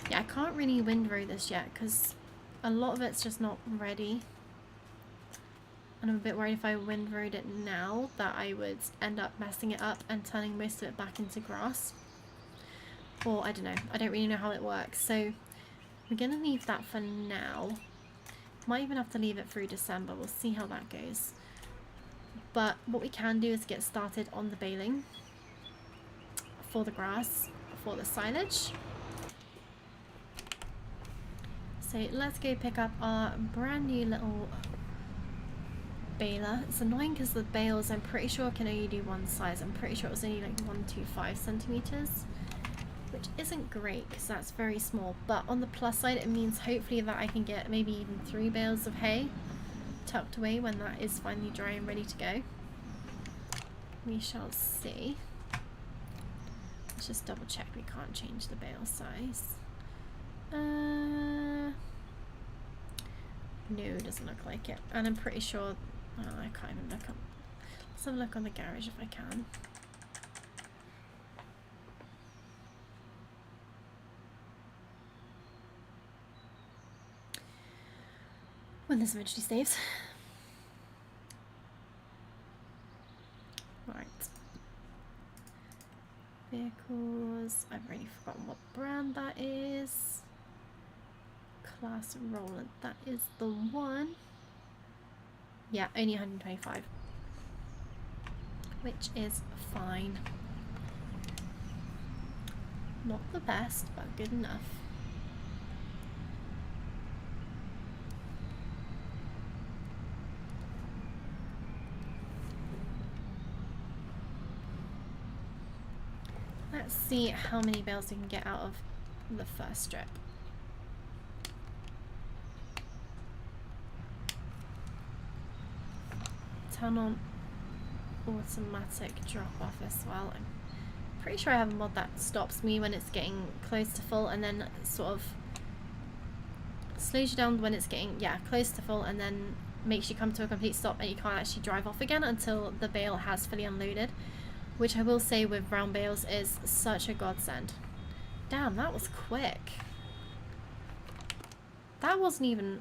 Yeah, I can't really windrow this yet because a lot of it's just not ready. And I'm a bit worried if I windrowed it now that I would end up messing it up and turning most of it back into grass. Or I don't know, I don't really know how it works. So we're going to leave that for now. Might even have to leave it through December, we'll see how that goes. But what we can do is get started on the baling for the grass, for the silage. So let's go pick up our brand new little baler. It's annoying because the bales, I'm pretty sure, can only do one size. I'm pretty sure it was only like 125 centimeters, which isn't great because that's very small. But on the plus side, it means hopefully that I can get maybe even 3 bales of hay tucked away when that is finally dry and ready to go. We shall see. Let's just double check we can't change the bale size. No, it doesn't look like it. And I'm pretty sure, oh, I can't even look up. Let's have a look on the garage if I can. When this eventually saves. Right. Vehicles. I've already forgotten what brand that is. Class Roland. That is the one. Yeah, only 125. Which is fine. Not the best, but good enough. Let's see how many bales we can get out of the first strip. Turn on automatic drop off as well. I'm pretty sure I have a mod that stops me when it's getting close to full and then sort of slows you down when it's getting, yeah, close to full, and then makes you come to a complete stop and you can't actually drive off again until the bale has fully unloaded, which I will say with round bales is such a godsend. Damn, that was quick. That wasn't even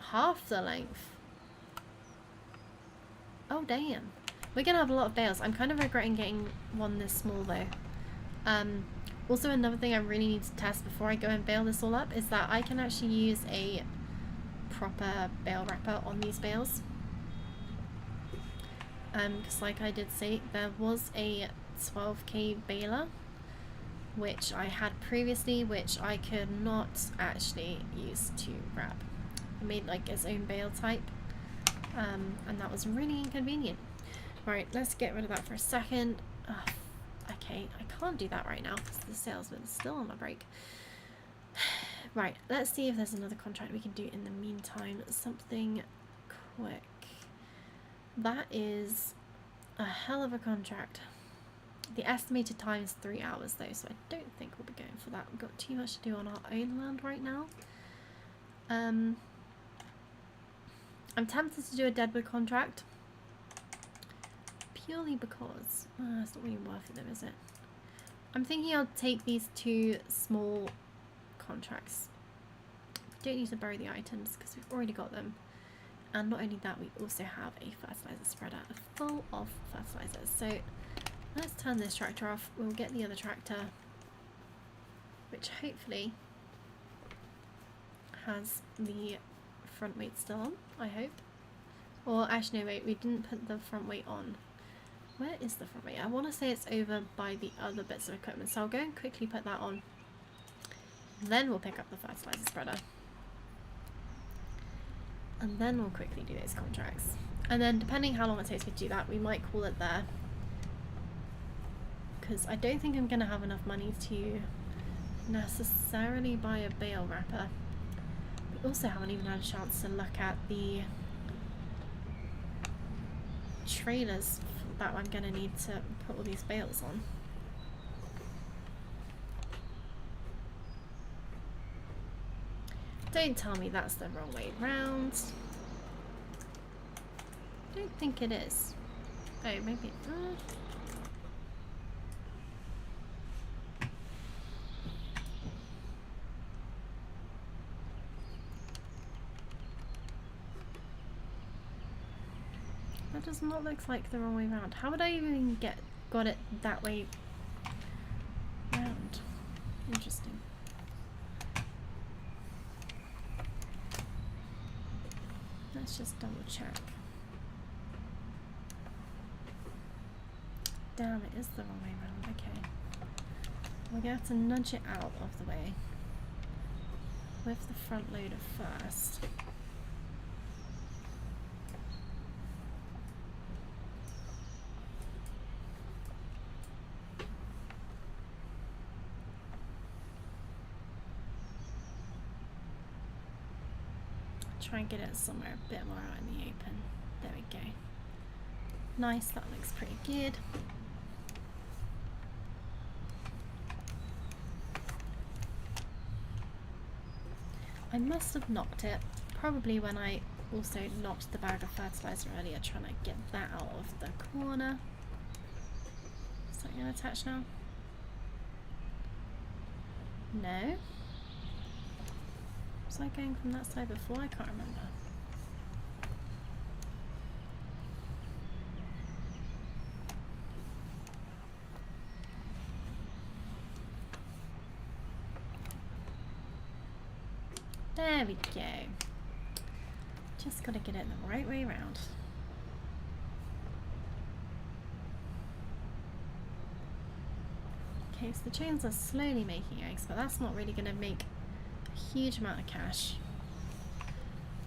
half the length. Oh damn. We're gonna have a lot of bales. I'm kind of regretting getting one this small though. Also another thing I really need to test before I go and bale this all up is that I can actually use a proper bale wrapper on these bales. Because like I did say, there was a 12K baler which I had previously, which I could not actually use to wrap. It made like its own bale type. And that was really inconvenient. Right, let's get rid of that for a second. Okay, I can't do that right now because the salesman's still on my break. Right, let's see if there's another contract we can do in the meantime. Something quick. That is a hell of a contract. The estimated time is 3 hours though, so I don't think we'll be going for that. We've got too much to do on our own land right now. I'm tempted to do a Deadwood contract purely because it's not really worth it though, is it? I'm thinking I'll take these 2 small contracts. We don't need to bury the items because we've already got them, and not only that, we also have a fertilizer spreader full of fertilizers. So let's turn this tractor off. We'll get the other tractor, which hopefully has the front weight still on, I hope. Or actually no, wait, we didn't put the front weight on. Where is the front weight? I want to say it's over by the other bits of equipment, so I'll go and quickly put that on. Then we'll pick up the fertilizer spreader. And then we'll quickly do those contracts. And then depending how long it takes me to do that, we might call it there. Because I don't think I'm going to have enough money to necessarily buy a bale wrapper. We also haven't even had a chance to look at the trailers that I'm going to need to put all these bales on. Don't tell me that's the wrong way round. Don't think it is. Oh, maybe. That does not look like the wrong way round. How would I even got it that way round? Interesting. Let's just double check. Damn, it is the wrong way round. Okay. We're gonna have to nudge it out of the way with the front loader first. Try and get it somewhere a bit more out in the open. There we go. Nice, that looks pretty good. I must have knocked it, probably when I also knocked the bag of fertilizer earlier, trying to get that out of the corner. Is that going to attach now? No? Was I going from that side before? I can't remember. There we go. Just got to get it the right way around. Okay, so the chickens are slowly making eggs, but that's not really going to make a huge amount of cash.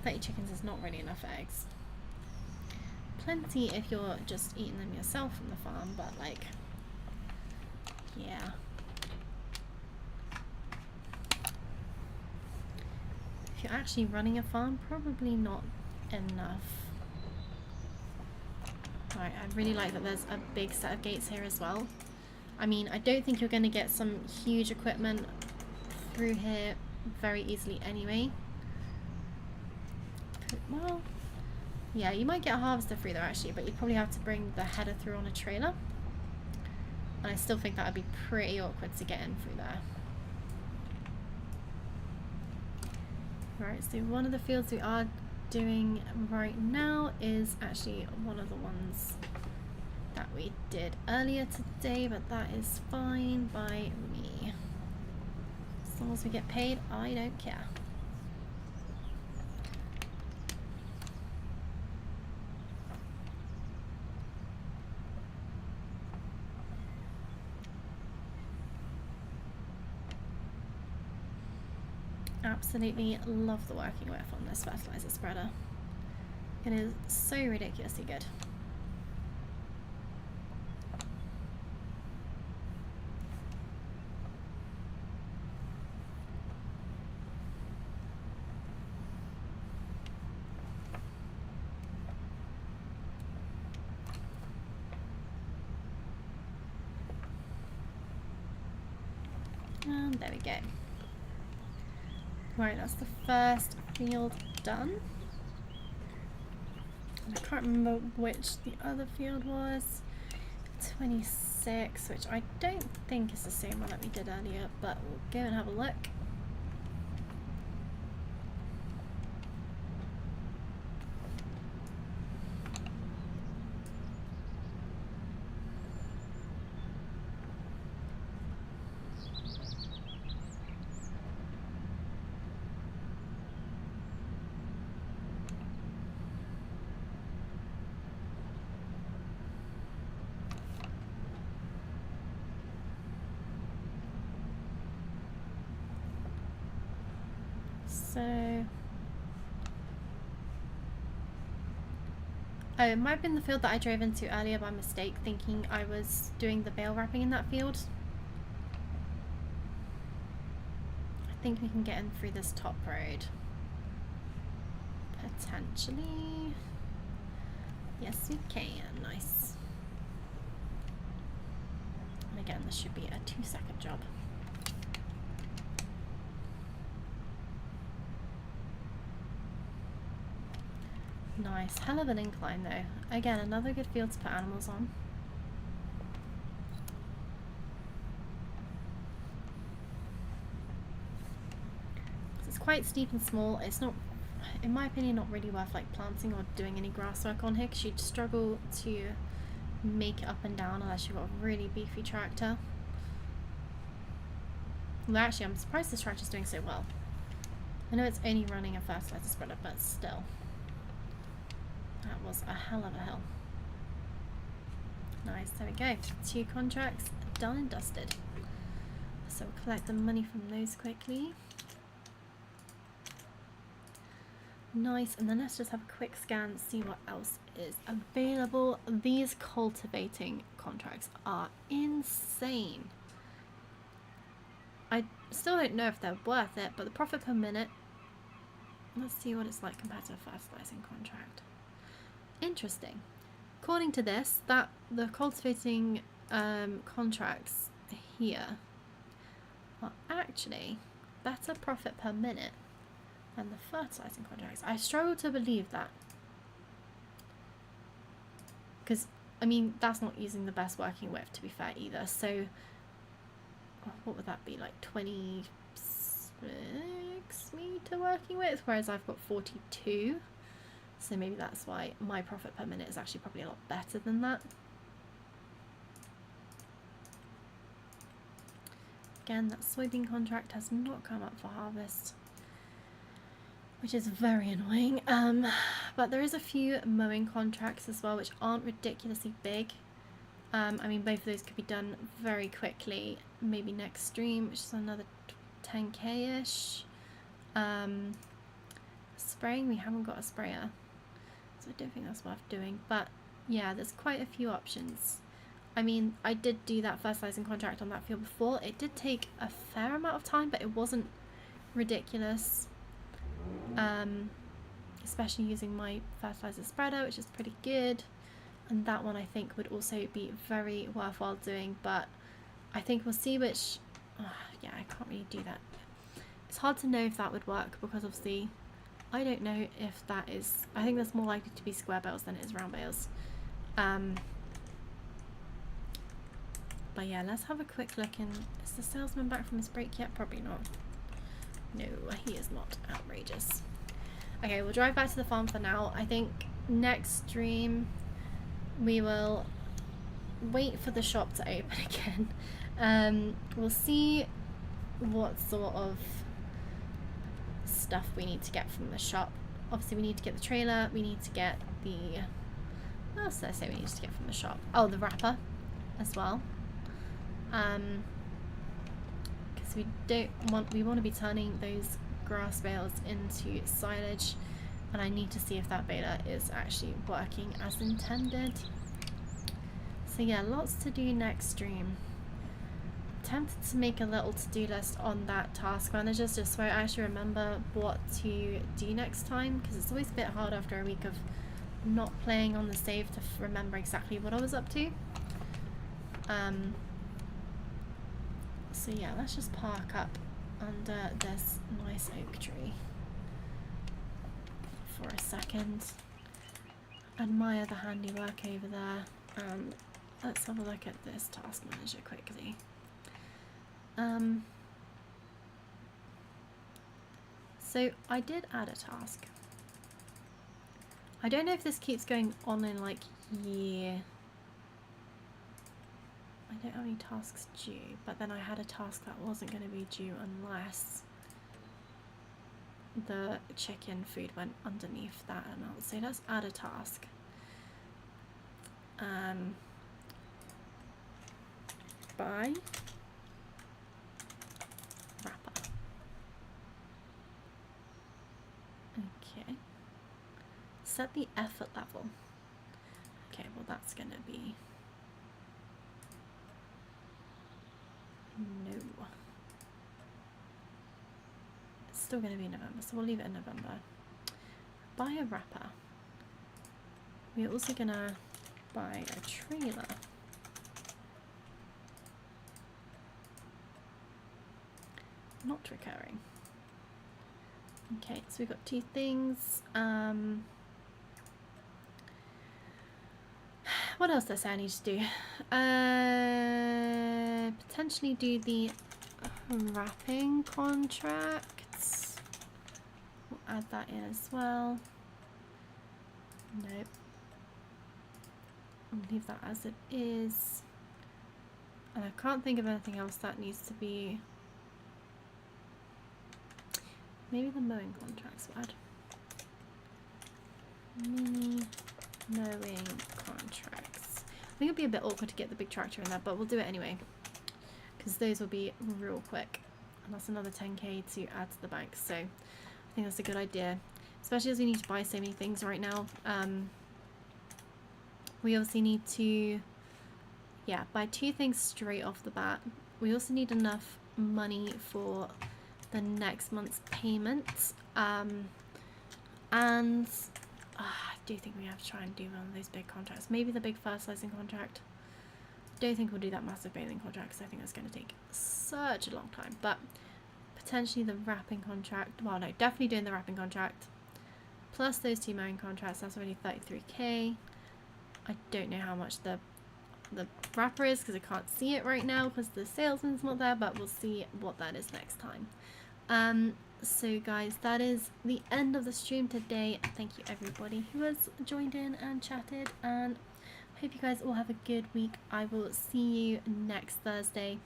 30 chickens is not really enough eggs. Plenty if you're just eating them yourself from the farm, but like, yeah. If you're actually running a farm, probably not enough. Right, I really like that there's a big set of gates here as well. I mean, I don't think you're going to get some huge equipment through here very easily anyway. Well, yeah, you might get a harvester through there actually, but you'd probably have to bring the header through on a trailer. And I still think that would be pretty awkward to get in through there. Right, so one of the fields we are doing right now is actually one of the ones that we did earlier today, but that is fine by me. As long as we get paid, I don't care. Absolutely love the working with on this fertilizer spreader. It is so ridiculously good. And there we go. Right, that's the first field done. And I can't remember which the other field was. 26, which I don't think is the same one that we did earlier, but we'll go and have a look. So, oh, it might have been the field that I drove into earlier by mistake, thinking I was doing the bale wrapping in that field. I think we can get in through this top road. Potentially. Yes, we can. Nice. And again, this should be a 2-second job. Nice. Hell of an incline though. Again, another good field to put animals on. It's quite steep and small. It's not, in my opinion, not really worth like planting or doing any grass work on here, because you'd struggle to make it up and down unless you've got a really beefy tractor. Well, actually, I'm surprised this tractor's doing so well. I know it's only running a fertilizer spreader, but still. That was a hell of a hill. Nice, there we go. 2 contracts done and dusted. So we'll collect the money from those quickly. Nice, and then let's just have a quick scan, see what else is available. These cultivating contracts are insane. I still don't know if they're worth it, but the profit per minute, Let's see what it's like compared to a fertilizing contract. Interesting. According to this, that the cultivating contracts here are actually better profit per minute than the fertilizing contracts. I struggle to believe that. Because, I mean, that's not using the best working width, to be fair, either. So, what would that be, like 26 meter working width? Whereas I've got 42. So maybe that's why my profit per minute is actually probably a lot better than that. Again, that soybean contract has not come up for harvest, which is very annoying. But there is a few mowing contracts as well, which aren't ridiculously big. I mean, both of those could be done very quickly. Maybe next stream, which is another 10k-ish. Spraying, we haven't got a sprayer, so I don't think that's worth doing. But yeah, there's quite a few options. I mean, I did do that fertilizing contract on that field before. It did take a fair amount of time, but it wasn't ridiculous. Especially using my fertilizer spreader, which is pretty good. And that one I think would also be very worthwhile doing, but I think we'll see which... yeah, I can't really do that. It's hard to know if that would work, because obviously I don't know if that is... I think that's more likely to be square bales than it is round bales. But yeah, let's have a quick look in. Is the salesman back from his break yet? Probably not. No, he is not. Outrageous. Okay, we'll drive back to the farm for now. I think next stream we will wait for the shop to open again. We'll see what sort of stuff we need to get from the shop. Obviously we need to get the trailer, we need to get the... What else did I say we need to get from the shop? Oh, the wrapper as well. Because we want to be turning those grass bales into silage, and I need to see if that beta is actually working as intended. So yeah, lots to do next stream. Tempted to make a little to-do list on that task manager just so I actually remember what to do next time, because it's always a bit hard after a week of not playing on the save to remember exactly what I was up to. So yeah, let's just park up under this nice oak tree for a second, admire the handiwork over there, and let's have a look at this task manager quickly. So I did add a task. I don't know if this keeps going on in like year. I don't have any tasks due, but then I had a task that wasn't going to be due unless the chicken food went underneath that amount. So let's add a task. Buy wrapper. Okay. Set the effort level. Okay, well that's going to be... No. It's still going to be November, so we'll leave it in November. Buy a wrapper. We're also going to buy a trailer. Not recurring. Okay, so we've got two things. What else does I need to do? Potentially do the wrapping contracts. We'll add that in as well. Nope. I'll leave that as it is. And I can't think of anything else that needs to be... Maybe the mowing contracts will add. Mini mowing contracts. I think it'll be a bit awkward to get the big tractor in there, but we'll do it anyway, because those will be real quick, and that's another 10k to add to the bank. So I think that's a good idea, especially as we need to buy so many things right now. We obviously need to buy two things straight off the bat. We also need enough money for the next month's payments. And I do think we have to try and do one of those big contracts. Maybe the big fertilizing contract. Don't think we'll do that massive bathing contract because I think that's going to take such a long time. But potentially the wrapping contract. Well, no, definitely doing the wrapping contract. Plus those 2 mowing contracts. That's already 33k. I don't know how much the wrapper is because I can't see it right now because the salesman's not there, but we'll see what that is next time. So guys, that is the end of the stream today. Thank you everybody who has joined in and chatted, and hope you guys all have a good week. I will see you next Thursday.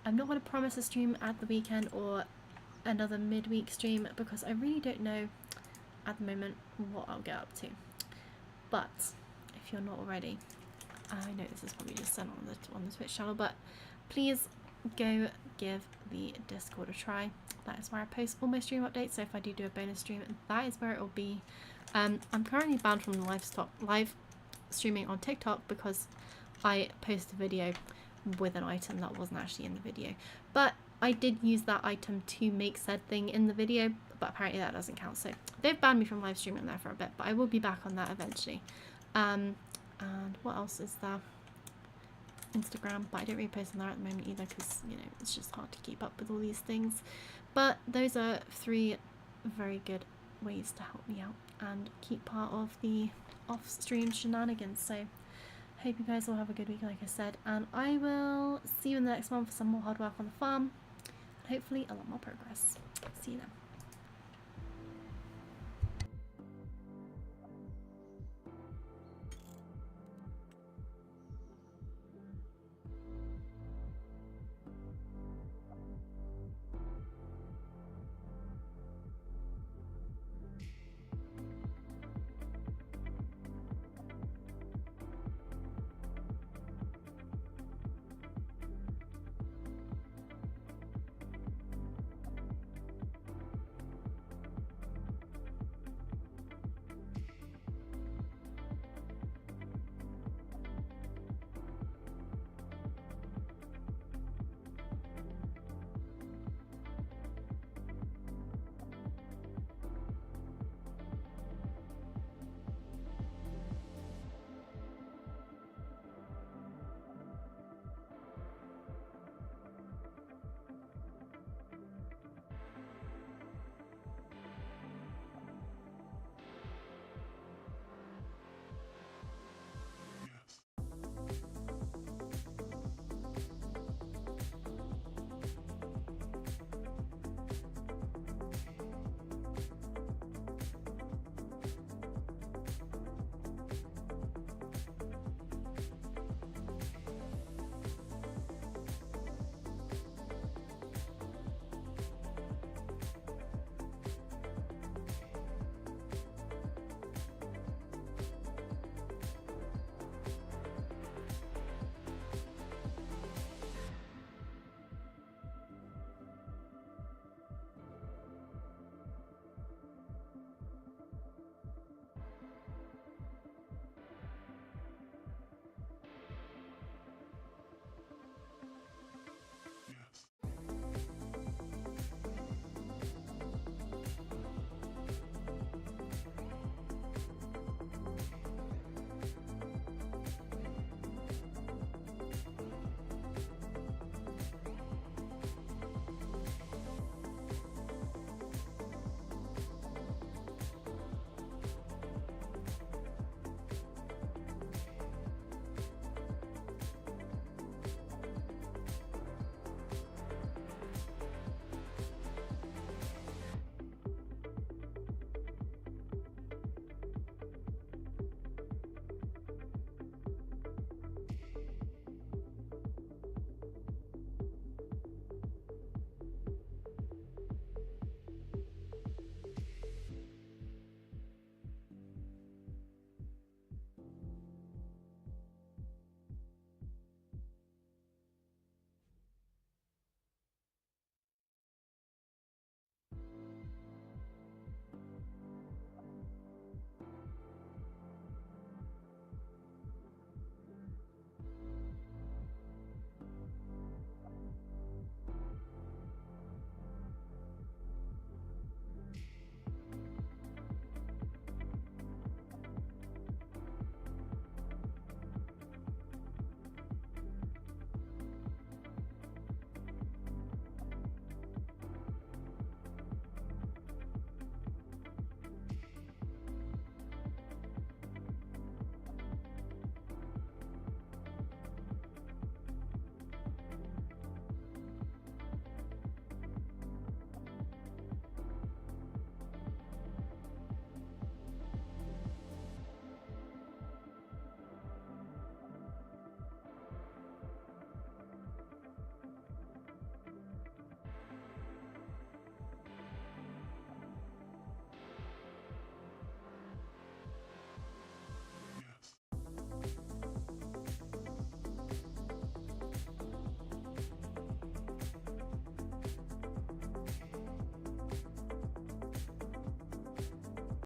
I'm not going to promise a stream at the weekend or another midweek stream because I really don't know at the moment what I'll get up to. But if you're not already, I know this is probably just sent on the Twitch channel, but please go give the Discord a try. That is where I post all my stream updates, so if I do a bonus stream, that is where it will be. I'm currently banned from live streaming on TikTok because I posted a video with an item that wasn't actually in the video, but I did use that item to make said thing in the video, but apparently that doesn't count, so they've banned me from live streaming there for a bit, but I will be back on that eventually. And what else is there? Instagram, but I don't really post on there at the moment either because, you know, it's just hard to keep up with all these things. But those are 3 very good ways to help me out and keep part of the off-stream shenanigans. So hope you guys all have a good week, like I said, and I will see you in the next one for some more hard work on the farm and hopefully a lot more progress. See you then.